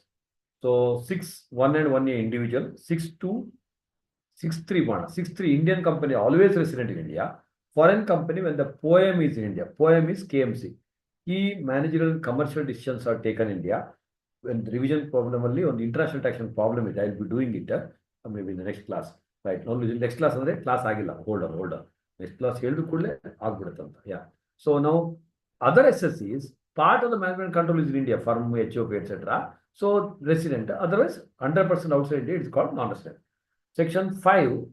So 6-1 and 1A individual. 6-2, 6-3 1. 6-3 Indian company always resident in India. Foreign company when the poem is in India. Poem is KMC. Key managerial and commercial decisions are taken in India. When the revision problem only on the international taxation problem is, I will be doing it maybe in the next class. Right. Now, next class class agilla. Hold on. Next class yeah. So now other SSCs, part of the management control is in India, firm, HOP, etc. So resident, otherwise 100% outside India, it is called non-resident. Section 5,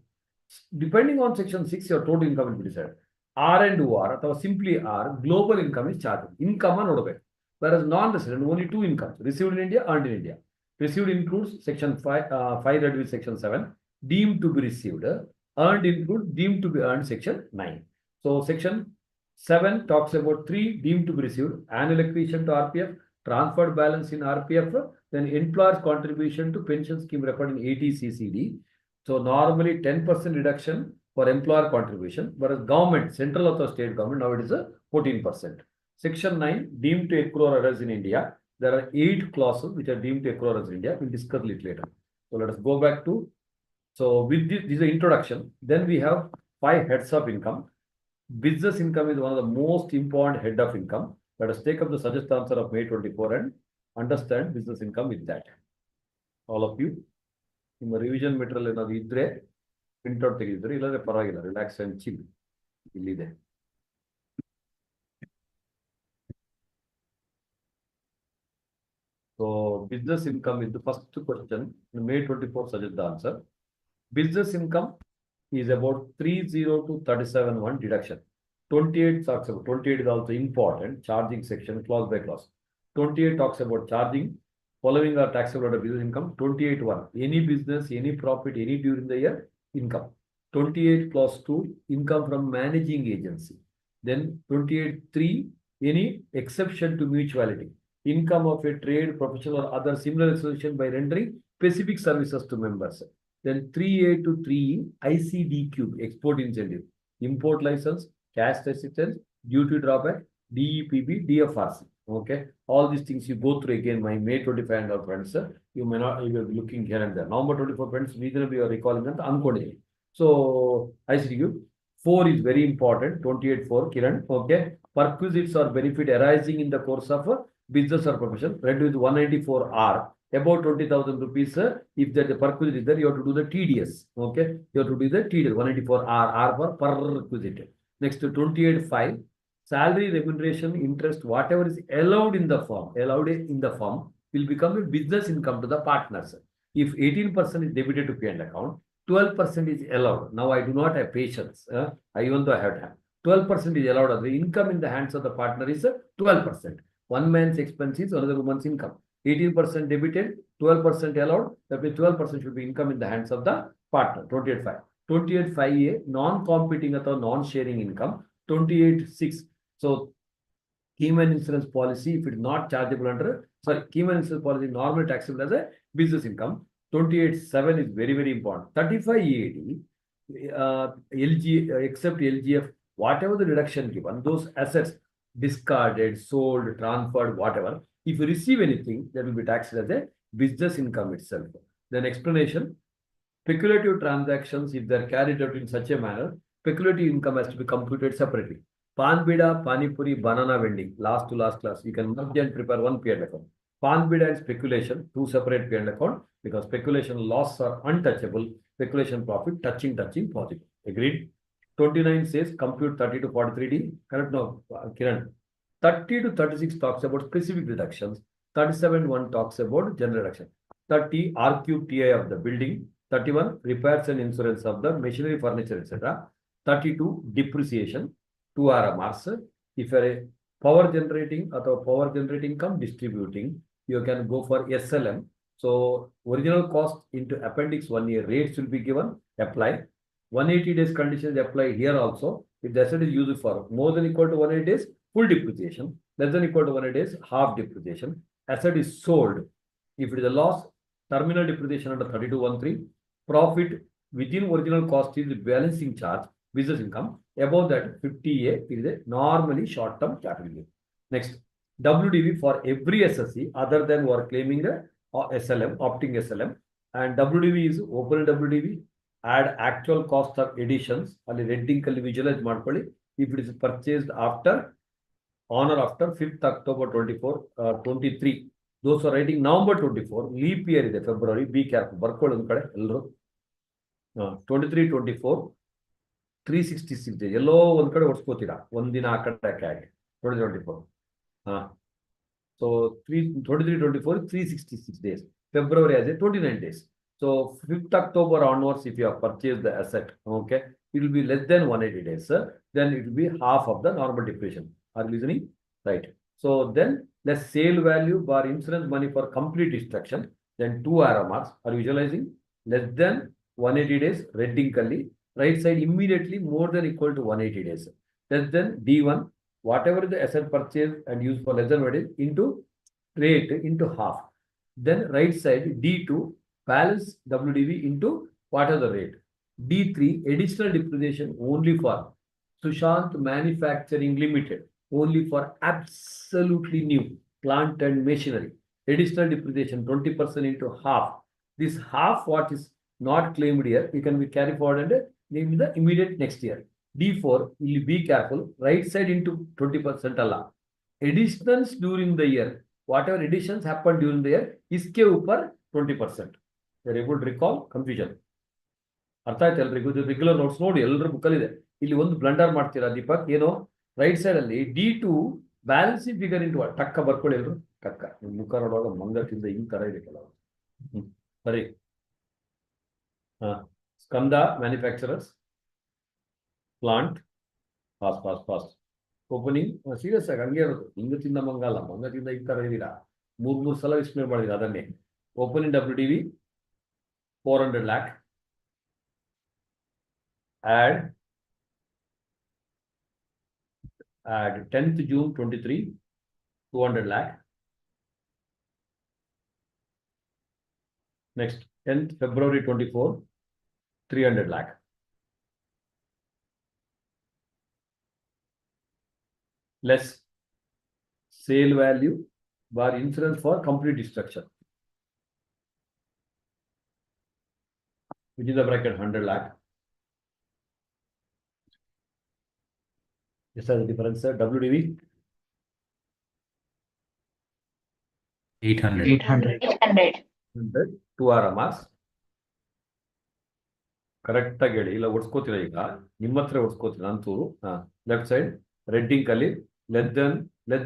depending on section 6, your total income will be decided. R and OR, or simply R, global income is charged. Income and ODB. Whereas non-resident, only 2 incomes, received in India, earned in India. Received includes section 5, 5 that is section 7, deemed to be received. Earned includes deemed to be earned, section 9. So section 7 talks about 3 deemed to be received, annual accretion to RPF, transferred balance in RPF, then employer's contribution to pension scheme record in 80 CCD. So normally 10% reduction for employer contribution, whereas government, central or state government, now it is a 14%. Section 9, deemed to accrue errors in India. There are 8 clauses which are deemed to accrue errors in India. We'll discuss it later. So let us go back to, so with this is the introduction. Then we have 5 heads of income. Business income is one of the most important head of income. Let us take up the suggested answer of May 24 and understand business income with that. All of you. In the revision material, print out relax and chill. So business income is the first question. May 24 suggests the answer. Business income is about 30 to 37 1 deduction. 28 talks about 28 is also important. Charging section, clause by clause. 28 talks about charging. Following are taxable under business income. 28(1). Any business, any profit, any during the year, income. 28 clause 2, income from managing agency. Then 28(3), any exception to mutuality. Income of a trade, professional or other similar association by rendering specific services to members. Then 3A to 3E, ICDQ, export incentive, import license, cash assistance, duty drawback, DEPB, DFRC. Okay, all these things you go through again. My May 25 and friends, you may not, you will be looking here and there. November 24 friends, reasonably you are recalling that uncoded. So ICDQ 4 is very important. 28(4), Kiran. Okay, perquisites or benefit arising in the course of a business or profession. Read with 194R. About 20,000 rupees. If the perquisite is there, you have to do the TDS. Okay, you have to do the TDS. 194R, R for perquisite. Next to 28(5). Salary, remuneration, interest, whatever is allowed in the firm, will become a business income to the partners. If 18% is debited to P&L account, 12% is allowed. Now I do not have patience. Even though I have time. 12% is allowed. The income in the hands of the partner is 12%. One man's expense is another woman's income. 18% debited, 12% allowed. That means 12% should be income in the hands of the partner. 28(5). 28(5)(a), non-competing or non-sharing income. 28(6). So, Keyman insurance policy, if it is not chargeable under, Keyman insurance policy normally taxable as a business income. 28(7) is very, very important. 35(a)(d), LG, except LGF, whatever the reduction given, those assets discarded, sold, transferred, whatever, if you receive anything, that will be taxed as a business income itself. Then explanation, speculative transactions, if they are carried out in such a manner, speculative income has to be computed separately. Pan bida, pani puri, banana vending, last to last class. You can merge and prepare one P&L account. Pan bida and speculation, two separate P&L account, because speculation loss are untouchable, speculation profit touching positive. Agreed? 29 says compute 30 to 43D. Correct now, Kiran. 30 to 36 talks about specific reductions. 37(1) talks about general reduction. 30 RQTI of the building. 31 repairs and insurance of the machinery, furniture, etc. 32 depreciation. 2 RMRs. If you are a power generating or power generating come distributing, you can go for SLM. So original cost into appendix 1 year rates will be given, apply. 180 days conditions apply here also. If the asset is used for more than equal to 180 days, full depreciation. Less than equal to 180 days, half depreciation. Asset is sold. If it is a loss, terminal depreciation under 32(1)(3). Profit within original cost is the balancing charge, business income. Above that, 50A is a normally short-term capital gain. Next, WDV for every SSC other than who are claiming a SLM, opting SLM. And WDV is open WDV, add actual cost of additions, and red ink visualize ಮಾಡ್ಕೊಳ್ಳಿ. If it is purchased after, on or after 5th October 23. Those are writing November 24, leap year is February, be careful. ಬರ್ಕೊಳ್ಳಿ ಒಂದು ಕಡೆ ಎಲ್ಲರೂ. 23, 24. 366 days. ಎಲ್ಲೋ ಒಂದ್ ಕಡೆ ಹೊಡ್ಸ್ಕೋತೀರಾ ಒಂದಿನ ಆ ಕಡೆ ಆಗಿ 2024. So 23, 24, 366 days. February has a 29 days. So 5th October onwards, if you have purchased the asset, okay, it will be less than 180 days. Then it will be half of the normal depreciation. Are you listening? Right. So then the sale value bar insurance money for complete destruction. Then 2 RMRs are visualizing less than 180 days. Red ink right side immediately more than equal to 180 days. Less than D1, whatever the asset purchase and used for less than 180 into rate into half. Then right side D2, balance WDV into what is the rate. D3, additional depreciation only for Sushant Manufacturing Limited, only for absolutely new plant and machinery. Additional depreciation 20% into half. This half what is not claimed here, you can be carry forward and name the immediate next year. D4, you be careful, right side into 20% Allah. Additions during the year, whatever additions happened during the year, iske upar 20%. You are able to recall confusion. ಅರ್ಥ ಆಯ್ತು ಎಲ್ರಿಗೂ? ಇದು regular notes ನೋಡಿ ಎಲ್ಲರ ಬುಕ್ಕಲ್ಲಿ ಇದೆ. ಇಲ್ಲಿ ಒಂದು ಬ್ಲಂಡರ್ ಮಾಡ್ತೀರಾ ದೀಪಕ್, ಏನೋ ರೈಟ್ ಸೈಡ್ ಅಲ್ಲಿ D2 ಬ್ಯಾಲೆನ್ಸಿಂಗ್ ಫಿಗರ್ ಇಂಟು ಟಕ್ಕ ಬರ್ಕೊಳ್ಳಿ ಎಲ್ರು. ಟಕ್ಕ ನಿಮ್ ಮುಖ ನೋಡುವಾಗ ಮಂಗತಿಂದ ಹಿಂಗ್ ತರ ಇದೆಯಲ್ಲ. ಸರಿ. Skanda manufacturers, plant, fast opening serious ಆಗಿ ಹಂಗೆ ಇರೋದು. ಹಿಂಗ ತಿಂದ ಮಂಗ ಅಲ್ಲ, ಮಂಗ ತಿಂದ ಈ ತರ ಇದೀರಾ. ಮೂರು ಸಲ ಎಕ್ಸ್ಪ್ಲೇನ್ ಮಾಡಿದ್ರೆ ಅದನ್ನೇ. Opening WDV 400 lakh. Add 10th June 23 200 lakh. Next 10th February 24 300 lakh. Less sale value bar insurance for complete destruction, which is the bracket 100 lakh. This is the difference, sir. WDV 800. 800. 100 2 RMRs. Correct ಆಗಿ ಹೇಳಿ, ಇಲ್ಲ ಒಡ್ಸ್ಕೋತೀರ ಈಗ ನಿಮ್ಮ ಹತ್ರ ಒಡ್ಸ್ಕೋತೀರ ಅಂತೂರು. Left side red ink ಅಲ್ಲಿ less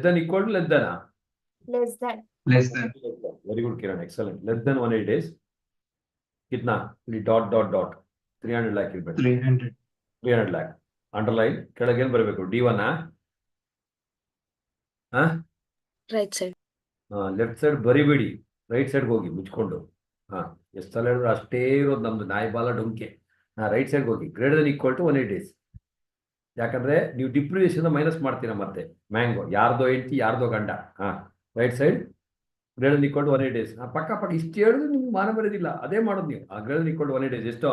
than equal to less than. Less than. Very good Kiran, excellent. Less than 180 days कितना ಡಾಟ್ 300 lakh ಇರಬೇಕು. 300 lakh ಅಂಡರ್ಲೈನ್ ಕೆಳಗೆ ಏನು ಬರಬೇಕು? D1 Right side. Left side ಬರಿಬೇಡಿ, ರೈಟ್ ಸೈಡ್ಗೆ ಹೋಗಿ ಮುಚ್ಕೊಂಡು. ಎಷ್ಟು ಸಲ ಹೇಳಿದ್ರು ಅಷ್ಟೇ ಇರೋದು ನಮ್ದು ನಾಯಿ ಬಾಲ ಡೊಂಕೆ. ರೈಟ್ ಸೈಡ್ಗೆ ಹೋಗಿ greater than equal to 180 days. ಯಾಕಂದ್ರೆ ನೀವು ಡಿಪ್ರಿಸಿಯೇಷನ್ ಮೈನಸ್ ಮಾಡ್ತೀರಾ ಮತ್ತೆ. ಮ್ಯಾಂಗೋ ಯಾರ್ದೋ ಹೆಂಡತಿ ಯಾರ್ದೋ ಗಂಡ. Right side greater than equal to 180 days. ಪಕ್ಕ ಇಷ್ಟು ಹೇಳಿದ್ರು ನಿಮ್ಗೆ ಮಾನ ಬರೋದಿಲ್ಲ, ಅದೇ ಮಾಡೋದು ನೀವು. Greater than equal to 180 days ಎಷ್ಟು?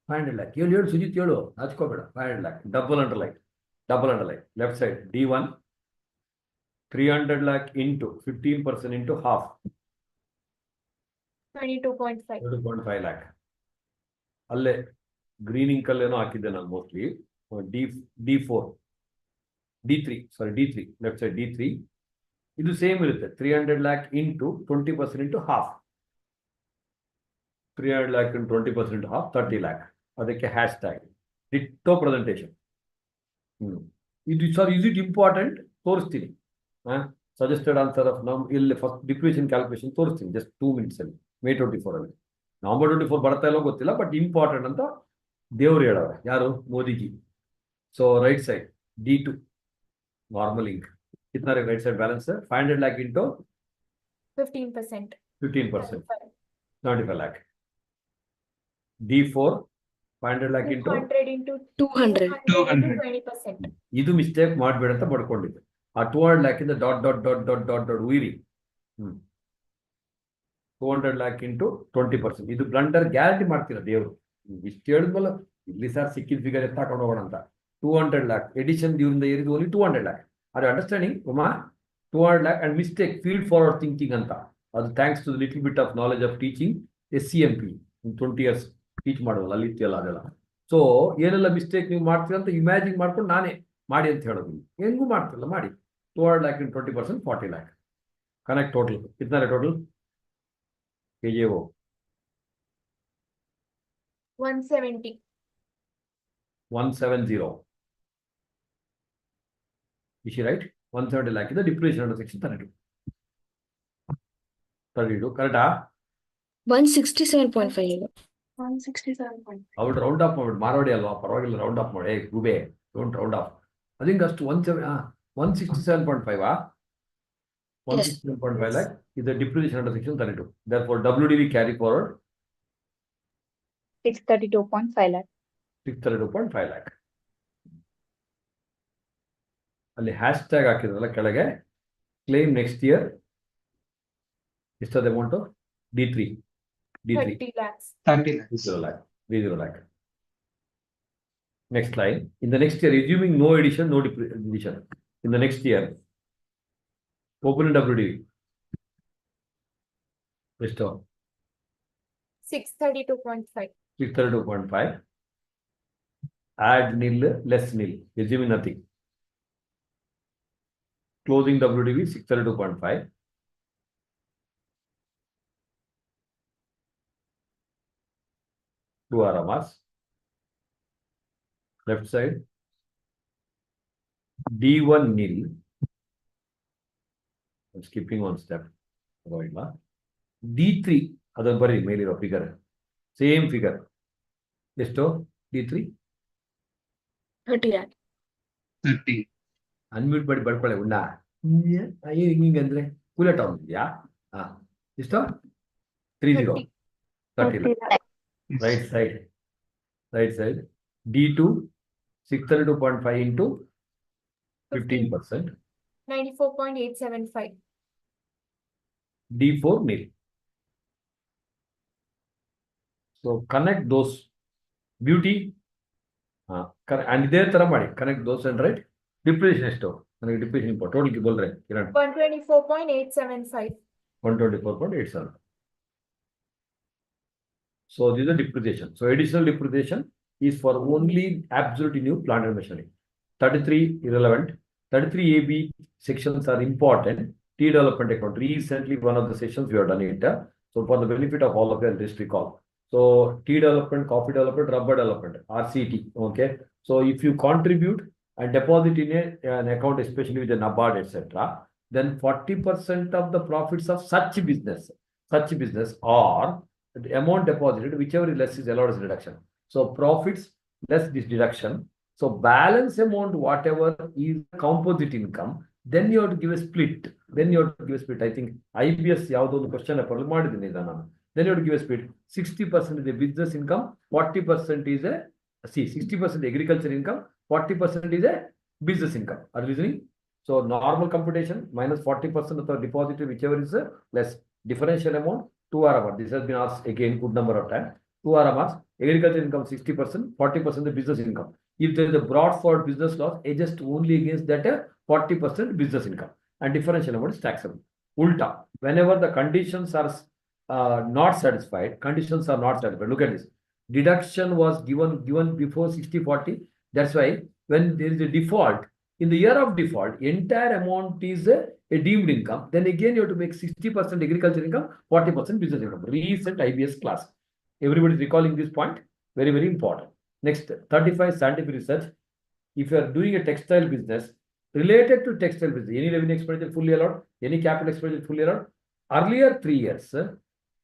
500 lakh. ಹೇಳು ಸುಜಿತ್ ಹೇಳು, ಹಚ್ಕೋಬೇಡ. 500 lakh double underline left side D1 300 lakh into 15% into half 22.5. 2.5 lakh. ಅಲ್ಲೇ ಗ್ರೀನ್ ಇಂಕ್ ಅಲ್ಲೇನೋ ಹಾಕಿದ್ದೆ ನಾನು mostly. D3 left side D3 ಇದು ಸೇಮ್ ಇರುತ್ತೆ. 300 lakh into 20% into half 300 lakh into 20% into half 30 lakh. ಅದಕ್ಕೆ ಹ್ಯಾಶ್ ಟ್ಯಾಗ್ ಡಿಟ್ಟೋ ಪ್ರೆಸೆಂಟೇಷನ್. ಇದು sir is it important ತೋರಿಸ್ತೀನಿ. Suggested answer of ನಮ್ ಇಲ್ಲಿ ಫಸ್ಟ್ ಡಿಪ್ರಿಷನ್ ಕ್ಯಾಲ್ಕುಲೇಷನ್ ತೋರಿಸ್ತೀನಿ ಜಸ್ಟ್ 2 minutes ಅಲ್ಲಿ. May 24 ಅಲ್ಲಿ. November 24 ಬರ್ತಾ ಇಲ್ಲೋ ಗೊತ್ತಿಲ್ಲ, ಬಟ್ ಇಂಪಾರ್ಟೆಂಟ್ ಅಂತ ದೇವ್ರು ಹೇಳೋರೆ. ಯಾರು? Modiji. So right side D2 normal ink कितना रहेगा? राइट साइड बैलेंस है 500 lakh into 15%. 75 lakh. D4 500 lakh into 200 into 200. 20%. ಇದು ಮಿಸ್ಟೇಕ್ ಮಾಡಬೇಡ ಅಂತ ಪಡ್ಕೊಂಡಿದ್ದೆ. ಆ 200 lakh ಇಂದ ಡಾಟ್ ಉಯಿರಿ. 200 lakh into 20%. ಇದು ಬ್ಲಂಡರ್ ಗ್ಯಾರಂಟಿ ಮಾಡ್ತೀರಾ ದೇವರು. ಇಷ್ಟು ಹೇಳಿದ್ಮೇಲೆ ಇಲ್ಲಿ ಸರ್ ಸಿಕ್ಕಿದ ಫಿಗರ್ ಎತ್ತಾಕೊಂಡು ಹೋಗೋಣ ಅಂತ. 200 lakh ಎಡಿಷನ್ ಇವರಿಂದ ಏರಿದು only 200 lakh. Are understanding Uma? 200 lakh and mistake field forward thinking ಅಂತ. ಅದು thanks to little bit of knowledge of teaching SCMP 20 years teach ಮಾಡುವಲ್ಲ ಅಲ್ಲಿ ಇತ್ತಿಯಲ್ಲ ಅದೆಲ್ಲ. ಸೊ ಏನೆಲ್ಲ ಮಿಸ್ಟೇಕ್ ನೀವು ಮಾಡ್ತೀರ ಅಂತ ಇಮ್ಯಾಜಿನ್ ಮಾಡ್ಕೊಂಡು ನಾನೇ ಮಾಡಿ ಅಂತ ಹೇಳೋದು. ಹೆಂಗೂ ಮಾಡ್ತಿಲ್ಲ ಮಾಡಿ. 200 lakh into 20% 40 lakh. Connect total कितना है total? KJO 170. 170. Is she right? 170 lakh is the depreciation under section 32. 32 correct? 167.5. 167. ಅವಳು ರೌಂಡ್ ಆಫ್ ಮಾಡಿ ಮಾರೋಡಿ ಅಲ್ವಾ, ಪರವಾಗಿಲ್ಲ ರೌಂಡ್ ಆಫ್ ಮಾಡಿ. ಗುಬೆ don't round off. I think ಅಷ್ಟು 167.5 167.5 lakh is the depreciation under section 32. Therefore WDV carry forward 632.5 lakh. 632.5 lakh. ಅಲ್ಲಿ hashtag ಹಾಕಿದ್ರಲ್ಲ ಕೆಳಗೆ, ಕ್ಲೇಮ್ ನೆಕ್ಸ್ಟ್ ಇಯರ್ ಎಷ್ಟದ amount? D3 30 lakhs. 30 lakh. Next line. In the next year, assuming no addition, no deletion. In the next year, open WDV. Restore 632.5. 632.5. Add nil, less nil. Assuming nothing. Closing WDV 632.5. Two RMRs. Left side D1 nil. I'm skipping one step. D3 ಅದನ್ನು ಬರೀ ಮೇಲಿರೋ figure same figure ಎಷ್ಟು? D3 30 lakh. 30. Unmute ಮಾಡಿ ಬಡ್ಕೊಳ್ಳೆ ಉಣ್ಣ ಹಿಂಗೆ ಅಂದ್ರೆ ಕೂಲೆಟ್ ಇದೆಯಾ ಎಷ್ಟು 30 30 lakh. Right side D2 632.5 into 15%. 94.875. D4 nil. So connect those beauty and there ತರ ಮಾಡಿ connect those and right depreciation ಎಷ್ಟು ನನಗೆ depreciation total की बोल रहे किरण 124.875. 124.87. So this is the depreciation. So additional depreciation is for only absolute new plant and machinery. 33 irrelevant. 33AB sections are important. T development account. Recently, one of the sessions we have done it. So for the benefit of all of you, I'll just recall. So tea development, coffee development, rubber development, RCT. Okay. So if you contribute and deposit in an account, especially with the NABARD, etc., then 40% of the profits of such business or the amount deposited, whichever is less, is allowed as deduction. So profits less this deduction. So balance amount, whatever is composite income, then you have to give a split. I think IBS ಯಾವುದೋ ಒಂದು question paper ಮಾಡಿದ್ದೀನಿ ನಾನು. Then you have to give a split. 60% is the business income, 40% is a 60% agriculture income, 40% is a business income. Are you listening? So normal computation minus 40% of the deposited, whichever is less. Differential amount 2 RMR. This has been asked again good number of times. 2 RMR. Agriculture income 60%, 40% the business income. If there is a brought forward business loss, adjust only against that 40% business income. And differential amount is taxable. Ulta. Whenever the conditions are not satisfied, Look at this. Deduction was given before 60-40. That's why when there is a default, in the year of default, entire amount is a deemed income. Then again, you have to make 60% agriculture income, 40% business income. Recent IBS class. Everybody is recalling this point. Very, very important. Next, 35 scientific research. If you are doing a textile business, related to textile business, any revenue expenditure fully allowed, any capital expenditure fully allowed. Earlier 3 years,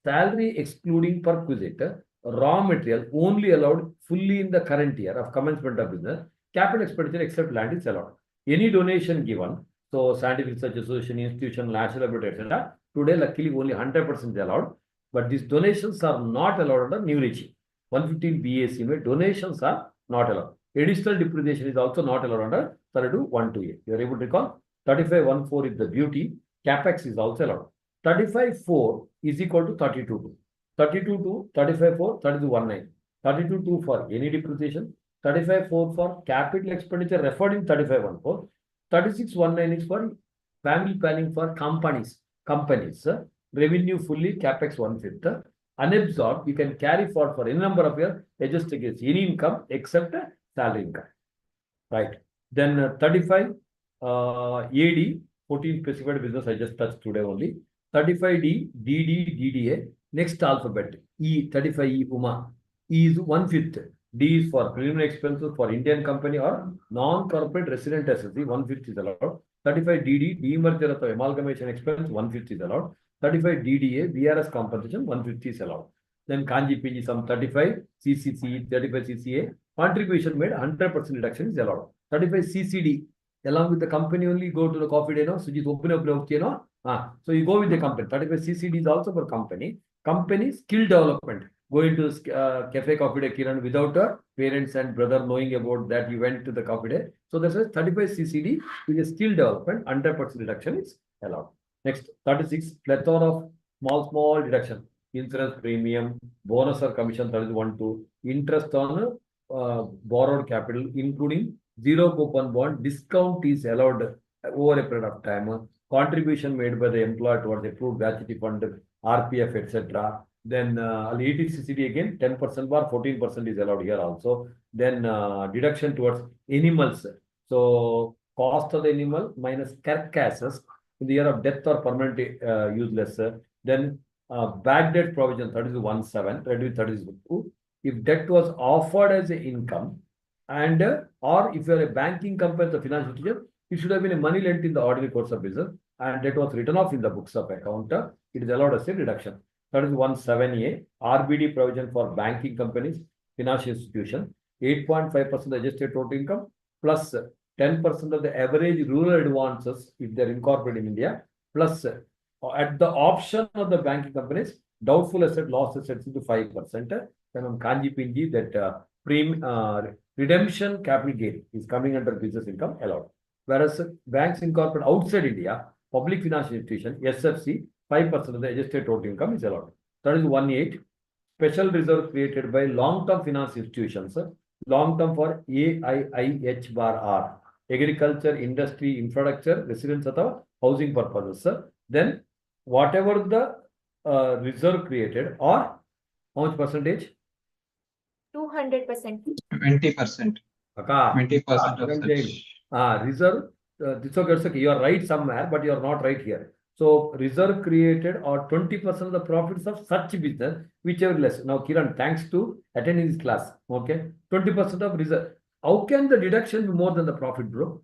salary excluding perquisite, raw material only allowed fully in the current year of commencement of business. Capital expenditure except land is allowed. Any donation given, so scientific research association, institution, national laboratory, etc. Today, luckily, only 100% is allowed. But these donations are not allowed under new regime. 115 BAC, donations are not allowed. Additional depreciation is also not allowed under 32(1)(2)(a). You are able to recall 35(1)(4) is the beauty. Capex is also allowed. 35(4) is equal to 32(2). 32(2), 35(4), 32(1)(9). 32(2) for any depreciation. 35(4) for capital expenditure referred in 35(1)(4). 36(1)(9) is for family planning for companies. Revenue fully, capex 1/5. Unabsorbed, you can carry forward for any number of years, adjust against any income except salary income. Right. Then 35 AD, 14 specified business I just touched today only. 35D, DD, DDA. Next alphabet, E, 35E, UMA. E is 1/5. D is for preliminary expenses for Indian company or non-corporate resident SSC, 1/5 is allowed. 35 DD, demerger or amalgamation expense, 1/5 is allowed. 35 DDA, VRS compensation, 1/5 is allowed. Then Kanji PG, some 35 CCC, 35 CCA, contribution made, 100% reduction is allowed. 35 CCD, along with the company only, go to the coffee day, no? So just open up, so you go with the company. 35 CCD is also for company. Company skill development. Go into cafe coffee day, Kiran, without parents and brother knowing about that you went to the coffee day. So that's why 35 CCD is a skill development, 100% reduction is allowed. Next, 36, plethora of small deduction. Insurance premium, bonus or commission, 31(2). Interest on borrowed capital, including 0 coupon bond, discount is allowed over a period of time. Contribution made by the employer towards approved gratuity fund, RPF, etc. Then 80 CCD again, 10% bar, 14% is allowed here also. Then deduction towards animals. So cost of the animal minus carcasses in the year of death or permanent useless. Then bad debt provision, 32(1)(7), reduced 32. If debt was offered as an income, and or if you are a banking company, the financial institution, it should have been a money lent in the ordinary course of business, and that was written off in the books of account. It is allowed as a reduction. 31(7)(a), RBD provision for banking companies, financial institution. 8.5% adjusted total income plus 10% of the average rural advances if they're incorporated in India, plus at the option of the banking companies, doubtful asset loss assets into 5%. Then on Kanji Pinji, that redemption capital gain is coming under business income allowed. Whereas banks incorporate outside India, public financial institution, SFC, 5% of the adjusted total income is allowed. That is 1.8. Special reserve created by long-term finance institutions, long-term for AIIH bar R, agriculture, industry, infrastructure, residence or housing purposes. Then whatever the reserve created, or how much percentage? 200%. 20%. 20% of such. Reserve. It's okay. You are right somewhere, but you are not right here. So reserve created or 20% of the profits of such business, whichever less. Now, Kiran, thanks to attending this class. Okay, 20% of reserve. How can the deduction be more than the profit, bro?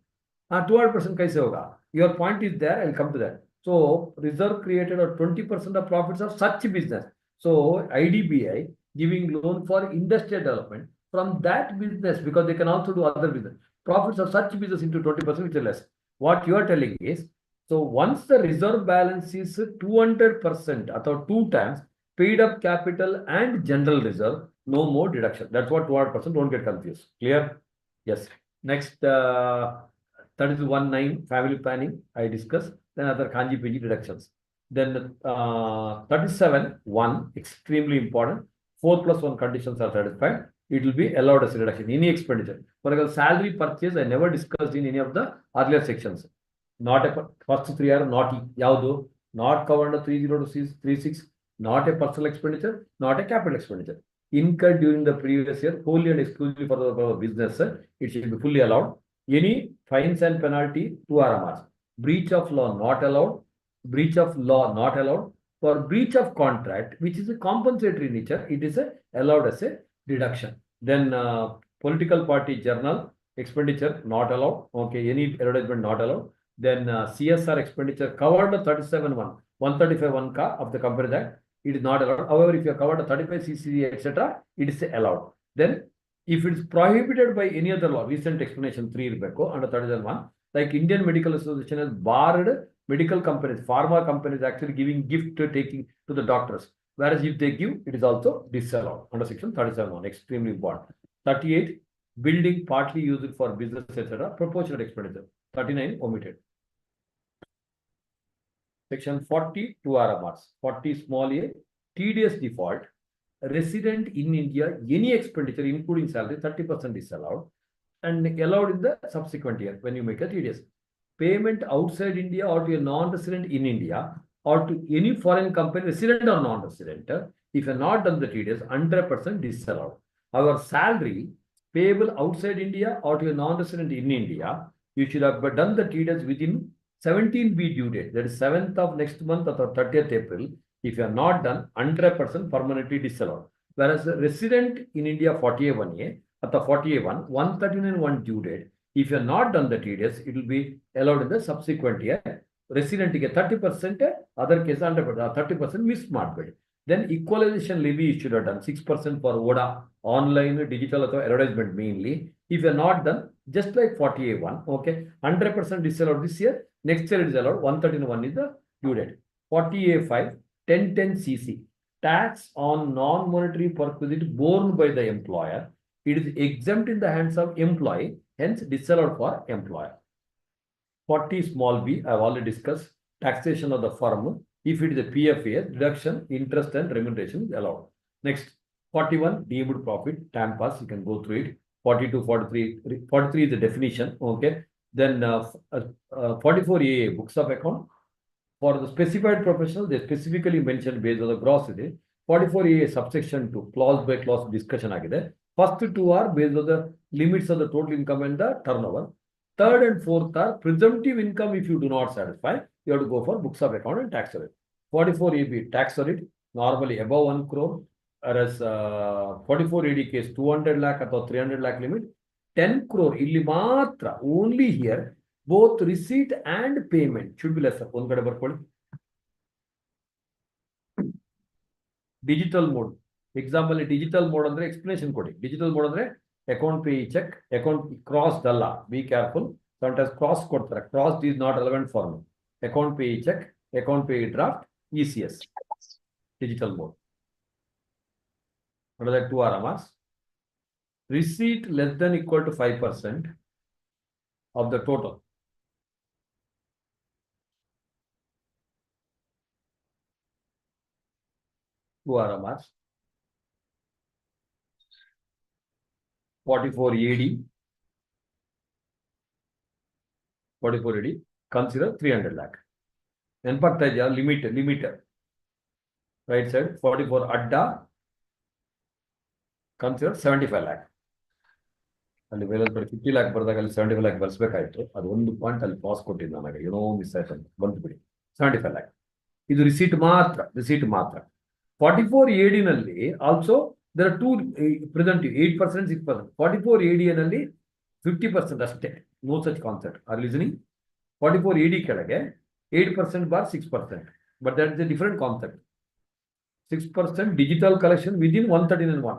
200% kaise hoga? Your point is there. I'll come to that. So reserve created or 20% of profits of such business. So IDBI giving loan for industrial development from that business, because they can also do other business. Profits of such business into 20%, which is less. What you are telling is, so once the reserve balance is 200% or 2 times paid up capital and general reserve, no more deduction. That's what 200%. Don't get confused. Clear? Yes. Next, that is 1.9 family planning. I discussed. Then other Kanji PG deductions. Then 37.1 extremely important. 4+1 conditions are satisfied. It will be allowed as a reduction. Any expenditure. For example, salary purchase, I never discussed in any of the earlier sections. Not a first 3 are naughty. Yaudu, not covered under 3036, not a personal expenditure, not a capital expenditure. Incurred during the previous year, wholly and exclusively for the business, it should be fully allowed. Any fines and penalty, 2 RMRs. Breach of law not allowed. Breach of law not allowed. For breach of contract, which is a compensatory nature, it is allowed as a deduction. Then political party journal expenditure not allowed. Okay, any advertisement not allowed. Then CSR expenditure covered the 37.1, 135.1 of the Companies Act, it is not allowed. However, if you have covered the 35 CC, etc., it is allowed. Then, if it is prohibited by any other law, recent explanation 3 Rebecca under 37.1, like Indian Medical Association has barred medical companies, pharma companies actually giving gift to taking to the doctors. Whereas if they give, it is also disallowed under section 37.1. Extremely important. 38, building partly used for business, etc., proportionate expenditure. 39, omitted. Section 40, 2 RMRs. 40 small a, TDS default. Resident in India, any expenditure including salary, 30% is allowed. And allowed in the subsequent year when you make a TDS. Payment outside India or to a non-resident in India or to any foreign company, resident or non-resident, if you have not done the TDS, 100% disallowed. Our salary payable outside India or to a non-resident in India, you should have done the TDS within 17B due date, that is 7th of next month or 30th April. If you have not done, 100% permanently disallowed. Whereas resident in India 40A1A, at the 40A1, 139.1 due date, if you have not done the TDS, it will be allowed in the subsequent year. Resident 30%, other case 100%, 30% miss market. Then equalization levy you should have done 6% for ODA, online, digital, or advertisement mainly. If you have not done, just like 40A1, okay, 100% disallowed this year. Next year it is allowed. 139.1 is the due date. 40A5, 1010 CC. Tax on non-monetary perquisite borne by the employer. It is exempt in the hands of employee, hence disallowed for employer. 40 small b, I have already discussed. Taxation of the firm. If it is a PFA, deduction, interest and remuneration is allowed. Next, 41, deemed profit, time pass, you can go through it. 42, 43, 43 is the definition, okay. Then 44A, books of account. For the specified professional, they specifically mentioned based on the gross. 44A subsection 2, clause by clause discussion agide. First 2 are based on the limits of the total income and the turnover. Third and fourth are presumptive income. If you do not satisfy, you have to go for books of account and tax audit. 44AB tax audit, normally above 1 crore, whereas 44AD case 200 lakh or 300 lakh limit, 10 crore, illi matra, only here, both receipt and payment should be lesser. Digital mode. Example, digital mode andre explanation code. Digital mode andre account pay check, account cross dalla. Be careful. Sometimes cross kodtare. Crossed is not relevant for me. Account pay check, account pay draft, ECS, digital mode. What are the 2 RMRs? Receipt less than equal to 5% of the total. Two RMRs. 44 AD. 44 AD. Consider 300 lakh. Empathize limiter. Right side 44 adda. Consider 75 lakh. ಅಲ್ಲಿ ವೇಲಲ್ಲಿ 50 lakh ಬರ್ದಾಗ ಅಲ್ಲಿ 75 lakh ಬರ್ಸ್ಬೇಕಾಯ್ತು. ಅದು ಒಂದು point ಅಲ್ಲಿ pass ಕೊಟ್ಟಿದ್ದು ನನಗೆ ಏನೋ miss ಆಯ್ತು ಬಂತು ಬಿಡಿ. 75 lakh. ಇದು ರಿಸೀಟ್ ಮಾತ್ರ. 44 AD ನಲ್ಲಿ also there are two present 8%, 6%. 44 AD ನಲ್ಲಿ 50% ಅಷ್ಟೇ. No such concept. Are listening? 44 AD ಕೆಳಗೆ 8% bar 6%. But that is a different concept. 6% digital collection within 139(1).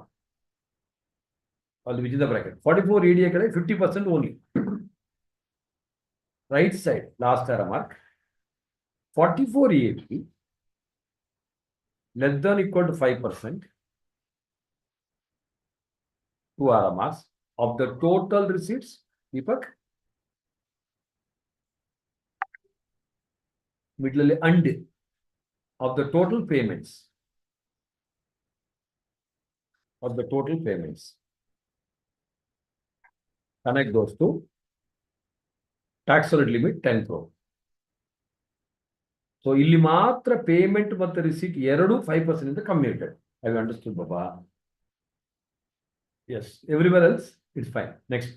All within the bracket. 44 AD ಕೆಳಗೆ 50% only. Right side, last remark. 44 AD less than equal to 5%. 2 RMRs of the total receipts, Deepak. Middle and of the total payments. Connect those two. Tax rate limit 10 crore. So, ಇಲ್ಲಿ ಮಾತ್ರ payment ಮತ್ತು receipt ಎರಡು 5% ಇಂದ ಕಮ್ಮಿ ಇರ್ತದೆ. Have you understood, Baba? Yes. Everywhere else, it's fine. Next.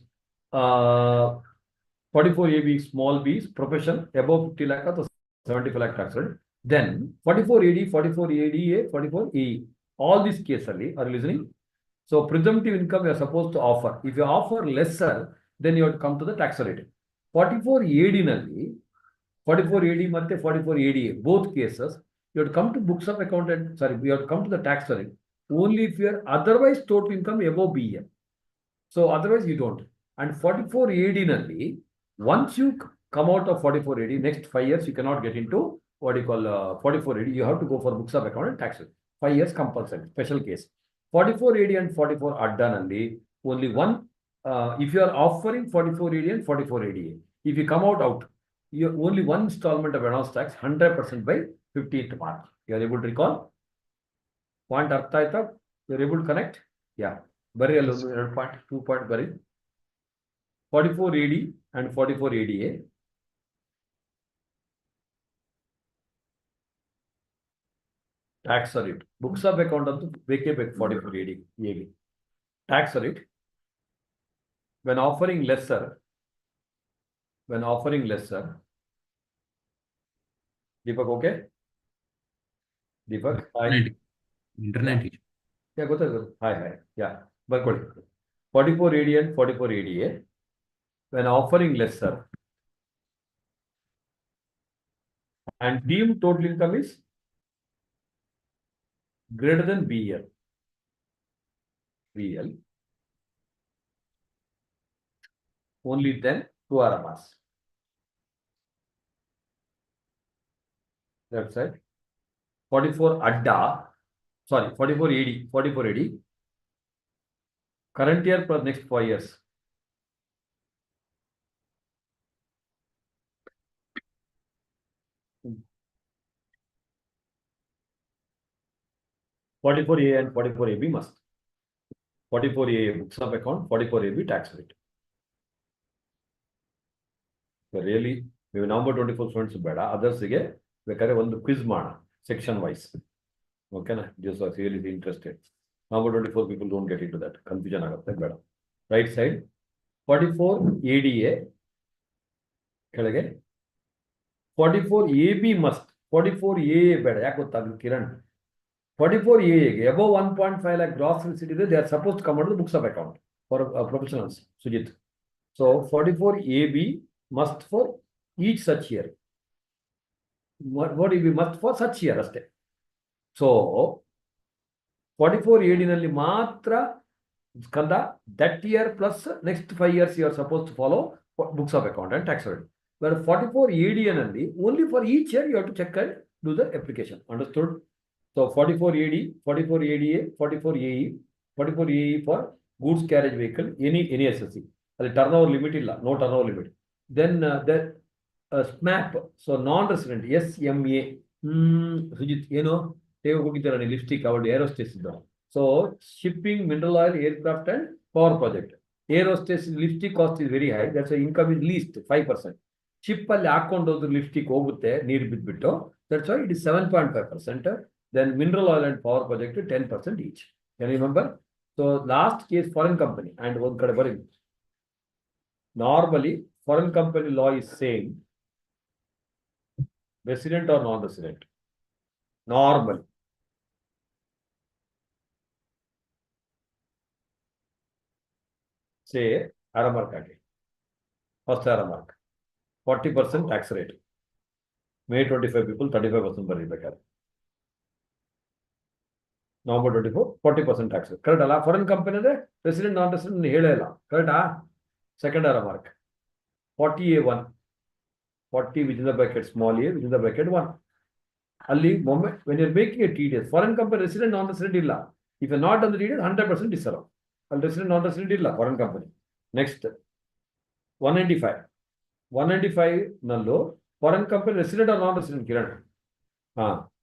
44 AB small b profession above 50 lakh or 75 lakh tax rate. Then 44 AD, 44 ADA, 44 AE. All these cases are you listening? So presumptive income you are supposed to offer. If you offer lesser, then you have to come to the tax rate. 44 AD nalli 44 AD matte 44 ADA, both cases, you have to come to books of accountant. Sorry, you have to come to the tax rate only if your otherwise total income above BM. So otherwise you don't. And 44 AD nalli, once you come out of 44 AD, next 5 years you cannot get into what you call 44 AD. You have to go for books of account and tax rate. 5 years compulsory, special case. 44 AD and 44 adda nalli, only one. If you are offering 44 AD and 44 ADA, if you come out, you only one installment of announced tax 100% by 15th March. You are able to recall? Point artha aita? You are able to connect? Yeah. Bari allo 2 point bari. 44 AD and 44 ADA. Tax rate. Books of account of the BK 44 AD. Tax rate. When offering lesser. Deepak, okay? Deepak, hi. Internet. Yeah, go ahead. Hi. Yeah. But 44 AD and 44 ADA. When offering lesser. And deemed total income is greater than BL. Only then 2 RMRs. Left side. 44 adda. Sorry, 44 AD. 44 AD. Current year for next 5 years. (44A and 44AB must. 44A books of account, 44AB tax rate. So really, we have November 24 students beda. Others ige ಬೇಕಾದ್ರೆ ಒಂದು quiz ಮಾಡೋಣ section wise. Okay na? Just was really interested. November 24 people don't get into that. Confusion ಆಗುತ್ತೆ ಬೇಡ. Right side 44 ADA ಕೆಳಗೆ 44 AB must. 44 AA ಬೇಡ. ಯಾಕೆ ಗೊತ್ತಾಗಲಿ Kiran? 44 AA above 1.5 lakh gross receipt is they are supposed to come out of the books of account for professionals. Sujit. So 44 AB must for each such year. What will be must for such year ಅಷ್ಟೇ. So 44 AD ನಲ್ಲಿ ಮಾತ್ರ Skanda, that year plus next 5 years you are supposed to follow books of account and tax audit. But 44 AD and only for each year you have to check and do the application. Understood? So 44 AD, 44 ADA, 44 AE, 44 AE for goods carriage vehicle, any SSC. The turnover limit illa, no turnover limit. Then the SMAP, so non-resident, SMA. Sujit, lipstick about aerospace. So shipping, mineral oil, aircraft and power project. Aerospace lipstick cost is very high. That's why income is least 5%. Ship ಅಲ್ಲಿ ಹಾಕೊಂಡು lipstick ಹೋಗುತ್ತೆ ನೀರು ಬಿದ್ಬಿಟ್ಟು. That's why it is 7.5%. Then mineral oil and power project 10% each. Can you remember? So last case foreign company and one ಕಡೆ ಬರೀ. Normally foreign company law is saying resident or non-resident. Normally. Say arrow mark again. First arrow mark. 40% tax rate. May 25 people, 35% ಬರೀಬೇಕಾದ್ರೆ. November 24, 40% tax rate. Correct ಅಲ್ಲ? Foreign company ಅಂದ್ರೆ resident, non-resident ಹೇಳೇ ಇಲ್ಲ. Correct ಆ? Second arrow mark. 40A1. 40 within the bracket small a, within the bracket 1. ಅಲ್ಲಿ moment, when you're making a TDS, foreign company resident, non-resident ಇಲ್ಲ. If you're not on the TDS, 100% disallowed. Resident, non-resident ಇಲ್ಲ, foreign company. Next, 195. 195 ನಲ್ಲೂ foreign company resident or non-resident, Kiran?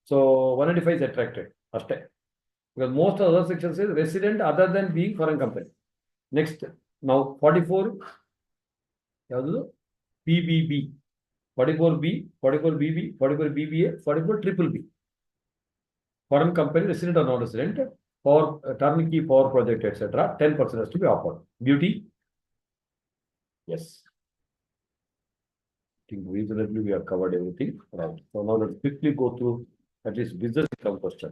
So 195 is attracted. ಅಷ್ಟೇ. Because most of the other sections is resident other than being foreign company. Next, now 44, ಯಾವುದು? PBB. 44B, 44BB, 44BBA, 44 triple B. Foreign company, resident or non-resident, for turnkey power project, etc., 10% has to be offered. Beauty? Yes. I think reasonably we have covered everything. Right. So now let's quickly go through at least business income question.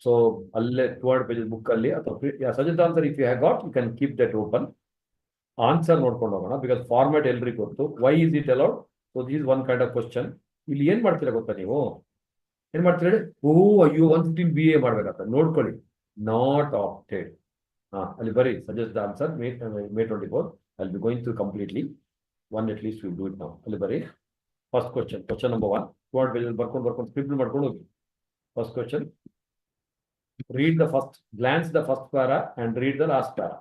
So, 200 pages book alli, yeah, suggest answer if you have got, you can keep that open. Answer ನೋಡ್ಕೊಂಡು ಹೋಗೋಣ because format ಎಲ್ರಿಗೂ ಗೊತ್ತು. Why is it allowed? So this is one kind of question. ಇಲ್ಲಿ ಏನ್ ಮಾಡ್ತೀರಾ ಗೊತ್ತಾ ನೀವು? ಏನ್ ಮಾಡ್ತೀರಾ ಹೇಳಿ? ಅಯ್ಯೋ 115 BA ಮಾಡ್ಬೇಕಂತ ನೋಡ್ಕೊಳ್ಳಿ. Not opted. ಅಲ್ಲಿ ಬರೀ suggest the answer May 24. I'll be going through completely. One at least we'll do it now. ಅಲ್ಲಿ ಬರೀ first question number 1. 200 pages ಬರ್ಕೊಂಡು scribble ಮಾಡ್ಕೊಂಡು ಹೋಗಿ. First question. Read the first, glance the first para and read the last para.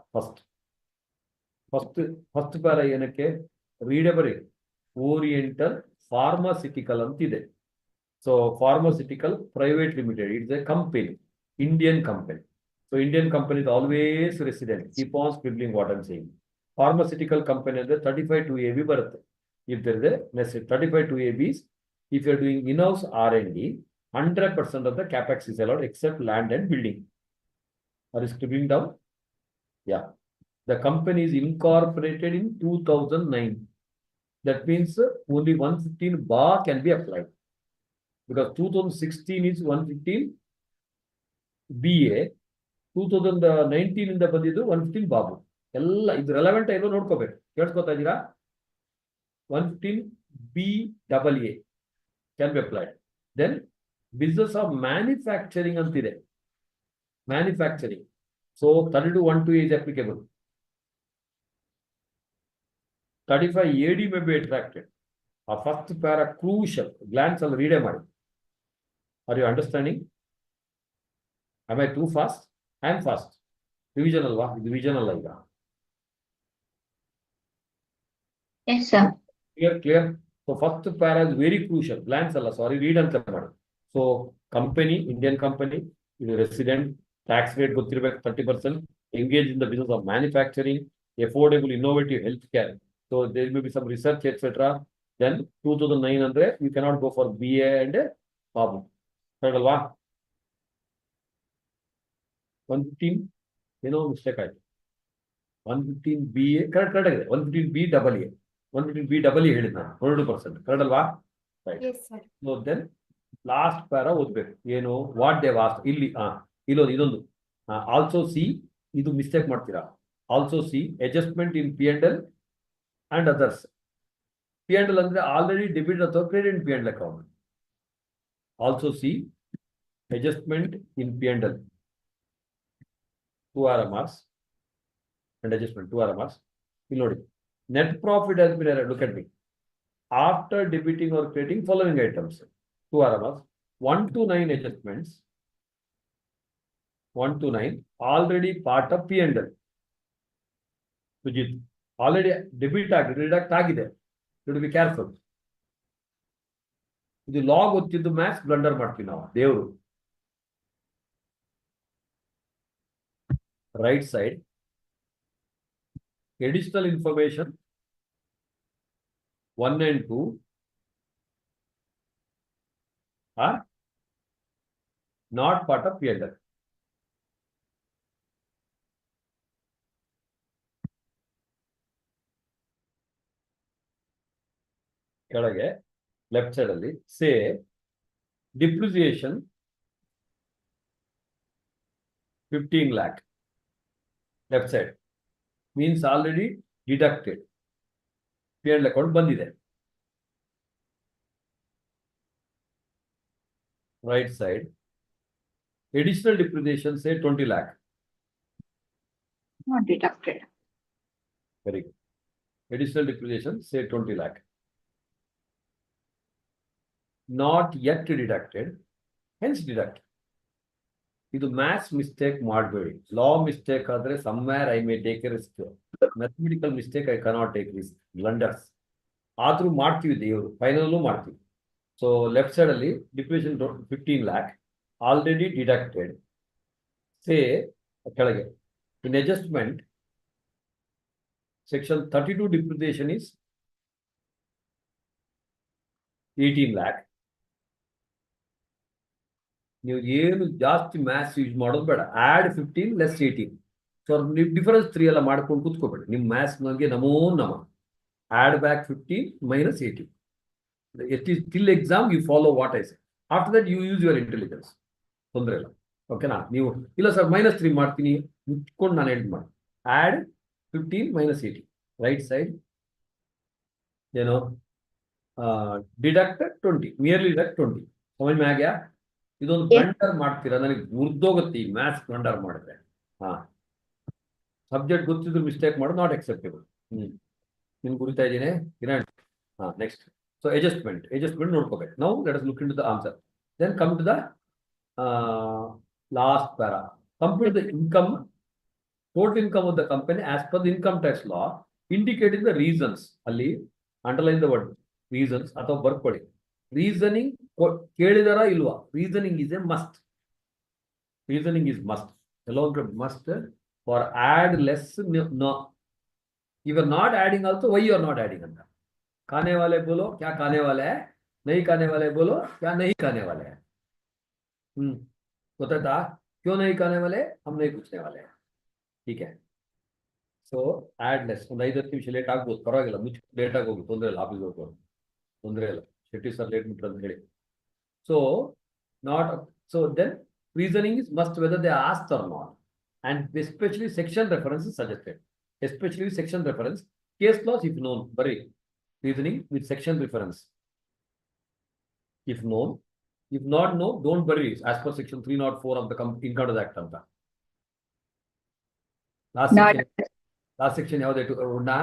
First para ಏನಕ್ಕೆ readable Oriental Pharmaceutical ಅಂತಿದೆ. So Pharmaceutical Private Limited, it's a company, Indian company. So Indian company is always resident. Keep on scribbling what I'm saying. Pharmaceutical company ಅಂದ್ರೆ 35 2AB ಬರುತ್ತೆ. If there is a necessary 35 2ABs, if you're doing in-house R&D, 100% of the capex is allowed except land and building. Are you scribbling down? Yeah. The company is incorporated in 2009. That means only 115 bar can be applied. Because 2016 is 115 BA, 2019 ಇಂದ ಬಂದಿದ್ದು 115 ಬಾಬು. ಎಲ್ಲ ಇದು relevant ಏನೋ ನೋಡ್ಕೋಬೇಕು. ಕೇಳಿಸ್ಕೊತಾ ಇದ್ದೀರಾ? 115 BAA can be applied. Then business of manufacturing ಅಂತಿದೆ. Manufacturing. So 32(1)(2) is applicable. 35 AD may be attracted. Our first para crucial. Glance and read ಮಾಡಿ. Are you understanding? Am I too fast? I am fast. Revision alva? Revision alla ಈಗ. Yes, sir. Clear? So first para is very crucial. Glance alla, sorry, read ಅಂತ ಮಾಡಿ. So company, Indian company, is a resident, tax rate ಗೊತ್ತಿರಬೇಕು 30%, engage in the business of manufacturing, affordable, innovative healthcare. So there may be some research, etc. Then 2009 andre you cannot go for BA and Babu. Correct alva? 115 mistake ಆಯ್ತು. 115 BA correct ಆಗಿದೆ. 115 BAA. 115 BAA ಹೇಳಿದ ನಾನು 100%. correct alva? Right. Yes, sir. So then last para ಓದ್ಬೇಕು. ಏನು what they waste ಇಲ್ಲಿ ಇದೊಂದು also see ಇದು mistake ಮಾಡ್ತೀರಾ. Also see adjustment in P&L and others. P&L ಅಂದ್ರೆ ಆಲ್ರೆಡಿ ಡೆಬಿಟ್ ಅಥವಾ credit in P&L account. Also see adjustment in P&L. 2 RMRs and adjustment 2 RMRs. Reloading. Net profit has been added. Look at me. After debiting or creating following items, 2 RMRs, 1 to 9 adjustments, 1 to 9 already part of P&L. Sujit, already debit ಆಗಿದೆ, deduct ಆಗಿದೆ. You have to be careful. ಇದು log ಗೊತ್ತಿದ್ದು maths blunder ಮಾಡ್ತೀವಿ ನಾವು ದೇವರು. Right side, additional information 1 and 2 are not part of P&L. ಕೆಳಗೆ left side ಅಲ್ಲಿ say depreciation 15 lakh. Left side means already deducted P&L account ಬಂದಿದೆ. Right side additional depreciation say 20 lakh. Not deducted. Very good. Additional depreciation say 20 lakh. Not yet deducted, hence deduct. ಇದು maths mistake ಮಾಡಬೇಡಿ. ಲಾ mistake ಆದ್ರೆ somewhere I may take A risk. Mathematical mistake I cannot take risk, blunders. ಆದ್ರೂ ಮಾಡ್ತೀವಿ ದೇವರು, ಫೈನಲ್ಲೂ ಮಾಡ್ತೀವಿ. So left side ಅಲ್ಲಿ depreciation 15 lakh already deducted. Say ಕೆಳಗೆ in adjustment section 32 depreciation is 18 lakh. ನೀವು ಏನು ಜಾಸ್ತಿ ಮ್ಯಾಥ್ಸ್ ಯೂಸ್ ಮಾಡೋದು ಬೇಡ. Add 15 less 18. ಸೊ ನೀವು ಡಿಫರೆನ್ಸ್ 3 ಎಲ್ಲ ಮಾಡ್ಕೊಂಡು ಕೂತ್ಕೋಬೇಡಿ. ನಿಮ್ಮ ಮ್ಯಾಥ್ಸ್ ನನಗೆ ನಮೋ ನಮ. Add back 15 minus 18. It is till exam you follow what I say. After that you use your intelligence. ತೊಂದರೆ ಇಲ್ಲ. ಓಕೆನಾ? ನೀವು ಇಲ್ಲ ಸರ್ -3 ಮಾಡ್ತೀನಿ ಮುಚ್ಕೊಂಡು ನಾನು ಹೇಳಿದ್ ಮಾಡಿ. Add 15 minus 18. ರೈಟ್ ಸೈಡ್ ಏನು ಡಿಡಕ್ಟ್ 20, ಮಿಯರ್ಲಿ ಡಿಡಕ್ಟ್ 20. ಸಮझ में आ गया? ಇದೊಂದು ಬ್ಲಂಡರ್ ಮಾಡ್ತೀರಾ, ನನಗೆ ಮುರ್ದೋಗುತ್ತೆ ಈ ಮ್ಯಾಥ್ಸ್ ಬ್ಲಂಡರ್ ಮಾಡಿದ್ರೆ. ಹಾ, ಸಬ್ಜೆಕ್ಟ್ ಗೊತ್ತಿದ್ರು ಮಿಸ್ಟೇಕ್ ಮಾಡೋದು ನಾಟ್ ಅಕ್ಸೆಪ್ಟೇಬಲ್. ನಿಮ್ಗೆ ಗುರಿತಾ ಇದ್ದೀನಿ. ಹಾ, ನೆಕ್ಸ್ಟ್. ಸೊ ಅಡ್ಜಸ್ಟ್ಮೆಂಟ್ ನೋಡ್ಕೋಬೇಕು. ನಾವು let us look into the answer. Then come to the last para. Compute the income, total income of the company as per the income tax law, indicating the reasons. Ali underline the word reasons ಅಥವಾ ಬರ್ಕೊಳ್ಳಿ. Reasoning ಕೇಳಿದಾರ ಇಲ್ವಾ? Reasoning is a must. Reasoning is must. Along with must for add less no. If you are not adding also, why you are not adding ಅಂತ. खाने वाले बोलो क्या खाने वाले है, नहीं खाने वाले बोलो क्या नहीं खाने वाले है. ಗೊತ್ತಾಯ್ತಾ? क्यों नहीं खाने वाले, हम नहीं पूछने वाले हैं. ठीक है. So add less. ಒಂದು 5-10 ನಿಮಿಷ ಲೇಟ್ ಆಗ್ಬೋದು, ಪರವಾಗಿಲ್ಲ. ಮುಚ್ಚಿಕೊಂಡು ಲೇಟ್ ಆಗಿ ಹೋಗಿ, ತೊಂದರೆ ಇಲ್ಲ. ಆಫೀಸ್ ಹೋಗ್ಬೋದು, ತೊಂದರೆ ಇಲ್ಲ. ಶೆಟ್ಟಿ ಸರ್ ಲೇಟ್ ಬಿಟ್ರು ಅಂತ ಹೇಳಿ. So not. So then reasoning is must whether they ask or not. And especially section reference is suggested. Especially section reference. Case laws if known ಬರೀ reasoning with section reference if known. If not know, don't worry. As per section 304 of the Income Tax Act anta. Last section ಯಾವುದು ಉಂಟಾ?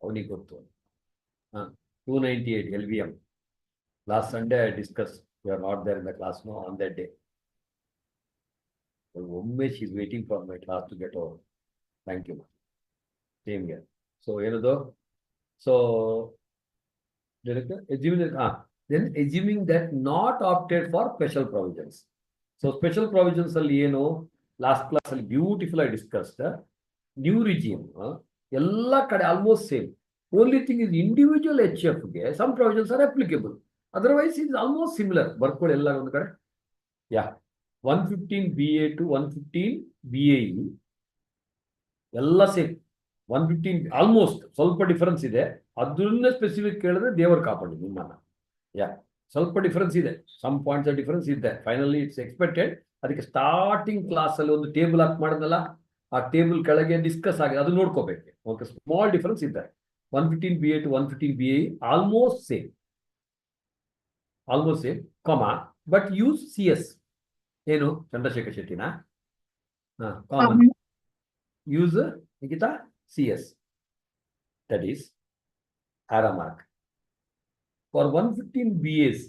ಅವನಿಗೆ ಗೊತ್ತು. 298 LVM. Last Sunday I discussed. You are not there in the class, no, on that day. ಒಮ್ಮೆ she is waiting for my class to get over. Thank you. Same here. So ಏನದು? So then assuming that not opted for special provisions. So special provisions ಅಲ್ಲಿ ಏನು last class ಅಲ್ಲಿ beautiful ಆಗಿ discussed. New regime ಎಲ್ಲ ಕಡೆ almost same. Only thing is individual HF ಗೆ some provisions are applicable. Otherwise is almost similar. ಬರ್ಕೊಳ್ಳಿ ಎಲ್ಲ ಒಂದು ಕಡೆ. ಯಾ 115 BA to 115 BAE ಎಲ್ಲ ಸೇಮ್. 115 ಆಲ್ಮೋಸ್ಟ್ ಸ್ವಲ್ಪ ಡಿಫರೆನ್ಸ್ ಇದೆ. ಅದನ್ನ ಸ್ಪೆಸಿಫಿಕ್ ಕೇಳಿದ್ರೆ ದೇವರು ಕಾಪಾಡಿ ನಿಮ್ಮನ್ನ. ಯಾ, ಸ್ವಲ್ಪ ಡಿಫರೆನ್ಸ್ ಇದೆ. ಸಮ್ ಪಾಯಿಂಟ್ಸ್ ಡಿಫರೆನ್ಸ್ ಇದೆ. Finally it's expected. ಅದಕ್ಕೆ ಸ್ಟಾರ್ಟಿಂಗ್ ಕ್ಲಾಸ್ ಅಲ್ಲಿ ಒಂದು ಟೇಬಲ್ ಹಾಕಿ ಮಾಡಿದ್ನಲ್ಲ, ಆ ಟೇಬಲ್ ಕೆಳಗೆ ಡಿಸ್ಕಸ್ ಆಗಿದೆ, ಅದು ನೋಡ್ಕೋಬೇಕು. ಓಕೆ, ಸ್ಮಾಲ್ ಡಿಫರೆನ್ಸ್ ಇದೆ. 115 BA to 115 BAE almost same. Comma but use CS. ಏನು Chandrashekhar ಶೆಟ್ಟಿನಾ? Common. Use Nikita CS. That is arrow mark. For 115 BAC,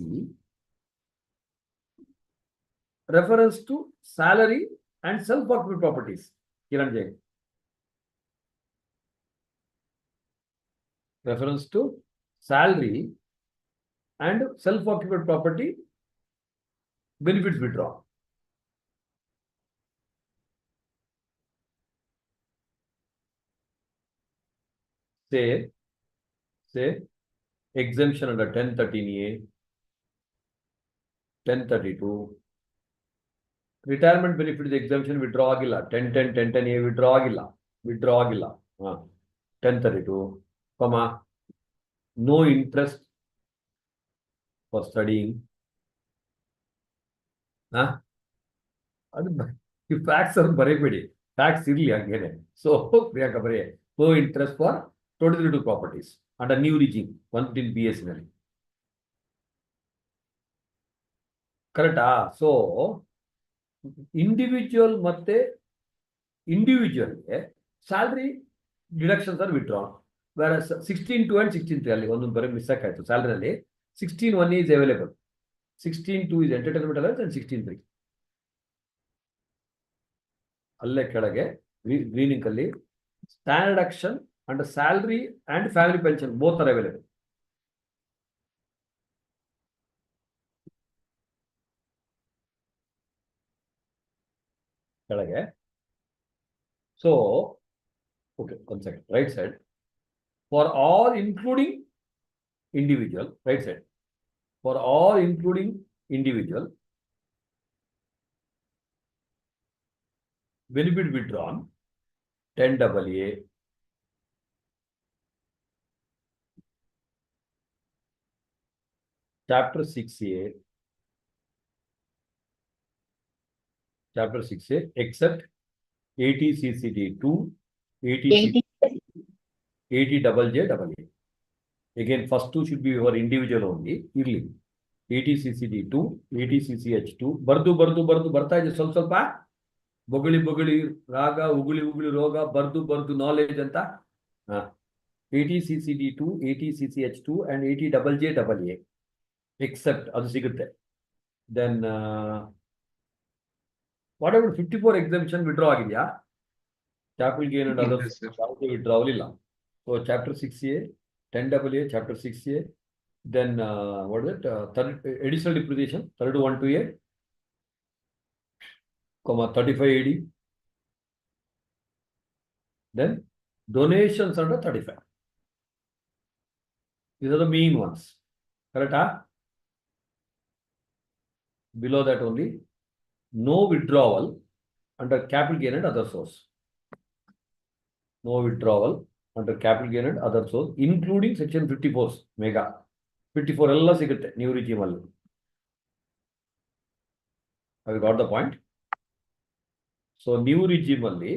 reference to salary and self-occupied properties. Kiran Jain. Reference to salary and self-occupied property benefits withdraw. Say exemption under 1013A, 1032. Retirement benefit exemption withdraw agilla. 1010A withdraw agilla. 1032, comma, no interest for studying. If facts are very facts again. So no interest for 22 properties under new regime 115 BS. Correct? So individual salary deductions are withdrawn. Whereas 16.2 and 16.3 miss salary 16.1 is available. 16.2 is entertainment allowance and 16.3. ಅಲ್ಲೇ ಕೆಳಗೆ greening ಅಲ್ಲಿ standard action and salary and family pension both are available. ಕೆಳಗೆ. So, okay, one second, right side. For all including individual, right side. For all including individual, benefit withdrawn, 10AA, Chapter 6A, Chapter 6A, except 80CCD2, 80JJAA. Again, first two should be your individual only. 80CCD2, 80CCH2. Bardu barta is ಸ್ವಲ್ಪ ಬೊಗಳಿ ರಾಗ ಉಗುಳಿ ರೋಗ ಬರ್ದು knowledge ಅಂತ 80CCD2, 80CCH2 and 80JJAA. Except ಅದು ಸಿಗುತ್ತೆ. Then what about 54 exemption withdraw ಆಗಿದೆಯಾ? Capital gain and others withdrawal ಇಲ್ಲ. So chapter 6A, 10AA, chapter 6A, then what is it? Additional depreciation 3212A, 35AD. Then donations under 35. These are the main ones. Correct? Below that only, no withdrawal under capital gain and other source. No withdrawal under capital gain and other source, including section 54 mega. 54 ಎಲ್ಲ ಸಿಗುತ್ತೆ new regime ಅಲ್ಲಿ. Have you got the point? So new regime ಅಲ್ಲಿ,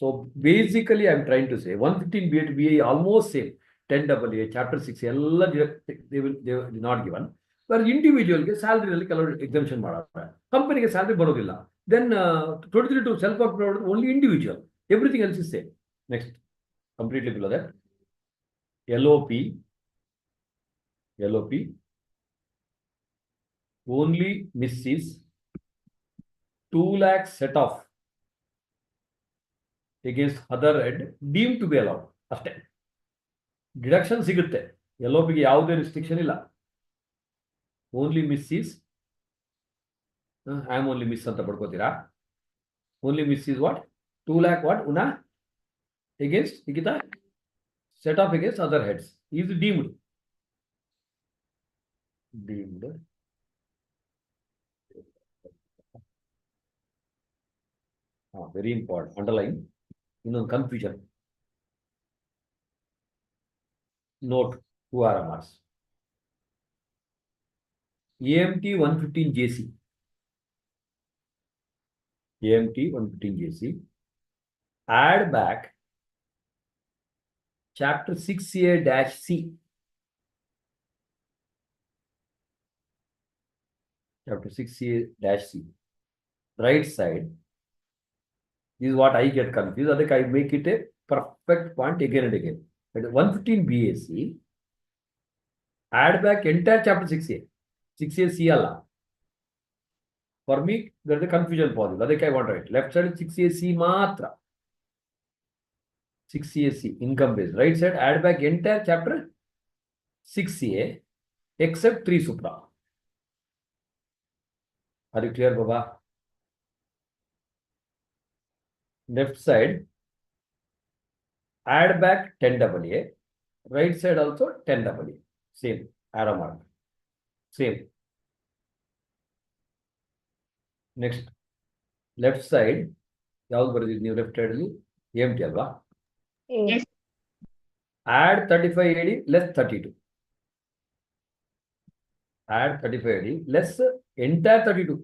so basically I am trying to say 115 BA to BA almost same. 10AA, chapter 6 ಎಲ್ಲ they will not given. Where individual ಗೆ salary ಅಲ್ಲಿ ಕೆಲವು exemption ಮಾಡ್ತಾರೆ. ಕಂಪನಿಗೆ salary ಬರೋದಿಲ್ಲ. Then 23 to self-employed only individual. Everything else is same. Next, completely below that. LOP only misses 2 lakh set off against other head deemed to be allowed. ಅಷ್ಟೇ. Deduction ಸಿಗುತ್ತೆ. LOP ಗೆ ಯಾವುದೇ restriction ಇಲ್ಲ. Only miss is I am only miss ಅಂತ ಪಡ್ಕೋತೀರಾ? Only miss is what? 2 lakh what? Una against Nikita set off against other heads is deemed. Very important. Underline. Confusion. Note 2 RMRs. AMT 115 JC. AMT 115 JC. Add back chapter 6A-C. Chapter 6A-C. Right side. This is what I get confused. Adike I make it a perfect point again and again. At 115 BAC, add back entire chapter 6A. 6A C alla. For me, there is a confusion possible. Adike I want to write. Left side 6A C matra. 6A C, income base. Right side, add back entire chapter 6A except 3 supra. Are you clear, Baba? Left side, add back 10 AA. Right side also 10 AA. Same, arrow mark. Same. Next, left side, ಯಾವ್ದು ಬರೆದಿದ್ದು ನೀವು left side ಅಲ್ಲಿ empty ಅಲ್ವಾ? Yes. Add 35 AD less 32. Add 35 AD less entire 32.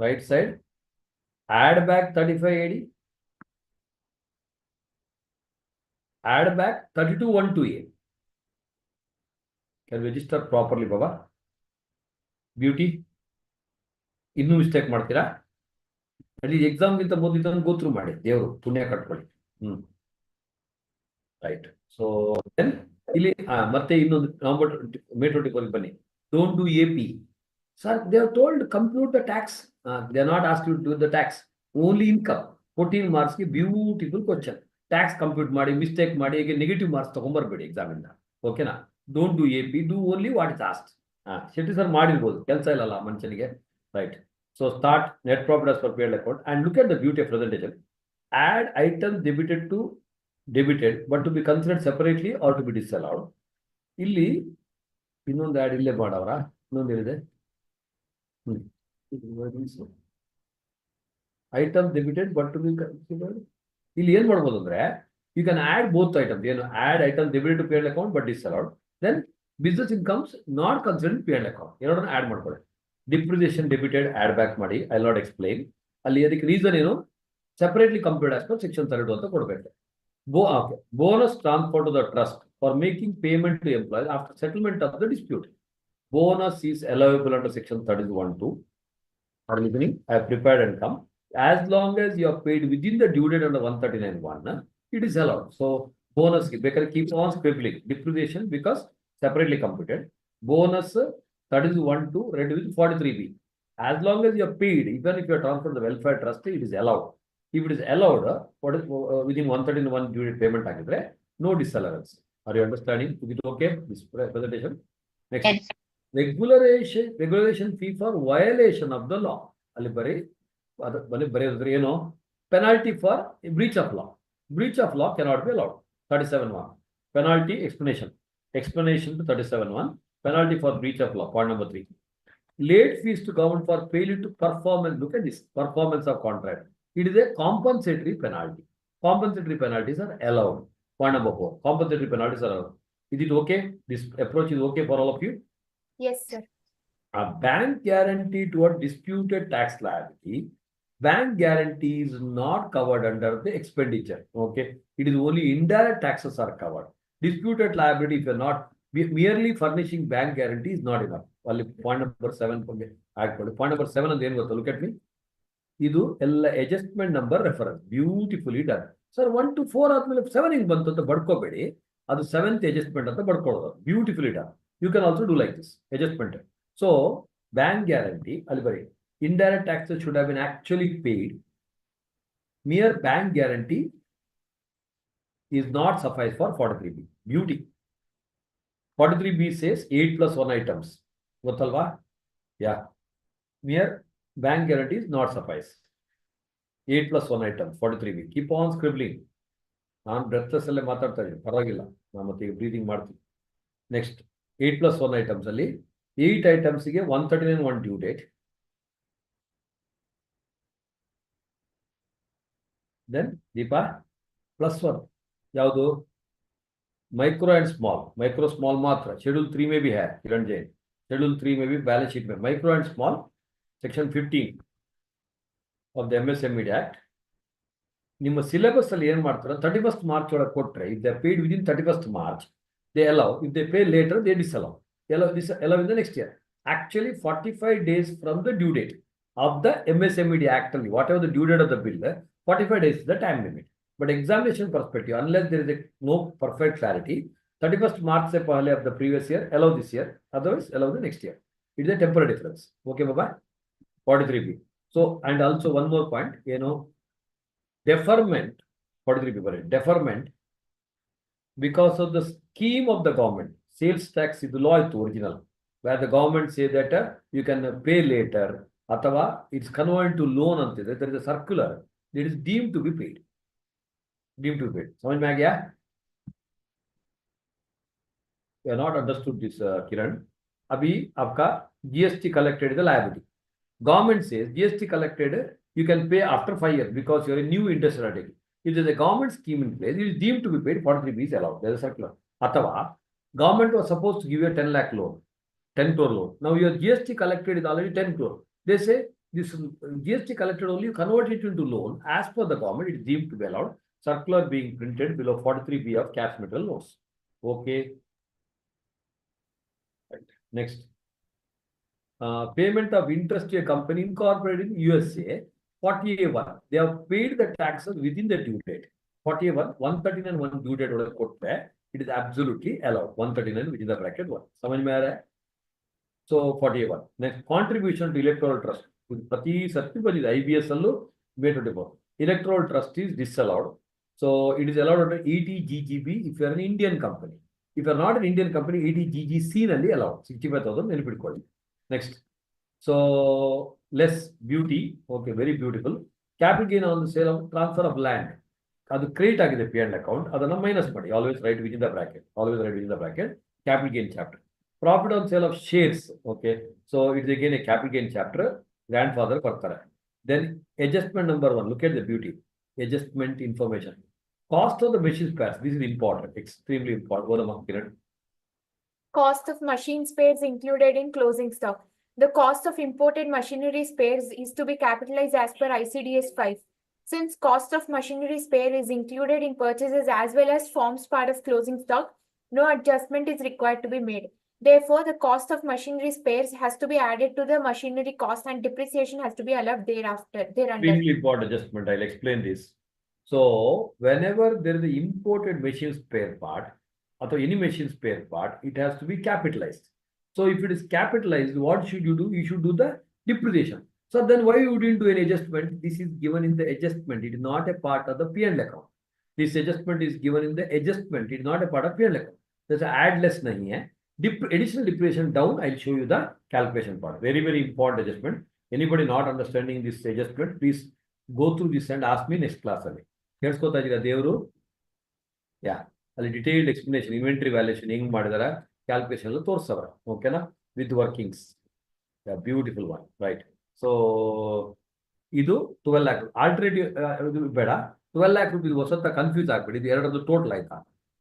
Right side, add back 35 AD. Add back 32 1 to A. Can register properly, Baba? Beauty. ಇನ್ನೂ mistake ಮಾಡ್ತೀರಾ? ಅಲ್ಲಿ ಎಕ್ಸಾಮ್ಗಿಂತ ಮೊದಲು ಇದನ್ನು ಗೋ ಥ್ರೂ ಮಾಡಿ, ದೇವರು ಪುಣ್ಯ ಕಟ್ಕೊಳ್ಳಿ. ರೈಟ್. ಸೊ ದೆನ್ ಇಲ್ಲಿ ಮತ್ತೆ ಇನ್ನೊಂದು ನವೆಂಬರ್ May 24 ಬನ್ನಿ. Don't do AP. Sir, they are told compute the tax. They are not asked you to do the tax. Only income. 14 marks ki beautiful question. Tax compute ಮಾಡಿ mistake ಮಾಡಿ ಈಗ negative marks ತಗೊಂಡ್ಬರ್ಬೇಡಿ exam ಇಂದ. ಓಕೆನಾ? Don't do AP. Do only what is asked. Shetty sir ಮಾಡಿರ್ಬೋದು, ಕೆಲಸ ಇಲ್ಲಲ್ಲ ಮನುಷ್ಯನಿಗೆ. Right. So start net profit as per paid account and look at the beauty of presentation. Add items debited to debited but to be considered separately or to be disallowed. ಇಲ್ಲಿ ಇನ್ನೊಂದು add ಇಲ್ಲೇ ಮಾಡವರ ಇನ್ನೊಂದು ಏನಿದೆ? Item debited but to be considered. ಇಲ್ಲಿ ಏನ್ ಮಾಡ್ಬೋದು ಅಂದ್ರೆ you can add both items. ಏನು add item debited to paid account but disallowed. Then business incomes not considered paid account. ಎರಡನ್ನ ಆಡ್ ಮಾಡ್ಕೊಳ್ಳಿ. ಡಿಪ್ರಿಸಿಯೇಷನ್ ಡೆಬಿಟೆಡ್ ಆಡ್ ಬ್ಯಾಕ್ ಮಾಡಿ. I not explain. ಅಲ್ಲಿ ಅದಕ್ಕೆ ರೀಸನ್ ಏನು? Separately computer as per section 32 ಅಂತ ಕೊಡಬೇಕು. Bonus transfer to the trust for making payment to employees after settlement of the dispute. Bonus is allowable under section 31(2). Are you listening? I have prepared and come. As long as you are paid within the due date under 139(1), it is allowed. So bonus, because keep on scribbling. Depreciation because separately computed. Bonus 31(2) read with 43B. As long as you are paid, even if you are transferred to the welfare trust, it is allowed. If it is allowed, what is within 139(1) due date payment agidre, no disallowance. Are you understanding? Is it okay? This presentation. Next. Yes. Regulation fee for violation of the law. ಅಲ್ಲಿ ಬರೆಯೋದ್ರೆ ಏನು? Penalty for breach of law. Breach of law cannot be allowed. 37(1). Penalty explanation. Explanation to 37(1). Penalty for breach of law. Point number 3. Late fees to government for failure to perform. And look at this. Performance of contract. It is a compensatory penalty. Compensatory penalties are allowed. Point number 4. Compensatory penalties are allowed. Is it okay? This approach is okay for all of you? Yes, sir. A bank guarantee toward disputed tax liability. Bank guarantee is not covered under the expenditure. Okay. It is only indirect taxes are covered. Disputed liability, if you're not merely furnishing bank guarantee is not enough. Only point number 7. Point number 7 and then look at me. Idu ella adjustment number reference. Beautifully done. Sir, 1 to 4 ಆದ್ಮೇಲೆ 7 ಹಿಂಗ್ ಬಂತು ಅಂತ ಬಡ್ಕೋಬೇಡಿ. ಅದು 7th adjustment ಅಂತ ಬಡ್ಕೊಳ್ಳೋದು. Beautifully done. You can also do like this, adjustment. So, bank guarantee, indirect taxes should have been actually paid. Mere bank guarantee is not suffice for 43B. Beauty. 43B says 8 plus 1 items. Gottalva? Yeah. Mere bank guarantee is not suffice. 8 plus 1 items, 43B. Keep on scribbling. ನಾನು breathless ಅಲ್ಲೇ ಮಾತಾಡ್ತಾ ಇದ್ದೀನಿ, ಪರವಾಗಿಲ್ಲ. ನಾನು ಮತ್ತೆ ಈಗ breathing ಮಾಡ್ತೀನಿ. Next 8 plus 1 items ಅಲ್ಲಿ 8 items ಗೆ 139(1) due date. Then Deepa plus 1 ಯಾವುದು? Micro and small. Micro small ಮಾತ್ರ. Schedule 3 may be here. Kiran Jain. Schedule 3 may be balance sheet. Micro and small. Section 15 of the MSME Act. ನಿಮ್ಮ syllabus ಅಲ್ಲಿ ಏನ್ ಮಾಡ್ತಾರೆ? 31st March ಒಳಗೆ ಕೊಟ್ರೆ, if they are paid within 31st March, they allow. If they pay later, they disallow. Allow in the next year. Actually, 45 days from the due date. of the MSMED Act, whatever the due date of the bill, 45 days is the time limit. But examination perspective, unless there is no perfect clarity, 31st March se pehle of the previous year, allow this year, otherwise allow the next year. It is a temporary difference. Okay, Baba? 43B. So, and also one more point, deferment, 43B, deferment, because of the scheme of the government, sales tax is the law is original, where the government say that you can pay later, atava it's converted to loan, there is a circular, it is deemed to be paid. Deemed to be paid. Samajh mein aa gaya? You have not understood this, Kiran. Abhi, aapka GST collected is the liability. Government says GST collected, you can pay after 5 years because you are a new industrial activity. If there is a government scheme in place, it is deemed to be paid, 43B is allowed. There is a circular. Atava, government was supposed to give you a 10 lakh loan, 10 crore loan. Now your GST collected is already 10 crore. They say this GST collected only, you convert it into loan. As per the government, it is deemed to be allowed. Circular being printed below 43B of cash metal loans. Okay. Right. Next. Payment of interest to a company incorporated in USA, 40A1. They have paid the taxes within the due date. 40A1, 139 1 due date it is absolutely allowed. 139 within the bracket 1. Samajh mein aa raha hai? So 40A1. Next, contribution to electoral trust. Prati Satyapati IBS allo May 24. Electoral trust is disallowed. So it is allowed under ETGGB if you are an Indian company. If you are not an Indian company, ETGGC nalli allowed. 65,000 ನೆನಪಿಟ್ಕೊಳ್ಳಿ. Next. So less beauty. Okay, very beautiful. Capital gain on the sale of transfer of land. That's create agide P&L account. That's minus money. Always write within the bracket. Always write within the bracket. Capital gain chapter. Profit on sale of shares. Okay. So it's again a capital gain chapter. Grandfather kartara. Then adjustment number 1. Look at the beauty. Adjustment information. Cost of the machine spares. This is important. Extremely important. Cost of machine spares included in closing stock. The cost of imported machinery spares is to be capitalized as per ICDS 5. Since cost of machinery spare is included in purchases as well as forms part of closing stock, no adjustment is required to be made. Therefore, the cost of machinery spares has to be added to the machinery cost and depreciation has to be allowed thereunder. Really important adjustment. I'll explain this. So, whenever there is an imported machine spare part, or any machine spare part, it has to be capitalized. So, if it is capitalized, what should you do? You should do the depreciation. So, then why you didn't do any adjustment? This is given in the adjustment. It is not a part of the P&L account. This adjustment is given in the adjustment. It is not a part of P&L account. There's an add less nahi hai. Additional depreciation down, I'll show you the calculation part. Very, very important adjustment. Anybody not understanding this adjustment, please go through this and ask me next class. Here's Devaru. Yeah. Detailed explanation, inventory valuation, calculation, okay, na? With workings. Yeah, beautiful one, right? So, idu 12 lakh. Alternative, 12 lakh rupees was confused. The error of the total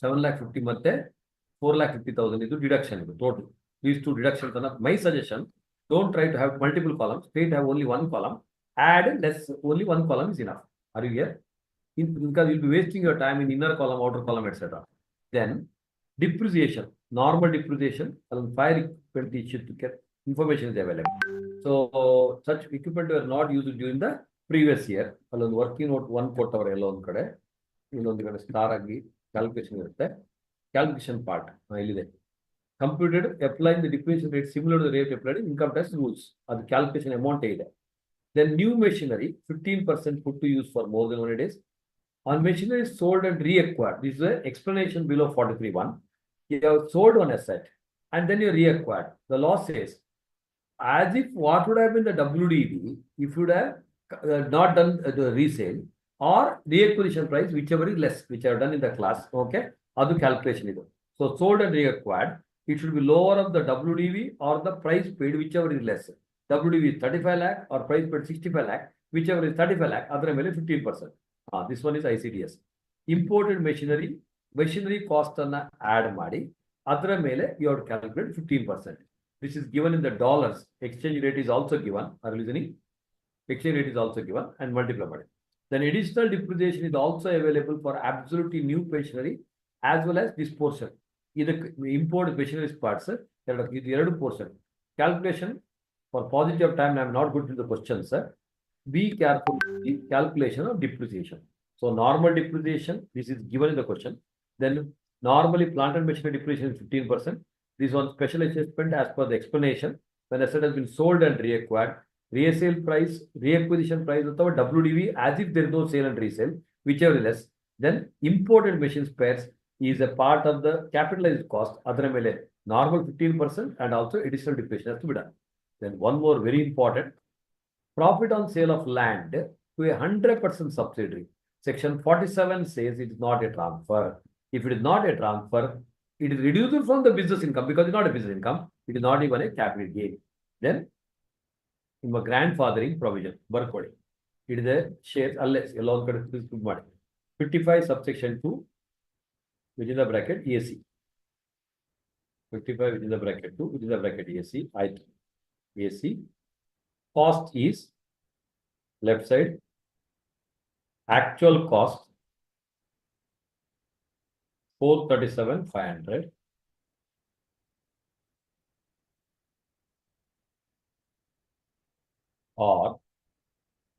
7 lakh 50 matte 4 lakh 50,000 is deduction total. These two deductions are my suggestion. Don't try to have multiple columns. Try to have only one column. Add less, only one column is enough. Are you here? Because you'll be wasting your time in inner column, outer column, etc. Then depreciation, normal depreciation, fire equipment issue to get information is available. So such equipment were not used during the previous year. Working out 1 quarter alone kade, star agi calculation irutte. Calculation part computed applying the depreciation rate similar to the rate applied in income tax rules. That's the calculation amount. Then new machinery 15% put to use for more than 100 days. On machinery sold and reacquired. This is an explanation below 43.1. You have sold one asset and then you reacquired. The law says, as if what would have been the WDV if you would have not done the resale or reacquisition price, whichever is less, which I have done in the class. Okay. That's the calculation. So sold and reacquired, it should be lower of the WDV or the price paid, whichever is less. WDV is 35 lakh or price paid 65 lakh, whichever is 35 lakh, other 15%. This one is ICDS. Imported machinery cost add madi, other mele you have to calculate 15%. This is given in the dollars. Exchange rate is also given. Are you listening? Exchange rate is also given and multiplied. Then additional depreciation is also available for absolutely new machinery as well as this portion. Either import machinery parts, there are 2 portion. Calculation For paucity of time, I am not going to the questions, sir. Be careful with the calculation of depreciation. So normal depreciation, this is given in the question. Then normally plant and machinery depreciation is 15%. This one special adjustment as per the explanation. When asset has been sold and reacquired, resale price, reacquisition price of WDV as if there is no sale and resale, whichever less. Then imported machine spares is a part of the capitalized cost. Other normal 15% and also additional depreciation has to be done. Then one more very important, profit on sale of land to a 100% subsidiary. Section 47 says it is not a transfer. If it is not a transfer, it is reduced from the business income because it's not a business income. It is not even a capital gain. Then, in my grandfathering provision, work coding. It is a share unless alone 55 subsection 2 within the bracket AC. 55 within the bracket 2 within the bracket AC. AC. Cost is left side. Actual cost 437,500. Or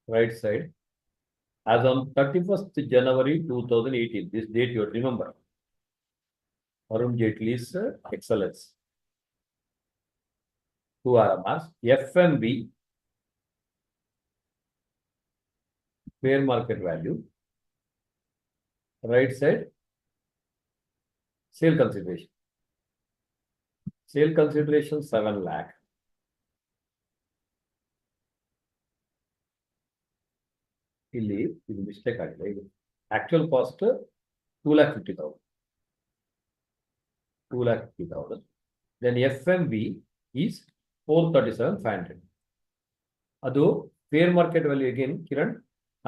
right side as on 31st January 2018. This date you remember. Arun Jaitley's excellence. 2 RMRs. FMB fair market value. Right side sale consideration. Sale consideration 7 lakh. ಇಲ್ಲಿ ಇದು mistake ಆಗಿದೆ. ಇದು actual cost 2,50,000. 2,50,000. Then FMV is 437,500. ಅದು fair market value again, Kiran,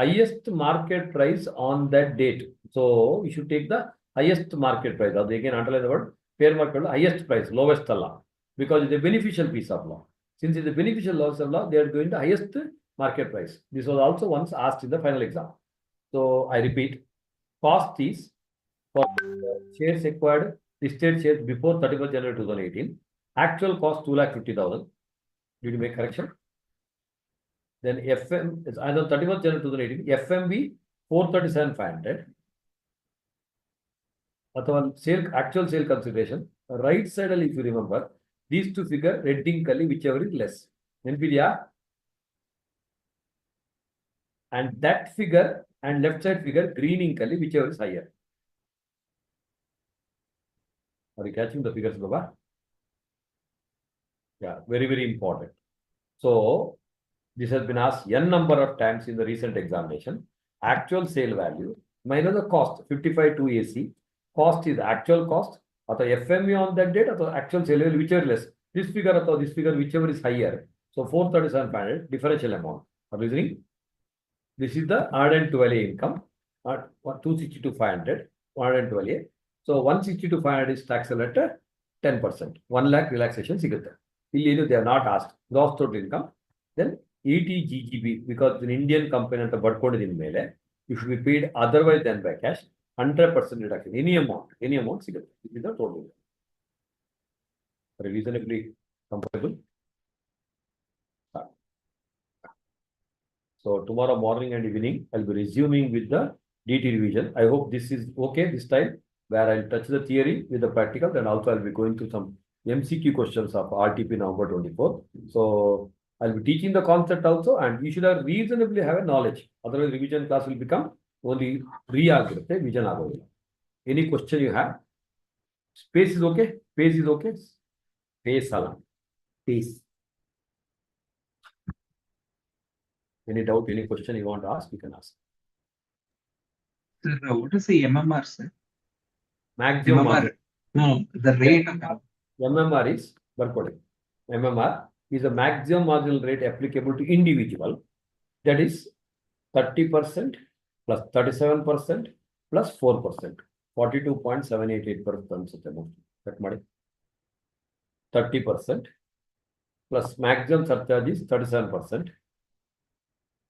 highest market price on that date. So you should take the highest market price. That's again underline the word fair market value, highest price, lowest Allah, because it's a beneficial piece of law. Since it's a beneficial loss of law, they are going the highest market price. This was also once asked in the final exam. So I repeat, cost is for shares acquired, listed shares before 31st January 2018. Actual cost 2,50,000. Did you make correction? Then FM is as on 31st January 2018. FMB 437,500. Sale, actual sale consideration. Right side, if you remember, these two figure red ink whichever is less. NVIDIA. And that figure and left side figure green ink whichever is higher. Are you catching the figures, Baba? Yeah, very, very important. So this has been asked n number of times in the recent examination. Actual sale value minus the cost 55 to AC. Cost is actual cost or the FMV on that date or the actual sale value whichever less. This figure or this figure whichever is higher. So 437,500 differential amount. Are you listening? This is the 112 income, 262,500, 112. So 162,500 is taxable at 10%. 1 lakh relaxation sigutta. They have not asked gross total income. Then ETGGB, because it's an Indian company and the bird code is in Mele, you should be paid otherwise than by cash, 100% reduction. Any amount sigutta. This is the total income. Reasonably comfortable. So tomorrow morning and evening, I'll be resuming with the DT revision. I hope this is okay this time, where I'll touch the theory with the practical, and also I'll be going through some MCQ questions of RTP November 24. So I'll be teaching the concept also, and you should have reasonably have a knowledge. Otherwise, revision class will become only revision. Any question you have? Space is okay? Pace is okay? Pace salam. Pace. Any doubt, any question you want to ask, you can ask. Sir, what is the MMR, sir? Maximum. MMR. No, the rate of MMR is barcoding. MMR is the maximum marginal rate applicable to individual. That is 30% plus 37% plus 4%. 42.788%. 30% plus maximum surcharge is 37%.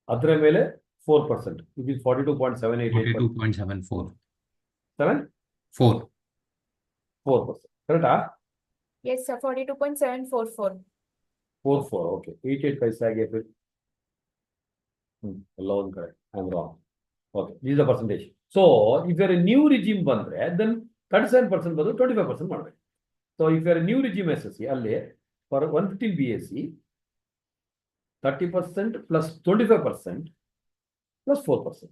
Adre mele 4%, which is 42.788%. 42.74. 7? 4. 4%. Correct? Yes, sir. 42.744. 44, okay. 88 paisa I gave it. Alone correct. I'm wrong. Okay, this is the percentage. So if you're a new regime bandre, then 37% badu 25% madbe. So if you're a new regime SSC, alle for 115 BSc, 30% plus 25% plus 4%.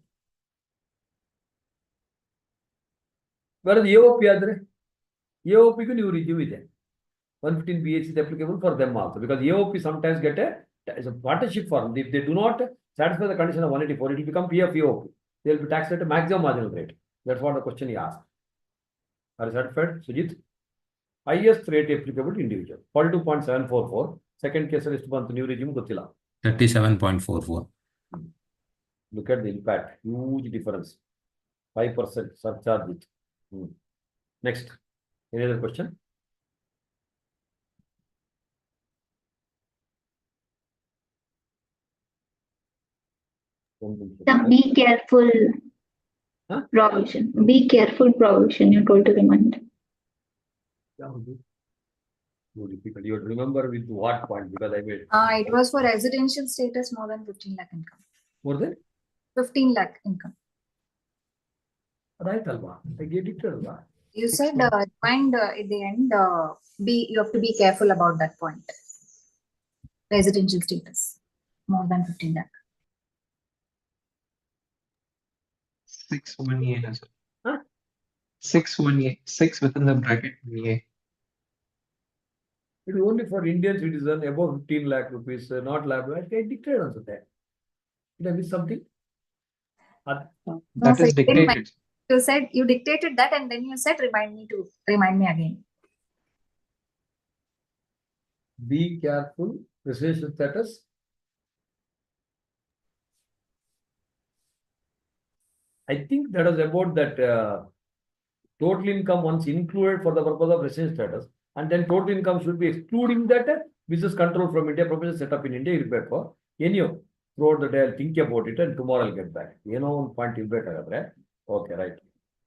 Whereas AOP adre, AOP ku new regime ide. 115 BSc is applicable for them also because AOP sometimes get a partnership form. If they do not satisfy the condition of 184, it will become PF AOP. They will be taxed at a maximum marginal rate. That's what the question he asked. Are you satisfied, Sujit? Highest rate applicable to individual. 42.744. Second case is new regime Gotila. 37.44. Look at the impact. Huge difference. 5% surcharge it. Next. Any other question? The be careful provision. Be careful provision. You told to remind. Difficult. You remember with what point? Because I made. It was for residential status more than 15 lakh income. More than 15 lakh income. right, Alva. I get it, Alva. You said remind at the end. You have to be careful about that point. Residential status more than 15 lakh. 6 sir. Huh? 6 within the bracket 1A. It is only for Indian citizen above 15 lakh rupees, not lakh. I declared also that. Did I miss something? That sir, is dictated. You said you dictated that and then you said remind me again. Be careful. Residential status. I think that is about that total income once included for the purpose of residential status, and then total income should be excluding that business control from India, professional setup in India. Anyhow, throughout the day, I'll think about it and tomorrow I'll get back. You know, one point okay, right.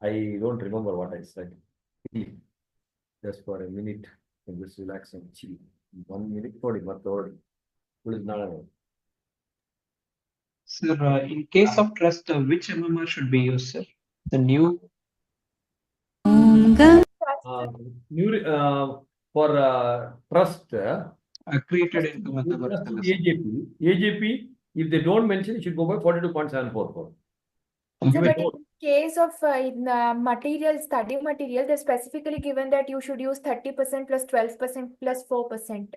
I don't remember what I said. Just for a minute, and just relax and chill. 1 minute, Sir, in case of trust, which MMR should be used, sir? The new for trust. created income at the AJP. AJP, if they don't mention, it should go by 42.744. So, but in case of material, study material, they're specifically given that you should use 30% plus 12% plus 4%.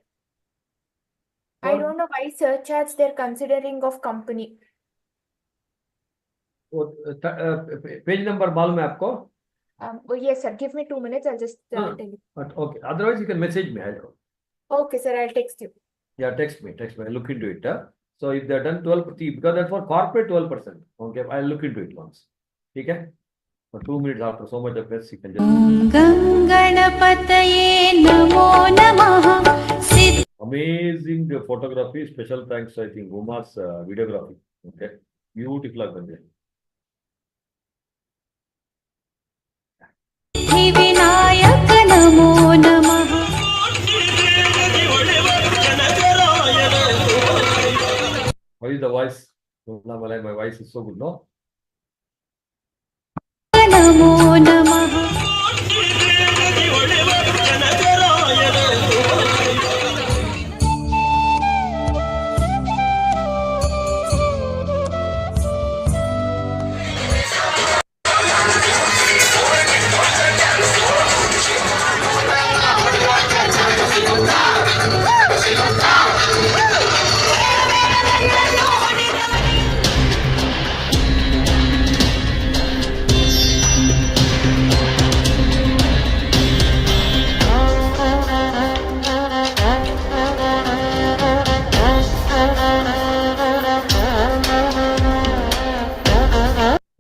I don't know why surcharge they're considering of company. Page number मालूम है आपको? Yes, sir. Give me 2 minutes. I'll just tell you. Okay. Otherwise, you can message me. Okay, sir. I'll text you. Yeah, text me. I'll look into it. So if they're done 12%, because that's for corporate 12%. Okay, I'll look into it once. Okay? For 2 minutes after so much of this, you can just. Amazing photography. Special thanks, I think, Uma's videography. Okay, beautiful. How is the voice? My voice is so good, no?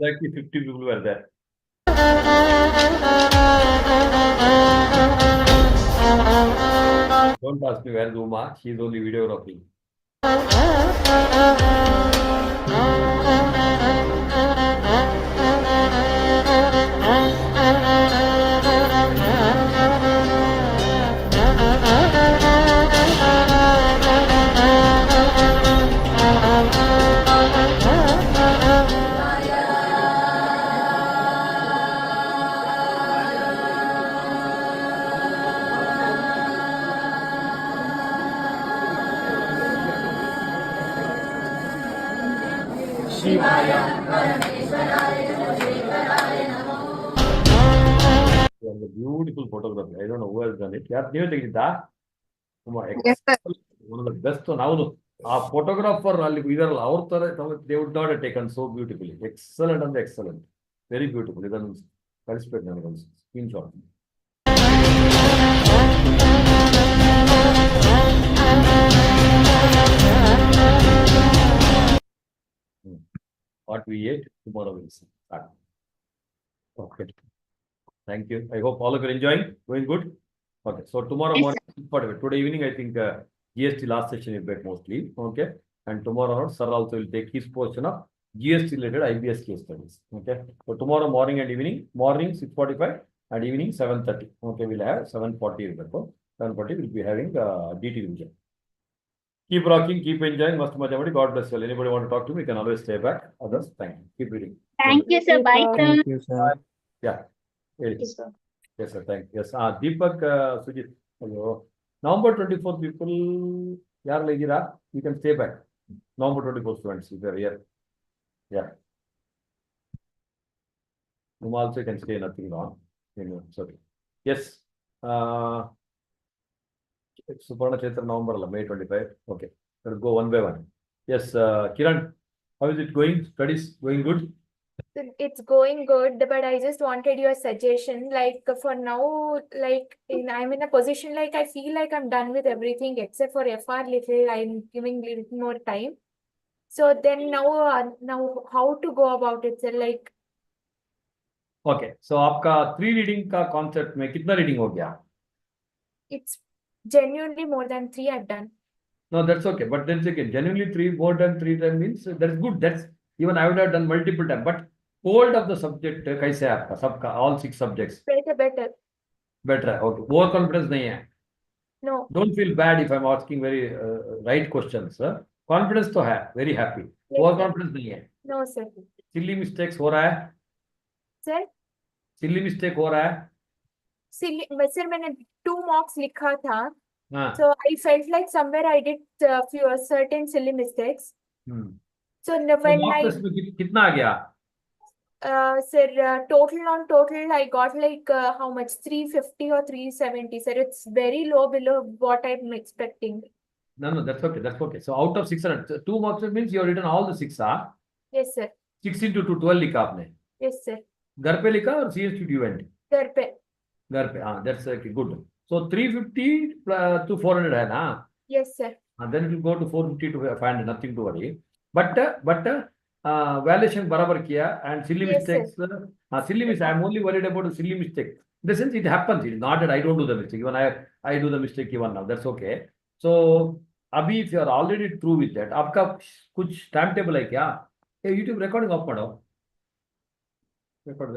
Like 50 people were there. Don't ask me where is Uma. She's only videography. Beautiful photograph. I don't know who has done it. Yeah, ನೀವು ತೆಗೆದಿದ್ದಾ? Yes, sir. One of the best one. ಅವನು ಆ photographer ಅಲ್ಲಿ ಇದಾರಲ್ಲ ಅವ್ರ ತರ they would not have taken so beautifully. Excellent and excellent. Very beautiful. ಇದನ್ನು ಕಳಿಸ್ಬೇಕು ನನಗೊಂದು screen shot. What we ate, tomorrow we'll see. Okay. Thank you. I hope all of you are enjoying. Going good? Okay. So tomorrow Yes, morning, today evening, I think GST last session is back mostly. Okay. And tomorrow, sir also will take his portion of GST related IBS case studies. Okay. So tomorrow morning and evening, morning 6:45 and evening 7:30. Okay. We'll have 7:40. 7:40 we'll be having DT revision. Keep rocking, keep enjoying. Must majamadi. God bless you all. Anybody want to talk to me? You can always stay back. Others, thank you. Keep reading. Thank you, sir. Bye, sir. Thank you, sir. Yeah. Yes, sir. Thank you. Yes. Deepak, Sujit. Hello. November 24 people. Yaar legira? You can stay back. November 24 students. If you are here. Yeah. You also can stay. Nothing wrong. Sorry. Yes. Suparna Chetra November, May 25. Okay. Let's go one by one. Yes, Kiran, how is it going? Studies going good? It's going good, but I just wanted your suggestion. Like for now, like I'm in a position like I feel like I'm done with everything except for FR little. I'm giving little more time. So then now how to go about it? So like Okay. So आपका 3 reading का concept में कितना reading हो गया? it's genuinely more than 3 I've done. No, that's okay. But then again, genuinely 3 more than 3 times means that's good. That's even I would have done multiple times. But hold of the subject कैसे है आपका सबका all 6 subjects? Better. Better है. Okay. Over confidence नहीं है. No. Don't feel bad if I'm asking very right questions. Confidence तो है. Very happy. Yes, Over sir. confidence नहीं है. No, sir. Silly mistakes हो रहा है. Sir, Silly mistake हो रहा है. sir, मैंने 2 mocks लिखा था. हाँ. So I felt like somewhere I did few certain silly mistakes. So तो when mock I test में कितना आ गया? sir, total I got like how much 350 or 370. Sir, it's very low below what I'm expecting. No, that's okay. That's okay. So out of 600, 2 mock test means you have written all the 6. Yes, sir. 6 into 2, 12 लिखा आपने. Yes, sir. घर पे लिखा और CST you went. घर पे. हाँ, that's okay, good. So 350 to 400 है ना? Yes, sir. Then it will go to 450 to 500, nothing to worry. But valuation बराबर किया and silly Yes, sir. mistakes. Silly mistakes. I'm only worried about the silly mistake. In the sense it happens. It's not that I don't do the mistake. Even I do the mistake even now. That's okay. So अभी if you are already through with that, आपका कुछ time table है क्या? ये YouTube recording off करो. Record.